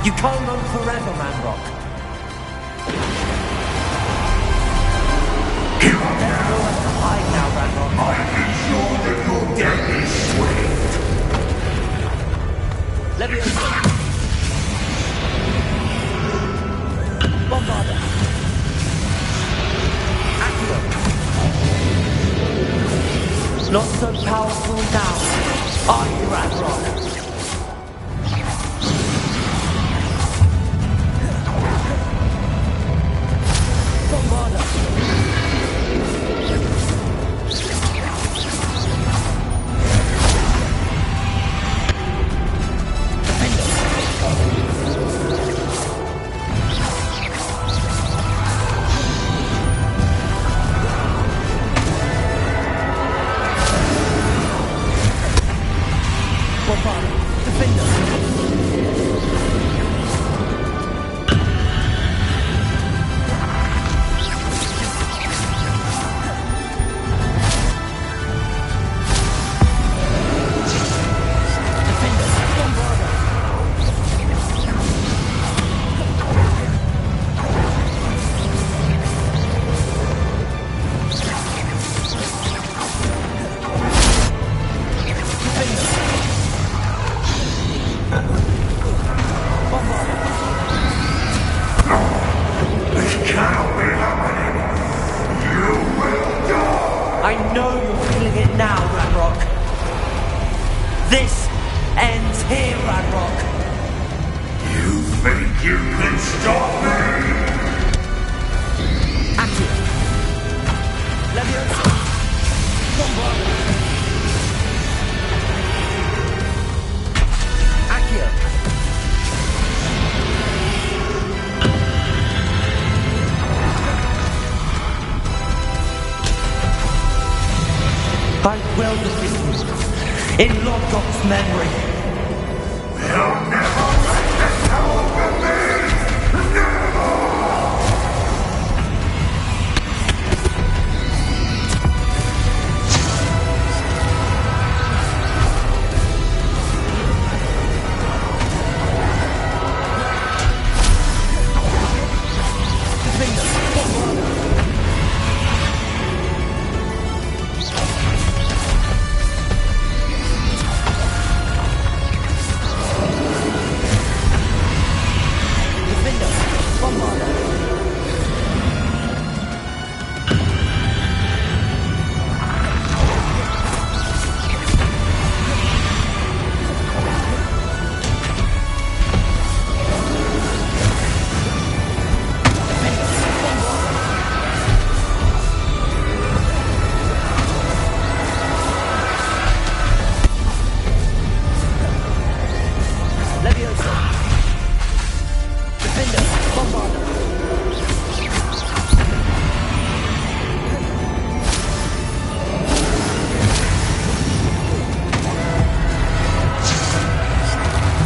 You can't run forever, Manrock. Give up now! Nowhere to hide now, Manrock. I've ensured that your death is swift! Leviosa. Bombarda. Accio. Not so powerful now, are you, Manrock? Bombarda. Bombarda. Defender. This cannot be happening! You will die! I know you're feeling it now, Ranrock. This ends here, Ranrock. You think you can stop me? Accio. Leviosa. Bombarda. Accio. I will defeat you in Lodgok's memory. You'll never break this power from me! Never!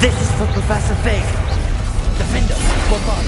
This is for Professor Fig. Defender, bombard.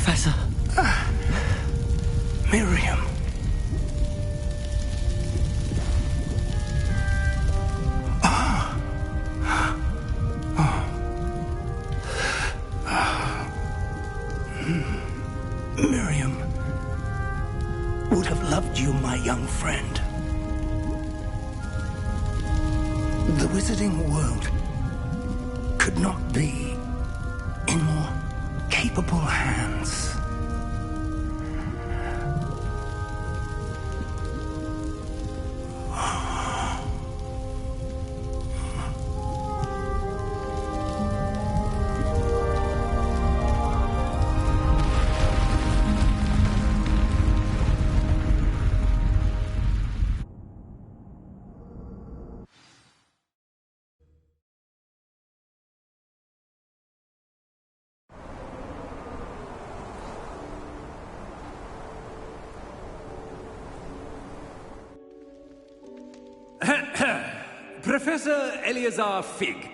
Professor. Miriam. Miriam would have loved you, my young friend. The wizarding world could not be in more capable hands. Professor Eleazar Fig.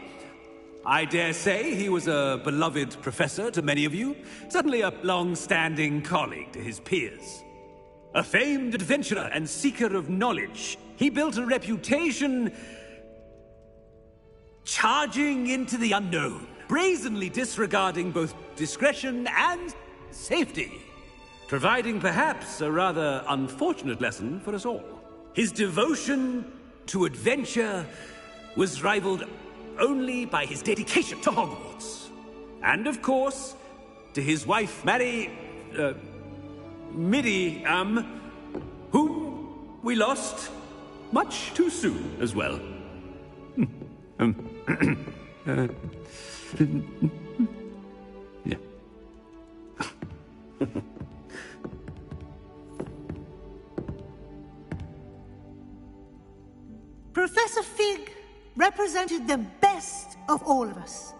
I dare say he was a beloved professor to many of you, certainly a long-standing colleague to his peers. A famed adventurer and seeker of knowledge, he built a reputation charging into the unknown, brazenly disregarding both discretion and safety, providing perhaps a rather unfortunate lesson for us all. His devotion to adventure was rivaled only by his dedication to Hogwarts. And of course, to his wife, Miriam, whom we lost much too soon as well. Yeah. Professor Fig represented the best of all of us.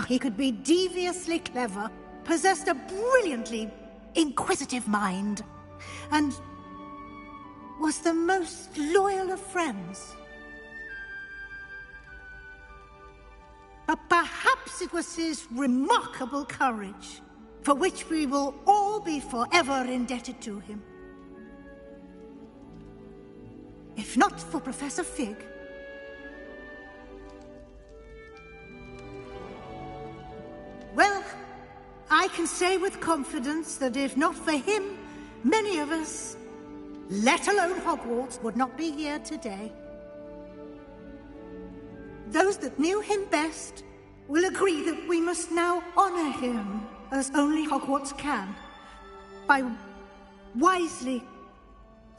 He could be deviously clever, possessed a brilliantly inquisitive mind, and was the most loyal of friends. But perhaps it was his remarkable courage, for which we will all be forever indebted to him. If not for Professor Fig, well, I can say with confidence that if not for him, many of us, let alone Hogwarts, would not be here today. Those that knew him best will agree that we must now honor him as only Hogwarts can, by wisely,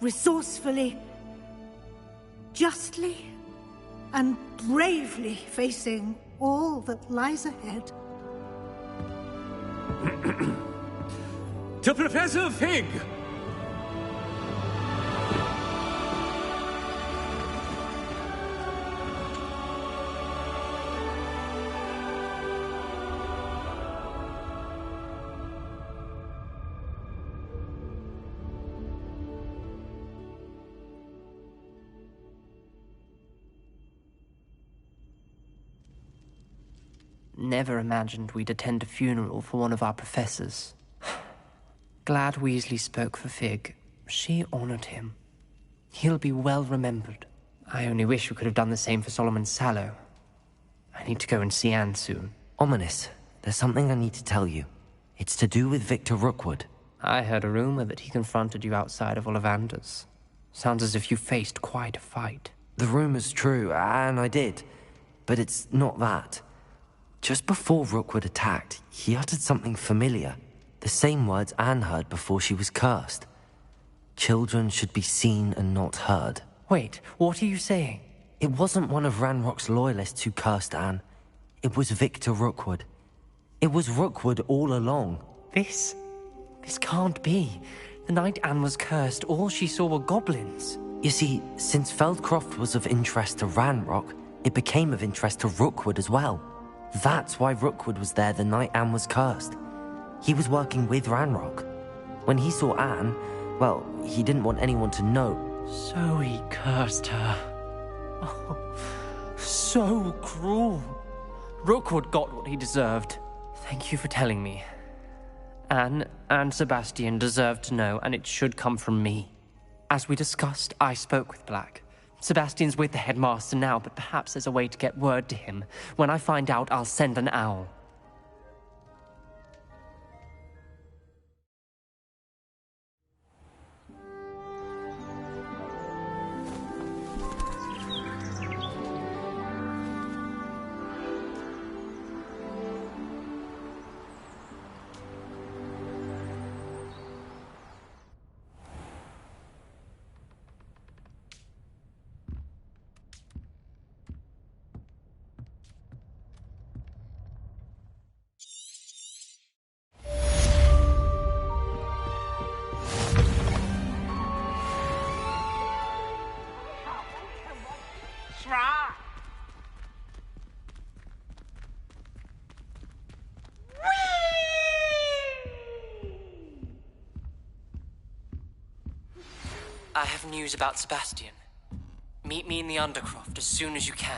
resourcefully, justly, and bravely facing all that lies ahead. To Professor Fig! Never imagined we'd attend a funeral for one of our professors. Glad Weasley spoke for Fig. She honored him. He'll be well remembered. I only wish we could have done the same for Solomon Sallow. I need to go and see Anne soon. Ominous, there's something I need to tell you. It's to do with Victor Rookwood. I heard a rumor that he confronted you outside of Ollivander's. Sounds as if you faced quite a fight. The rumor's true, and I did. But it's not that. Just before Rookwood attacked, he uttered something familiar. The same words Anne heard before she was cursed. Children should be seen and not heard. Wait, what are you saying? It wasn't one of Ranrock's loyalists who cursed Anne. It was Victor Rookwood. It was Rookwood all along. This can't be. The night Anne was cursed, all she saw were goblins. You see, since Feldcroft was of interest to Ranrock, it became of interest to Rookwood as well. That's why Rookwood was there the night Anne was cursed. He was working with Ranrock. When he saw Anne, well, he didn't want anyone to know. So he cursed her. Oh, so cruel. Rookwood got what he deserved. Thank you for telling me. Anne and Sebastian deserve to know, and it should come from me. As we discussed, I spoke with Black. Sebastian's with the headmaster now, but perhaps there's a way to get word to him. When I find out, I'll send an owl. I have news about Sebastian. Meet me in the Undercroft as soon as you can.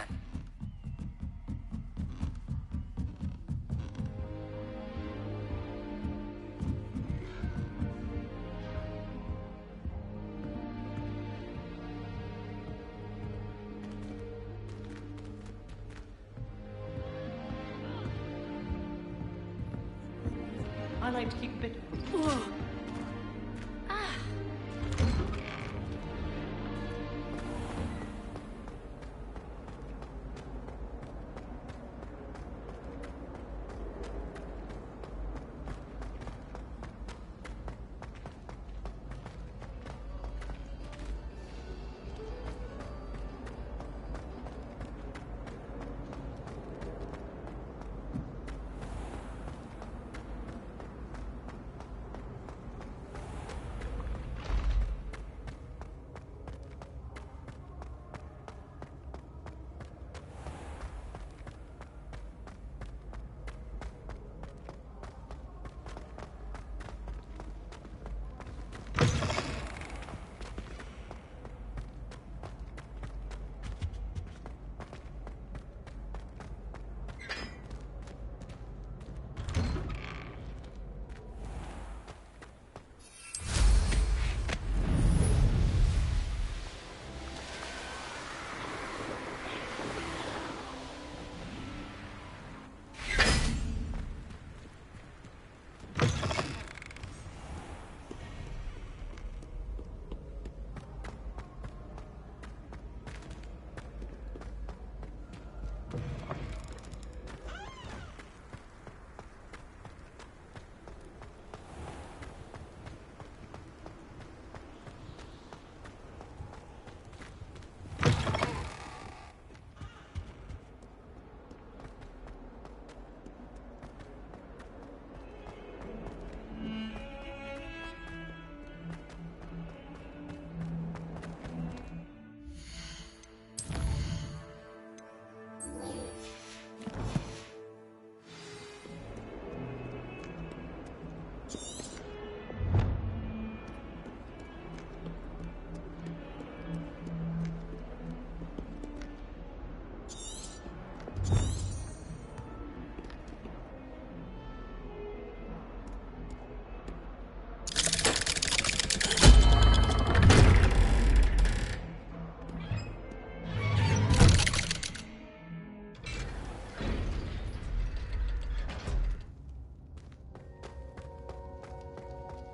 I like to keep a bit of...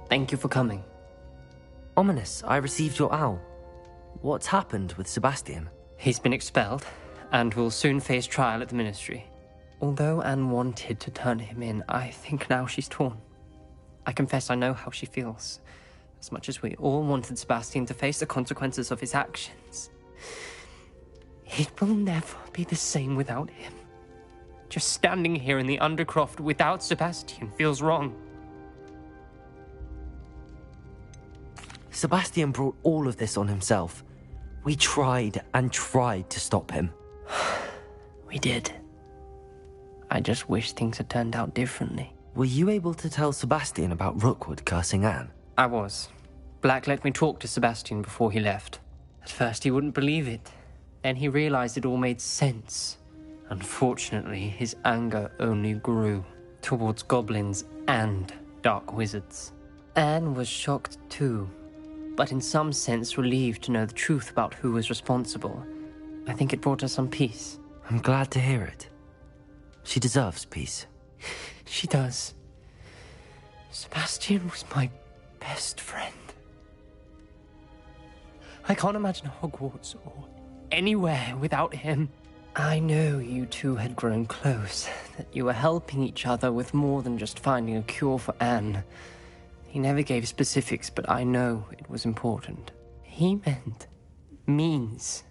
Thank you for coming. Ominous, I received your owl. What's happened with Sebastian? He's been expelled, and will soon face trial at the Ministry. Although Anne wanted to turn him in, I think now she's torn. I confess I know how she feels. As much as we all wanted Sebastian to face the consequences of his actions. It will never be the same without him. Just standing here in the Undercroft without Sebastian feels wrong. Sebastian brought all of this on himself. We tried and tried to stop him. We did. I just wish things had turned out differently. Were you able to tell Sebastian about Rookwood cursing Anne? I was. Black let me talk to Sebastian before he left. At first he wouldn't believe it. Then he realized it all made sense. Unfortunately, his anger only grew towards goblins and dark wizards. Anne was shocked too, but in some sense relieved to know the truth about who was responsible. I think it brought her some peace. I'm glad to hear it. She deserves peace. She does. Sebastian was my best friend. I can't imagine Hogwarts or anywhere without him. I know you two had grown close, that you were helping each other with more than just finding a cure for Anne. He never gave specifics, but I know it was important. He means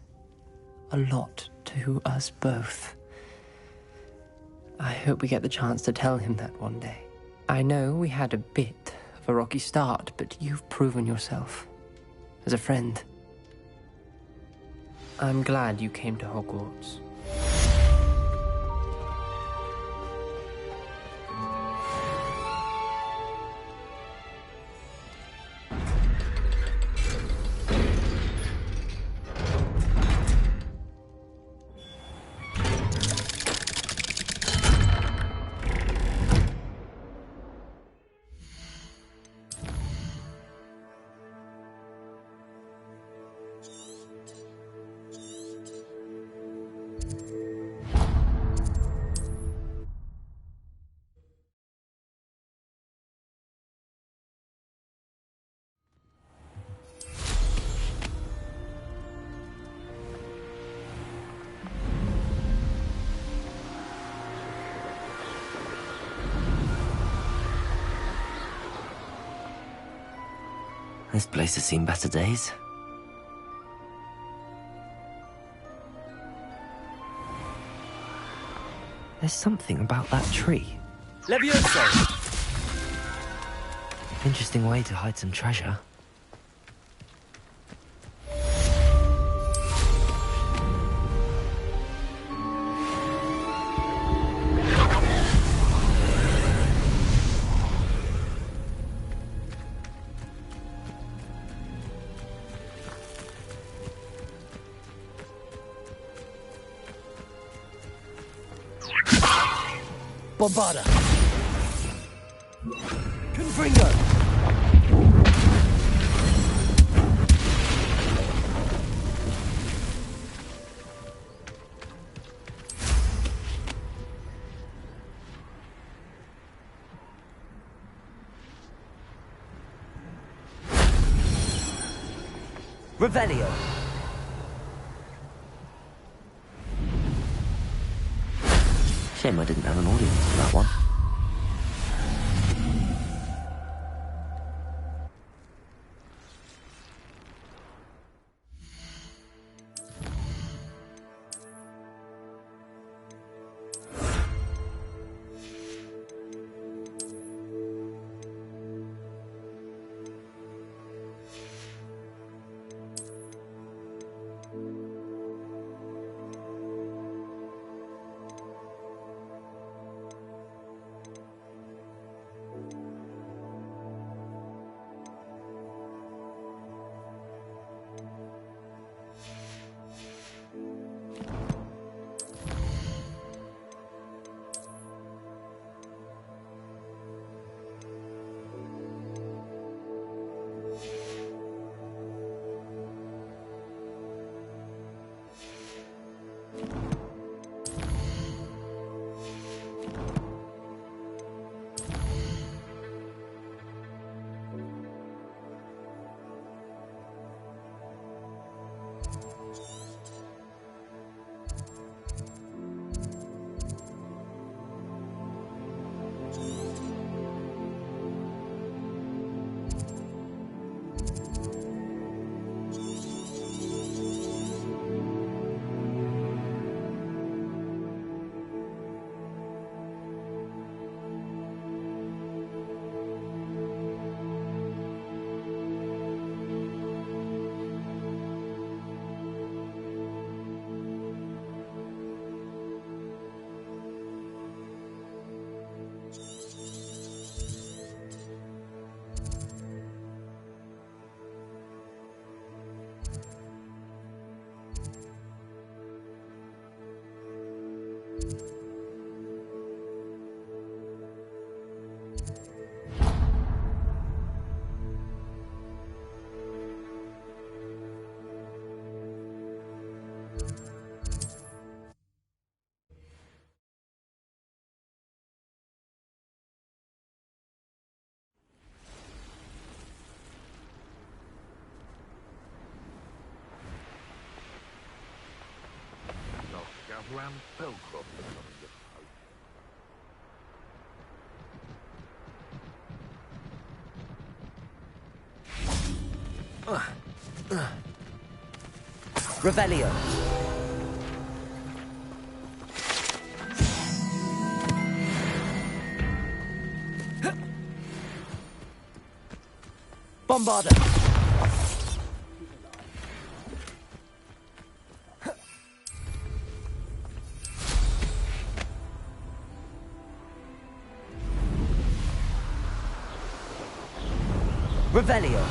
a lot to us both. I hope we get the chance to tell him that one day. I know we had a bit of a rocky start, but you've proven yourself as a friend. I'm glad you came to Hogwarts. This place has seen better days. There's something about that tree. Levioso! Interesting way to hide some treasure. Bombarda! Confringo! Revelio! Shame I didn't have an audience for that one. around Feldcroft or something. Revelio. Bombarda. Revelio.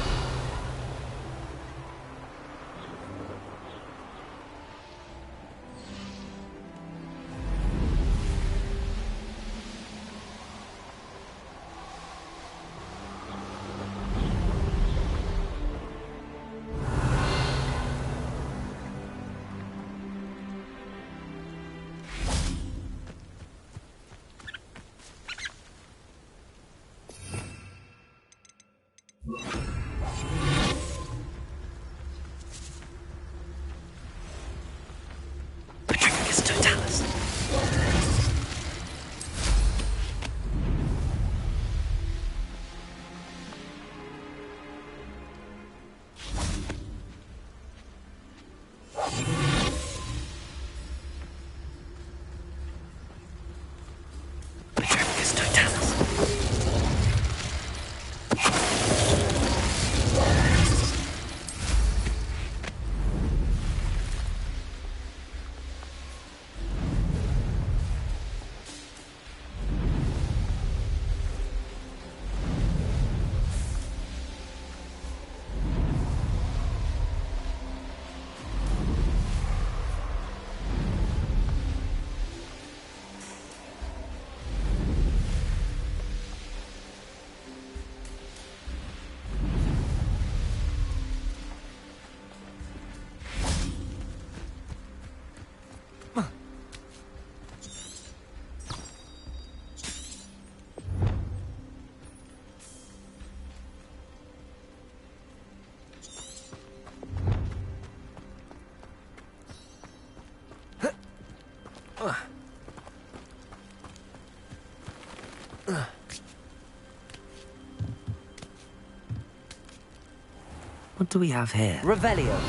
What do we have here? Revelio.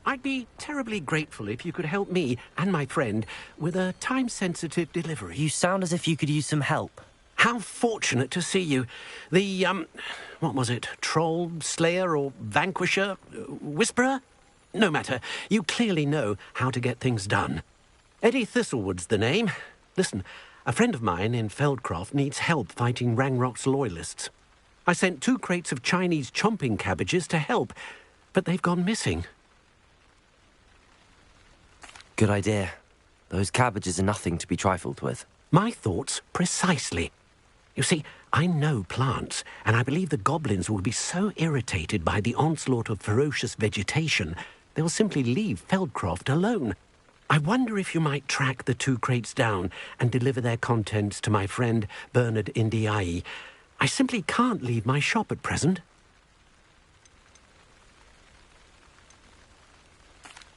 I'd be terribly grateful if you could help me and my friend with a time-sensitive delivery. You sound as if you could use some help. How fortunate to see you. The, what was it? Troll, Slayer, or Vanquisher? Whisperer? No matter. You clearly know how to get things done. Eddie Thistlewood's the name. Listen, a friend of mine in Feldcroft needs help fighting Rangrock's loyalists. I sent 2 crates of Chinese chomping cabbages to help, but they've gone missing. Good idea. Those cabbages are nothing to be trifled with. My thoughts precisely. You see, I know plants, and I believe the goblins will be so irritated by the onslaught of ferocious vegetation, they'll simply leave Feldcroft alone. I wonder if you might track the 2 crates down and deliver their contents to my friend Bernard Indiai. I simply can't leave my shop at present.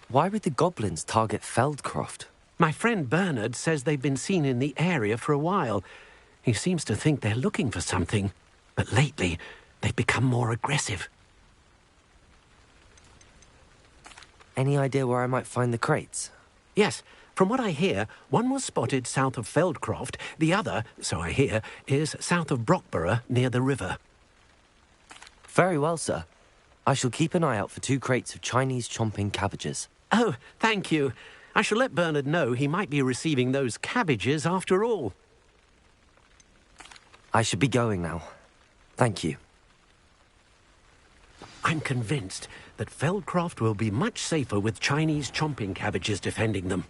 Why would the goblins target Feldcroft? My friend Bernard says they've been seen in the area for a while. He seems to think they're looking for something, but lately they've become more aggressive. Any idea where I might find the crates? Yes. From what I hear, one was spotted south of Feldcroft. The other, so I hear, is south of Brockborough, near the river. Very well, sir. I shall keep an eye out for 2 crates of Chinese chomping cabbages. Oh, thank you. I shall let Bernard know he might be receiving those cabbages after all. I should be going now. Thank you. I'm convinced that Feldcroft will be much safer with Chinese chomping cabbages defending them.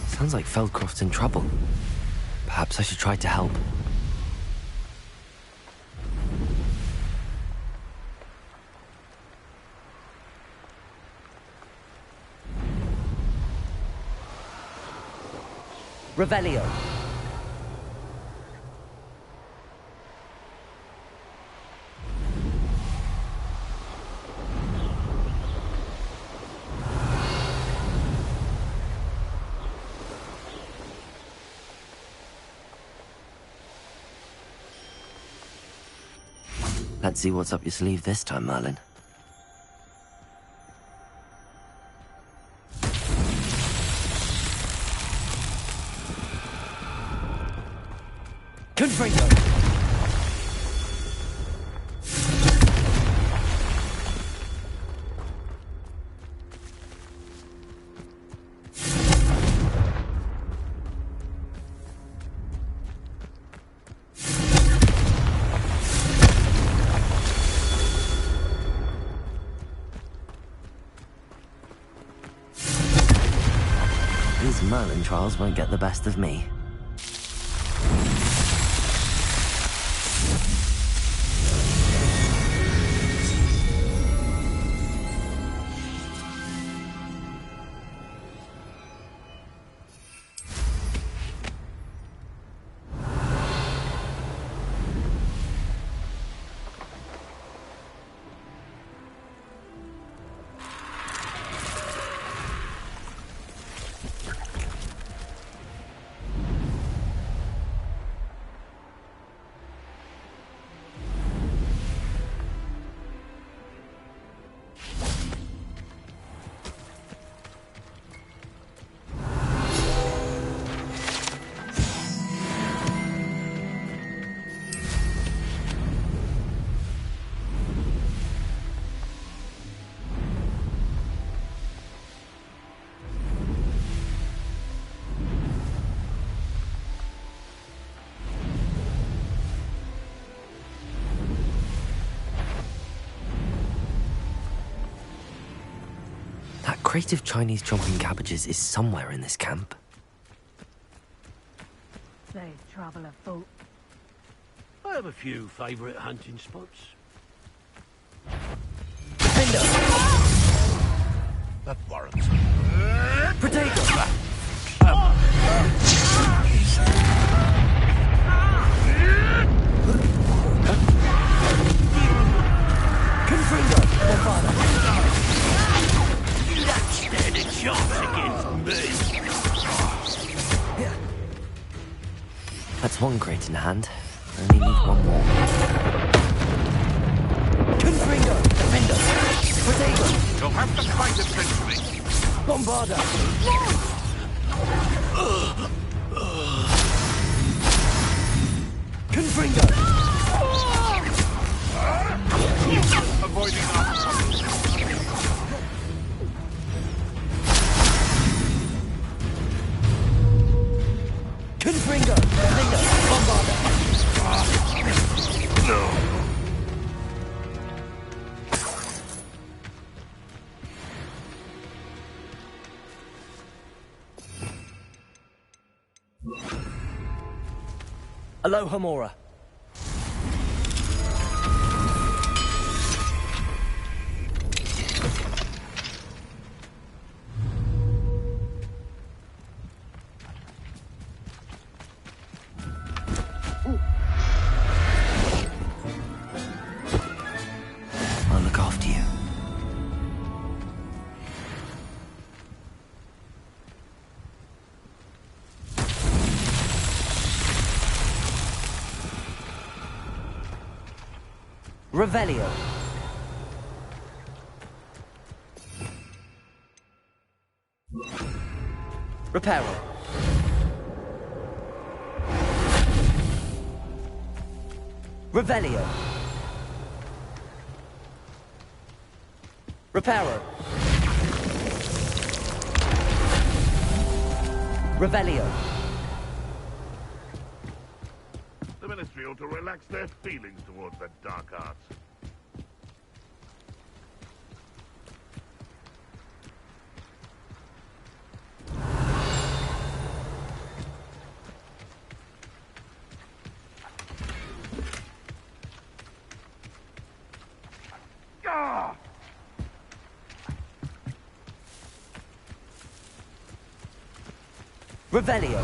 Sounds like Feldcroft's in trouble. Perhaps I should try to help. Revelio. Let's see what's up your sleeve this time, Merlin. Confringo. These Merlin trials won't get the best of me. That crate of Chinese chomping cabbages is somewhere in this camp. Safe travel afoot. I have a few favourite hunting spots. That warrants. Potato. Confringo. That stand a chance against me. That's one crate in hand. Only need one more. Confringo. Defender. Potato. You'll have to fight eventually. Bombarda. Confringo. Avoiding us. Confringo. Defender. Bombarda. No. Aloha Mora. I'll look after you. Revelio. Reparo. Revelio. Reparo. Revelio. The Ministry ought to relax their feelings towards that dark arts. Revelio.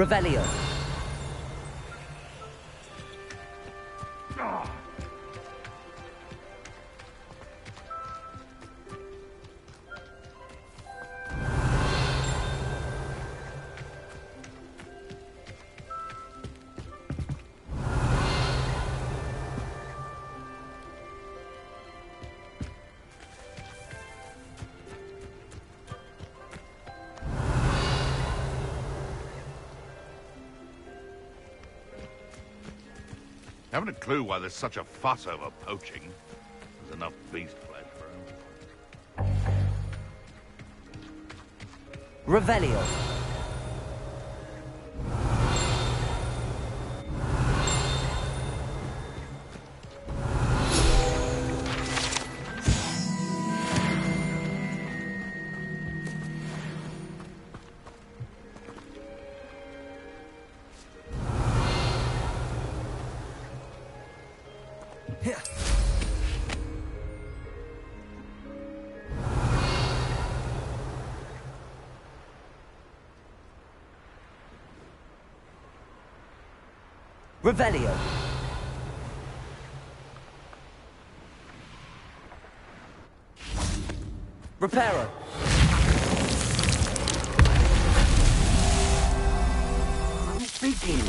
Revelio. Haven't a clue why there's such a fuss over poaching. There's enough beast flesh for him. Revelio. Revelio. Reparo. I'm speaking.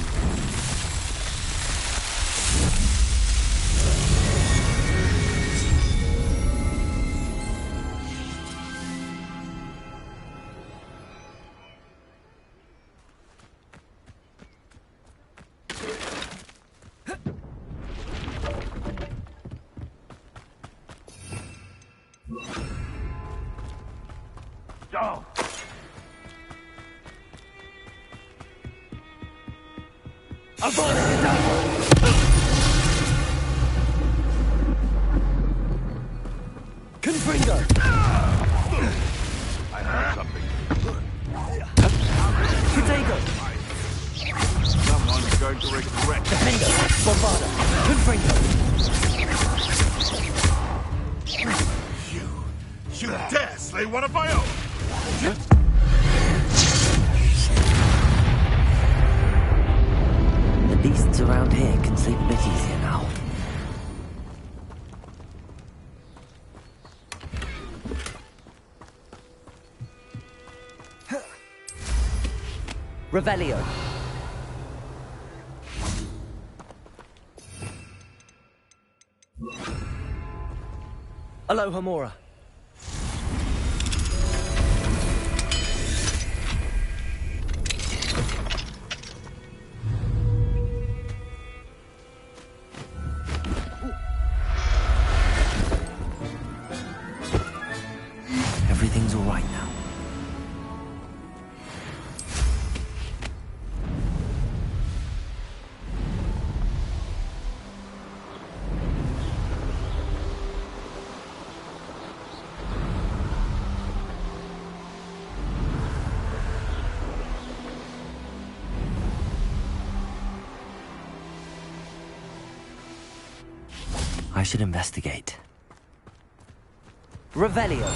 Go! Confringo! I heard something. Protego! Someone's going to regret. Defender! Bombarda! Confringo! You dare slay one of my own! The beasts around here can sleep a bit easier now. Revelio. Alohomora. Everything's all right now. I should investigate. Revelio.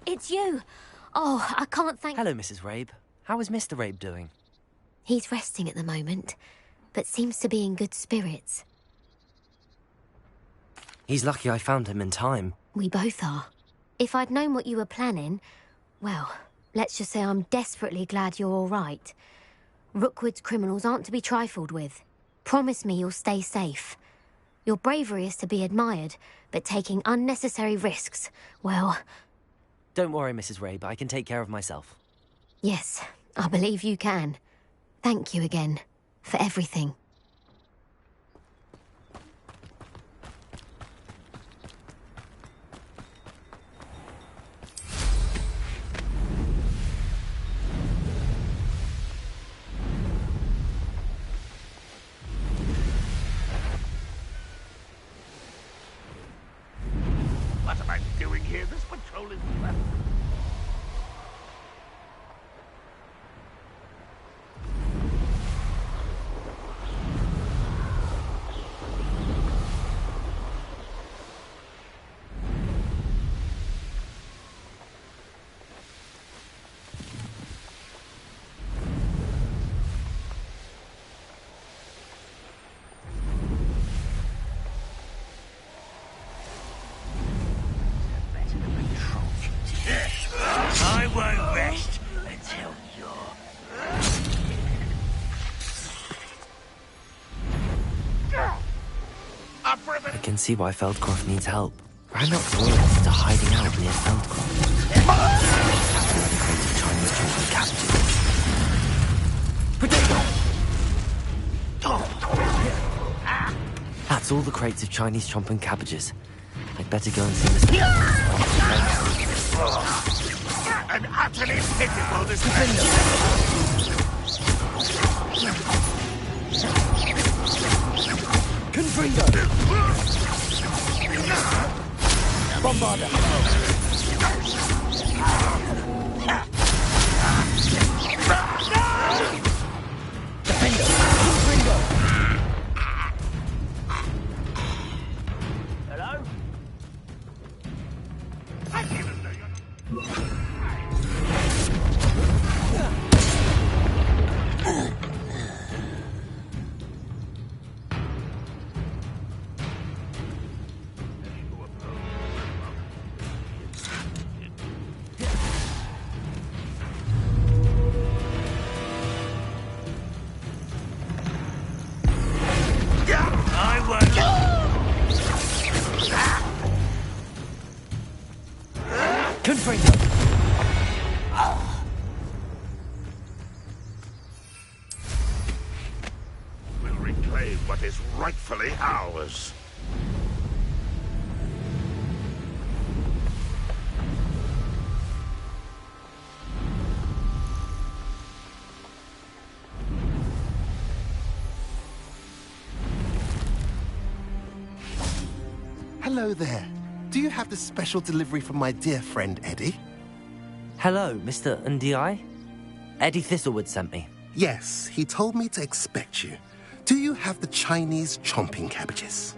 It's you. Oh, I can't thank... Hello, Mrs. Rabe. How is Mr. Rabe doing? He's resting at the moment, but seems to be in good spirits. He's lucky I found him in time. We both are. If I'd known what you were planning, well, let's just say I'm desperately glad you're all right. Rookwood's criminals aren't to be trifled with. Promise me you'll stay safe. Your bravery is to be admired, but taking unnecessary risks, well... Don't worry, Mrs. Rabe. I can take care of myself. Yes, I believe you can. Thank you again, for everything. What am I doing here? This patrol is left. can see why Feldcroft needs help. Ranrock's loyalists are hiding out near Feldcroft. Another crate of Chinese chocolate cabbages. That's all the crates of Chinese chomping cabbages. I'd better go and see Mr. An utterly pitiful display. Confringo! Bombarda! Defendo! Confringo! Hello? We'll reclaim what is rightfully ours. Hello there. Do you have the special delivery from my dear friend Eddie? Hello, Mr. Ndi? Eddie Thistlewood sent me. Yes, he told me to expect you. Do you have the Chinese chomping cabbages?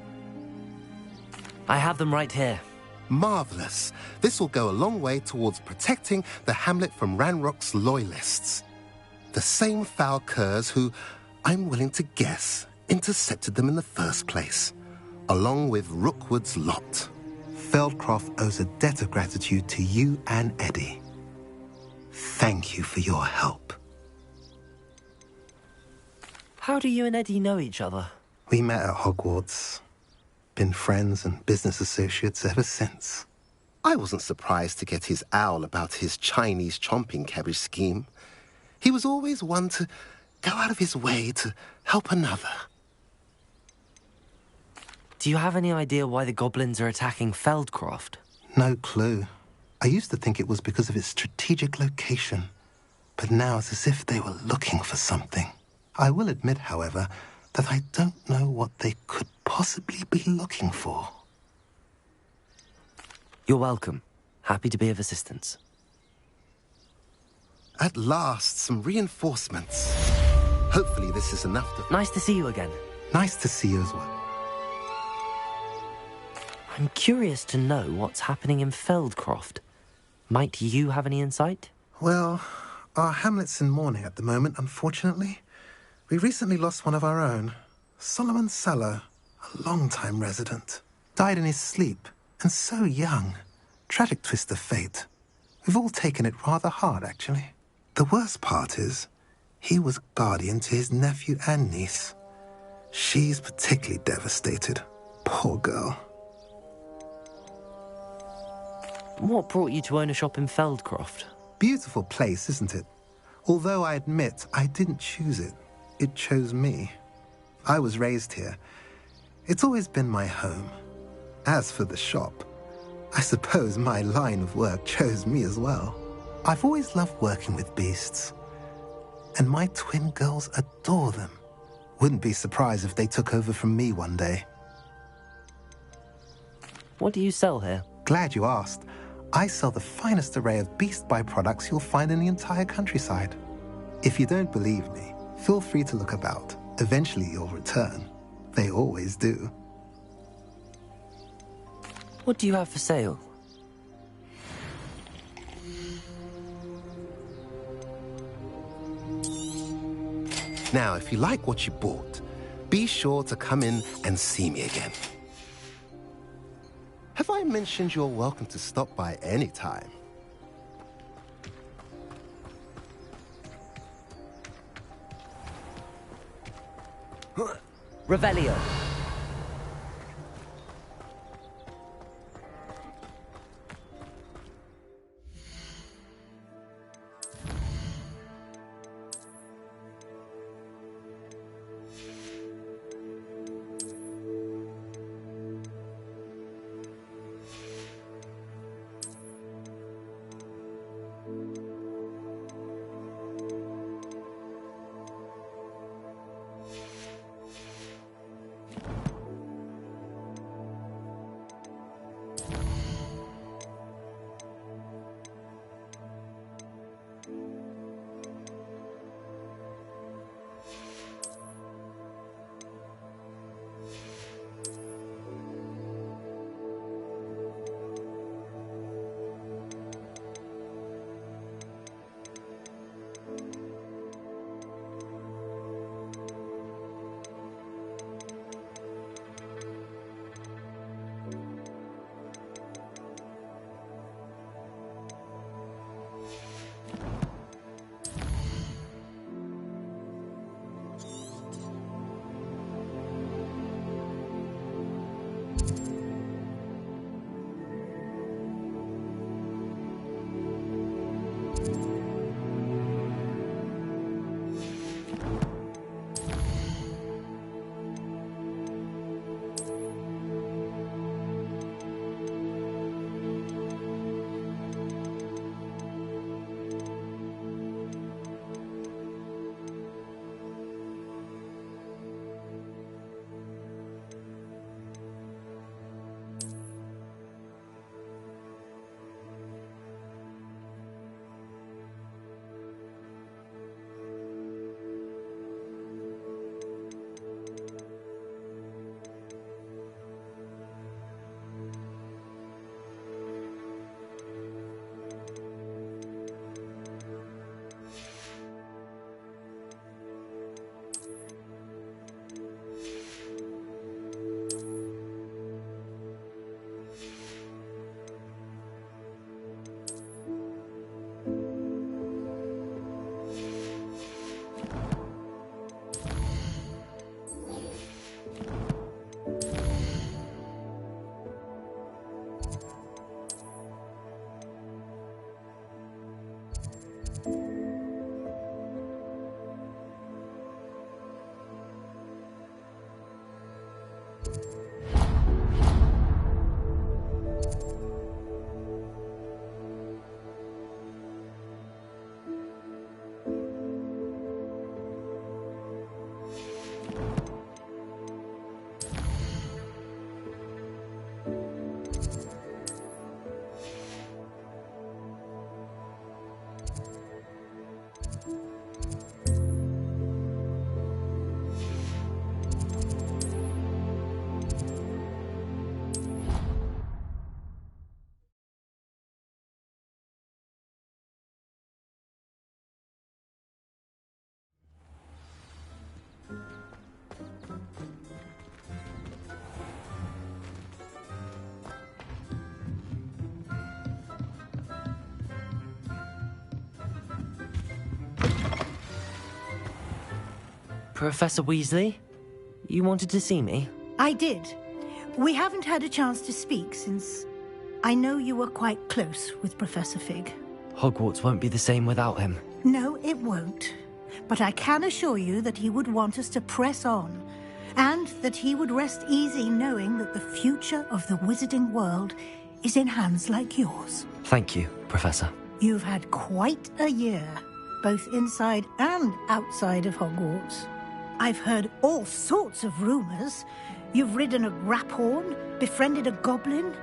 I have them right here. Marvelous. This will go a long way towards protecting the hamlet from Ranrock's loyalists. The same foul curs who, I'm willing to guess, intercepted them in the first place, along with Rookwood's lot. Feldcroft owes a debt of gratitude to you and Eddie. Thank you for your help. How do you and Eddie know each other? We met at Hogwarts. Been friends and business associates ever since. I wasn't surprised to get his owl about his Chinese chomping cabbage scheme. He was always one to go out of his way to help another. Do you have any idea why the goblins are attacking Feldcroft? No clue. I used to think it was because of its strategic location, but now it's as if they were looking for something. I will admit, however, that I don't know what they could possibly be looking for. You're welcome. Happy to be of assistance. At last, some reinforcements. Hopefully this is enough to... Nice to see you again. Nice to see you as well. I'm curious to know what's happening in Feldcroft. Might you have any insight? Well, our hamlet's in mourning at the moment, unfortunately. We recently lost one of our own. Solomon Sallow, a long-time resident. Died in his sleep, and so young. Tragic twist of fate. We've all taken it rather hard, actually. The worst part is, he was guardian to his nephew and niece. She's particularly devastated. Poor girl. What brought you to own a shop in Feldcroft? Beautiful place, isn't it? Although I admit I didn't choose it. It chose me. I was raised here. It's always been my home. As for the shop, I suppose my line of work chose me as well. I've always loved working with beasts. And my twin girls adore them. Wouldn't be surprised if they took over from me one day. What do you sell here? Glad you asked. I sell the finest array of beast byproducts you'll find in the entire countryside. If you don't believe me, feel free to look about. Eventually you'll return. They always do. What do you have for sale? Now, if you like what you bought, be sure to come in and see me again. Have I mentioned you're welcome to stop by any time? Revelio. Professor Weasley? You wanted to see me? I did. We haven't had a chance to speak since I know you were quite close with Professor Fig. Hogwarts won't be the same without him. No, it won't. But I can assure you that he would want us to press on, and that he would rest easy knowing that the future of the wizarding world is in hands like yours. Thank you, Professor. You've had quite a year, both inside and outside of Hogwarts. I've heard all sorts of rumors. You've ridden a graphorn, befriended a goblin,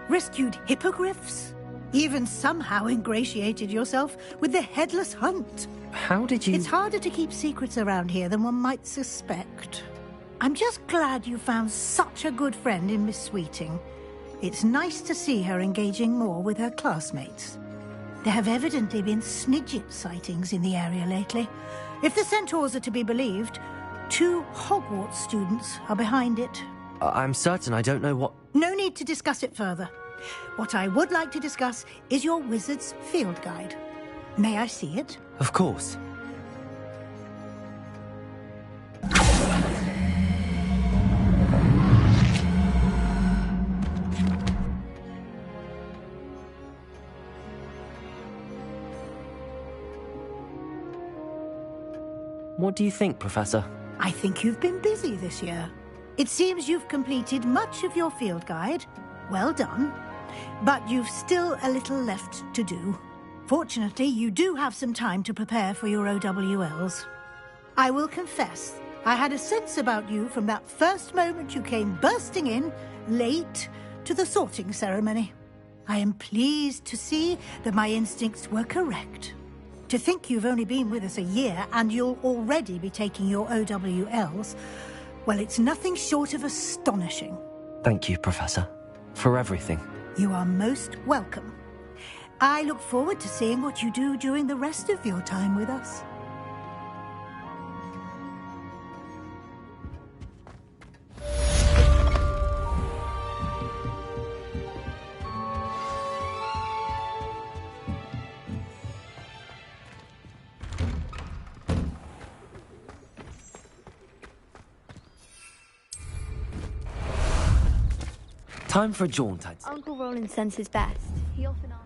rescued hippogriffs, even somehow ingratiated yourself with the Headless Hunt. How did you... It's harder to keep secrets around here than one might suspect. I'm just glad you found such a good friend in Miss Sweeting. It's nice to see her engaging more with her classmates. There have evidently been Snidget sightings in the area lately. If the centaurs are to be believed, 2 Hogwarts students are behind it. I'm certain I don't know what... No need to discuss it further. What I would like to discuss is your wizard's field guide. May I see it? Of course. What do you think, Professor? I think you've been busy this year. It seems you've completed much of your field guide. Well done. But you've still a little left to do. Fortunately, you do have some time to prepare for your OWLs. I will confess, I had a sense about you from that first moment you came bursting in, late, to the sorting ceremony. I am pleased to see that my instincts were correct. To think you've only been with us a year and you'll already be taking your OWLs, well, it's nothing short of astonishing. Thank you, Professor, for everything. You are most welcome. I look forward to seeing what you do during the rest of your time with us. Time for a jaunt. Uncle Roland sends his best. He often asks.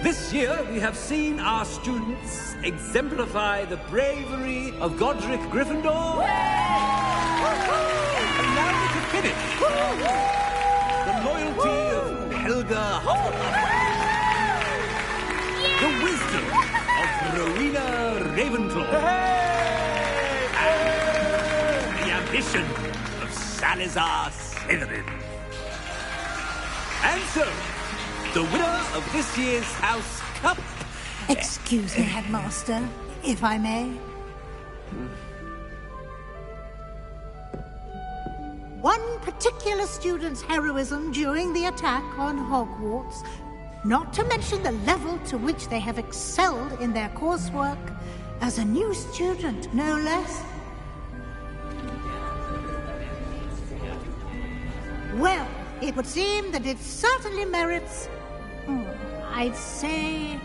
This year, we have seen our students exemplify the bravery of Godric Gryffindor. And now we can finish. The loyalty of Helga Hufflepuff. The wisdom of Rowena Ravenclaw. And the ambition of Salazar Slytherin. And so, the winner of this year's House Cup... Excuse me, Headmaster, if I may. One particular student's heroism during the attack on Hogwarts, not to mention the level to which they have excelled in their coursework, as a new student, no less. Well, it would seem that it certainly merits, I'd say,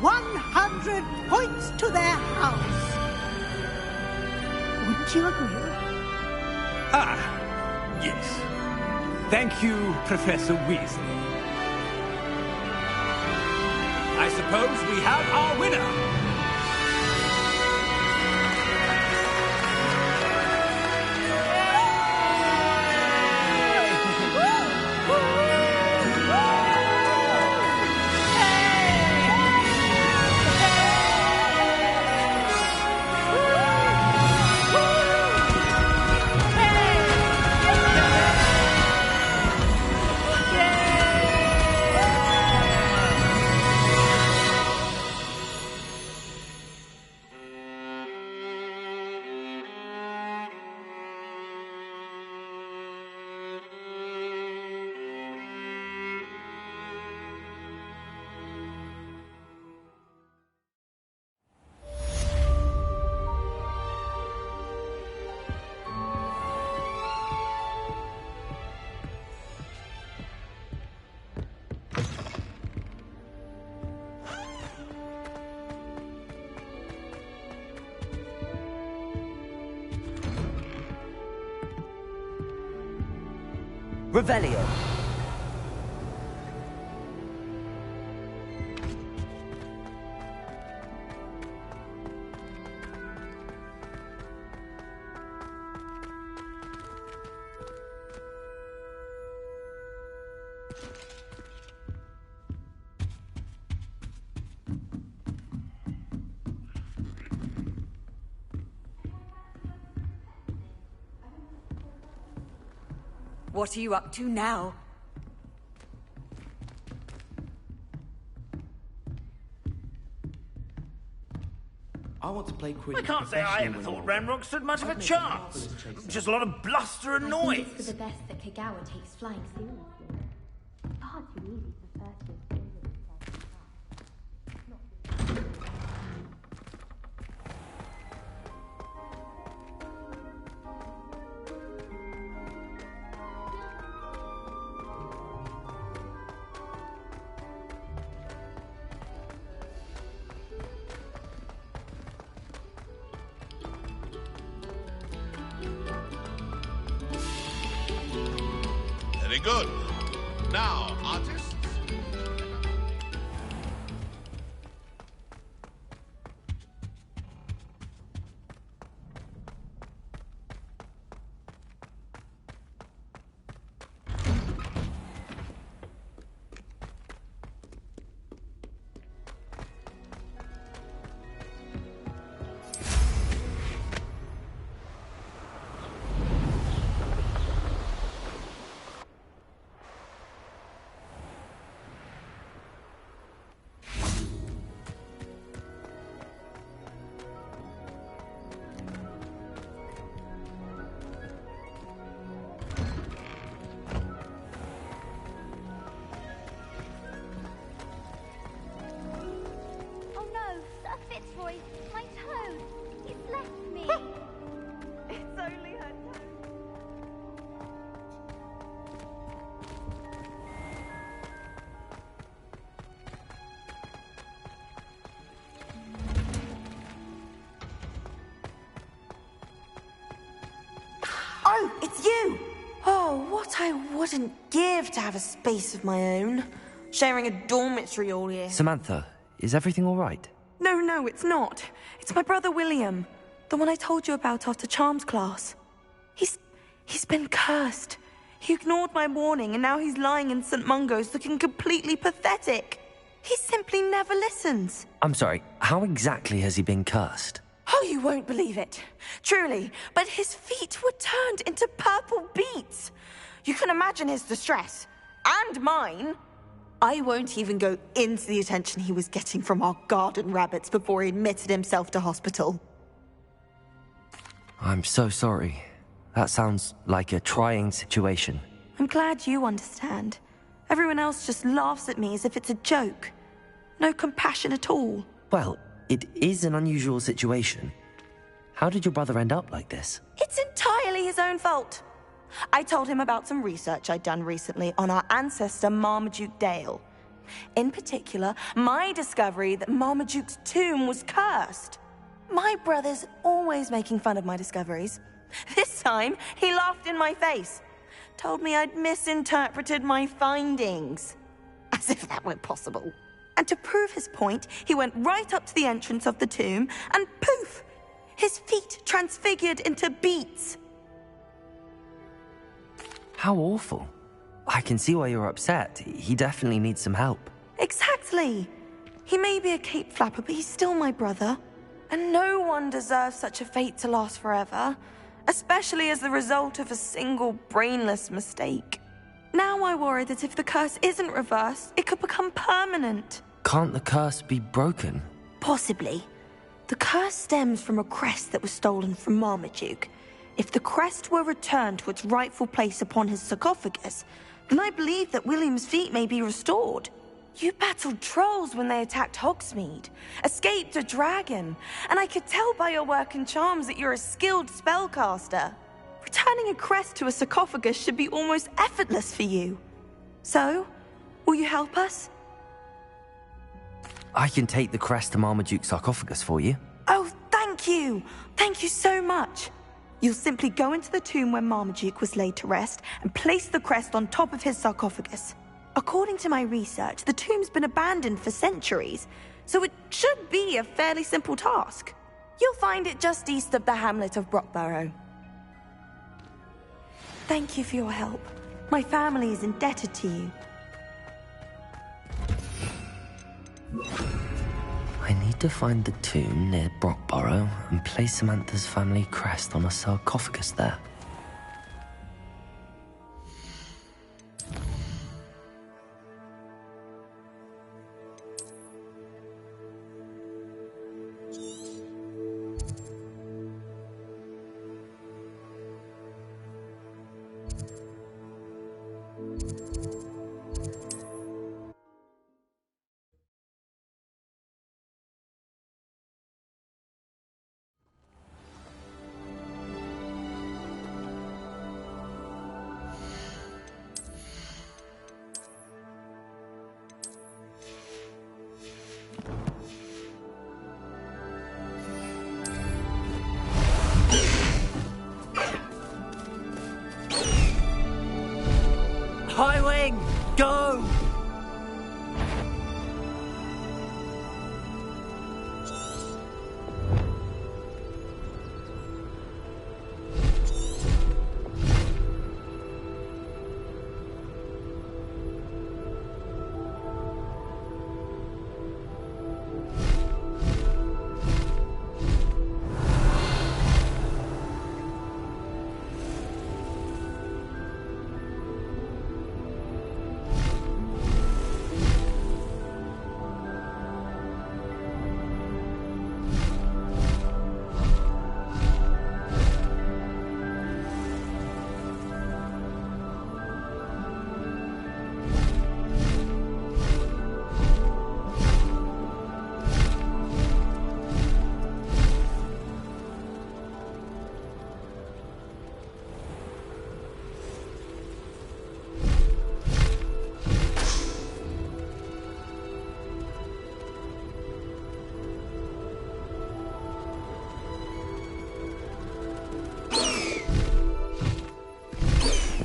100 points to their house. Would you agree? Ah, yes. Thank you, Professor Weasley. I suppose we have our winner. Revelio. What are you up to now? I want to play Quidditch. I can't say I ever thought Ranrock stood much of a chance. Just a lot of bluster and noise. It's for the best that Kagawa takes flying seriously. Far too easy for first year. Very good. Now, artists. Fitzroy, my toad! He's left me! It's only her toad. Oh, it's you! Oh, what I wouldn't give to have a space of my own. sharing a dormitory all year. Samantha, is everything all right? No, it's not. It's my brother William, the one I told you about after Charms class. He's been cursed. He ignored my warning, and now he's lying in St. Mungo's looking completely pathetic. He simply never listens. I'm sorry, how exactly has he been cursed? Oh, you won't believe it. Truly, but his feet were turned into purple beets. You can imagine his distress. And mine. I won't even go into the attention he was getting from our garden rabbits before he admitted himself to hospital. I'm so sorry. That sounds like a trying situation. I'm glad you understand. Everyone else just laughs at me as if it's a joke. No compassion at all. Well, it is an unusual situation. How did your brother end up like this? It's entirely his own fault. I told him about some research I'd done recently on our ancestor Marmaduke Dale. In particular, my discovery that Marmaduke's tomb was cursed. My brother's always making fun of my discoveries. This time, he laughed in my face. Told me I'd misinterpreted my findings. As if that were possible. And to prove his point, he went right up to the entrance of the tomb, and poof! His feet transfigured into beets. How awful. I can see why you're upset. He definitely needs some help. Exactly. He may be a cape flapper, but he's still my brother. And no one deserves such a fate to last forever. Especially as the result of a single brainless mistake. Now I worry that if the curse isn't reversed, it could become permanent. Can't the curse be broken? Possibly. The curse stems from a crest that was stolen from Marmaduke. If the crest were returned to its rightful place upon his sarcophagus, then I believe that William's feet may be restored. You battled trolls when they attacked Hogsmeade, escaped a dragon, and I could tell by your work and charms that you're a skilled spellcaster. Returning a crest to a sarcophagus should be almost effortless for you. So, will you help us? I can take the crest to Marmaduke's sarcophagus for you. Oh, thank you! Thank you so much! You'll simply go into the tomb where Marmaduke was laid to rest and place the crest on top of his sarcophagus. According to my research, the tomb's been abandoned for centuries, so it should be a fairly simple task. You'll find it just east of the hamlet of Brockborough. Thank you for your help. My family is indebted to you. I need to find the tomb near Brockborough and place Samantha's family crest on a sarcophagus there. Highwing, go!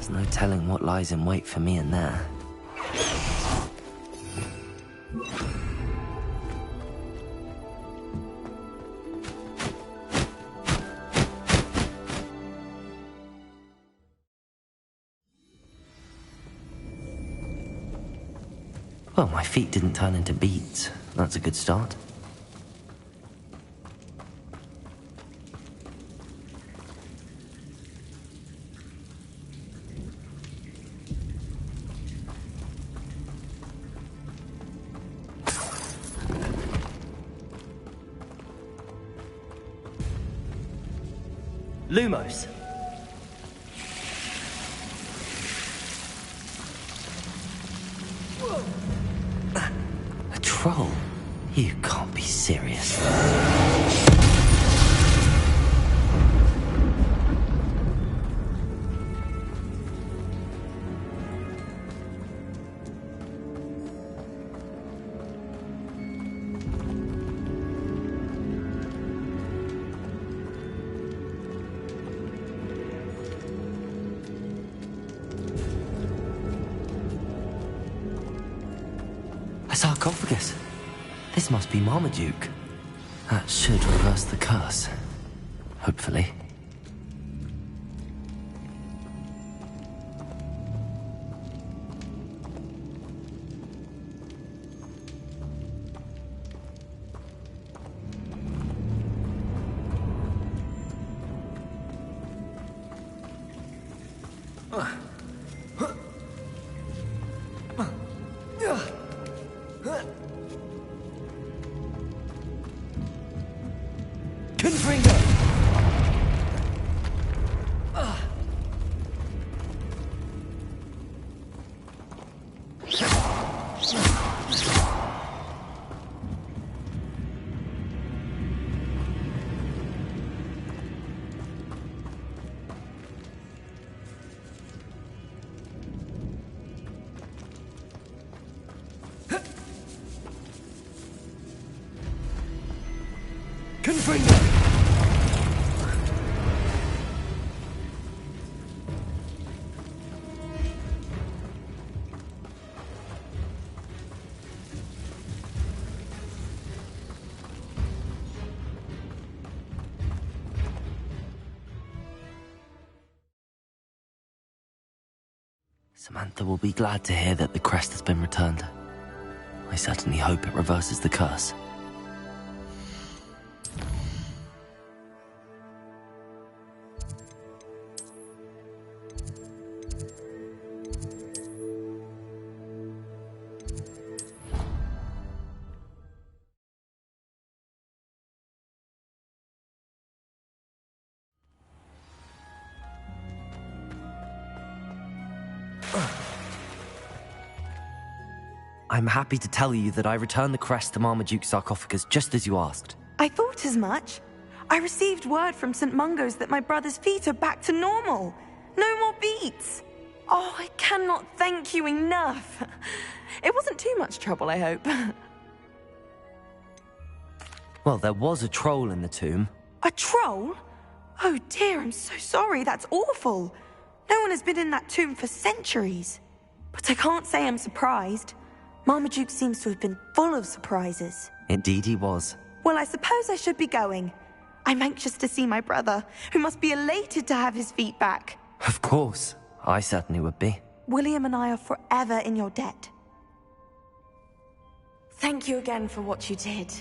No telling what lies in wait for me in there. Well, my feet didn't turn into beets. That's a good start. Lumos. A troll? You can't be serious. A sarcophagus. This must be Marmaduke. That should reverse the curse. Hopefully. Samantha will be glad to hear that the crest has been returned. I certainly hope it reverses the curse. I'm happy to tell you that I returned the crest to Marmaduke's sarcophagus just as you asked. I thought as much. I received word from St. Mungo's that my brother's feet are back to normal. No more beats. Oh, I cannot thank you enough. It wasn't too much trouble, I hope. Well, there was a troll in the tomb. A troll? Oh dear, I'm so sorry. That's awful. No one has been in that tomb for centuries. But I can't say I'm surprised. Marmaduke seems to have been full of surprises. Indeed he was. Well, I suppose I should be going. I'm anxious to see my brother, who must be elated to have his feet back. Of course. I certainly would be. William and I are forever in your debt. Thank you again for what you did.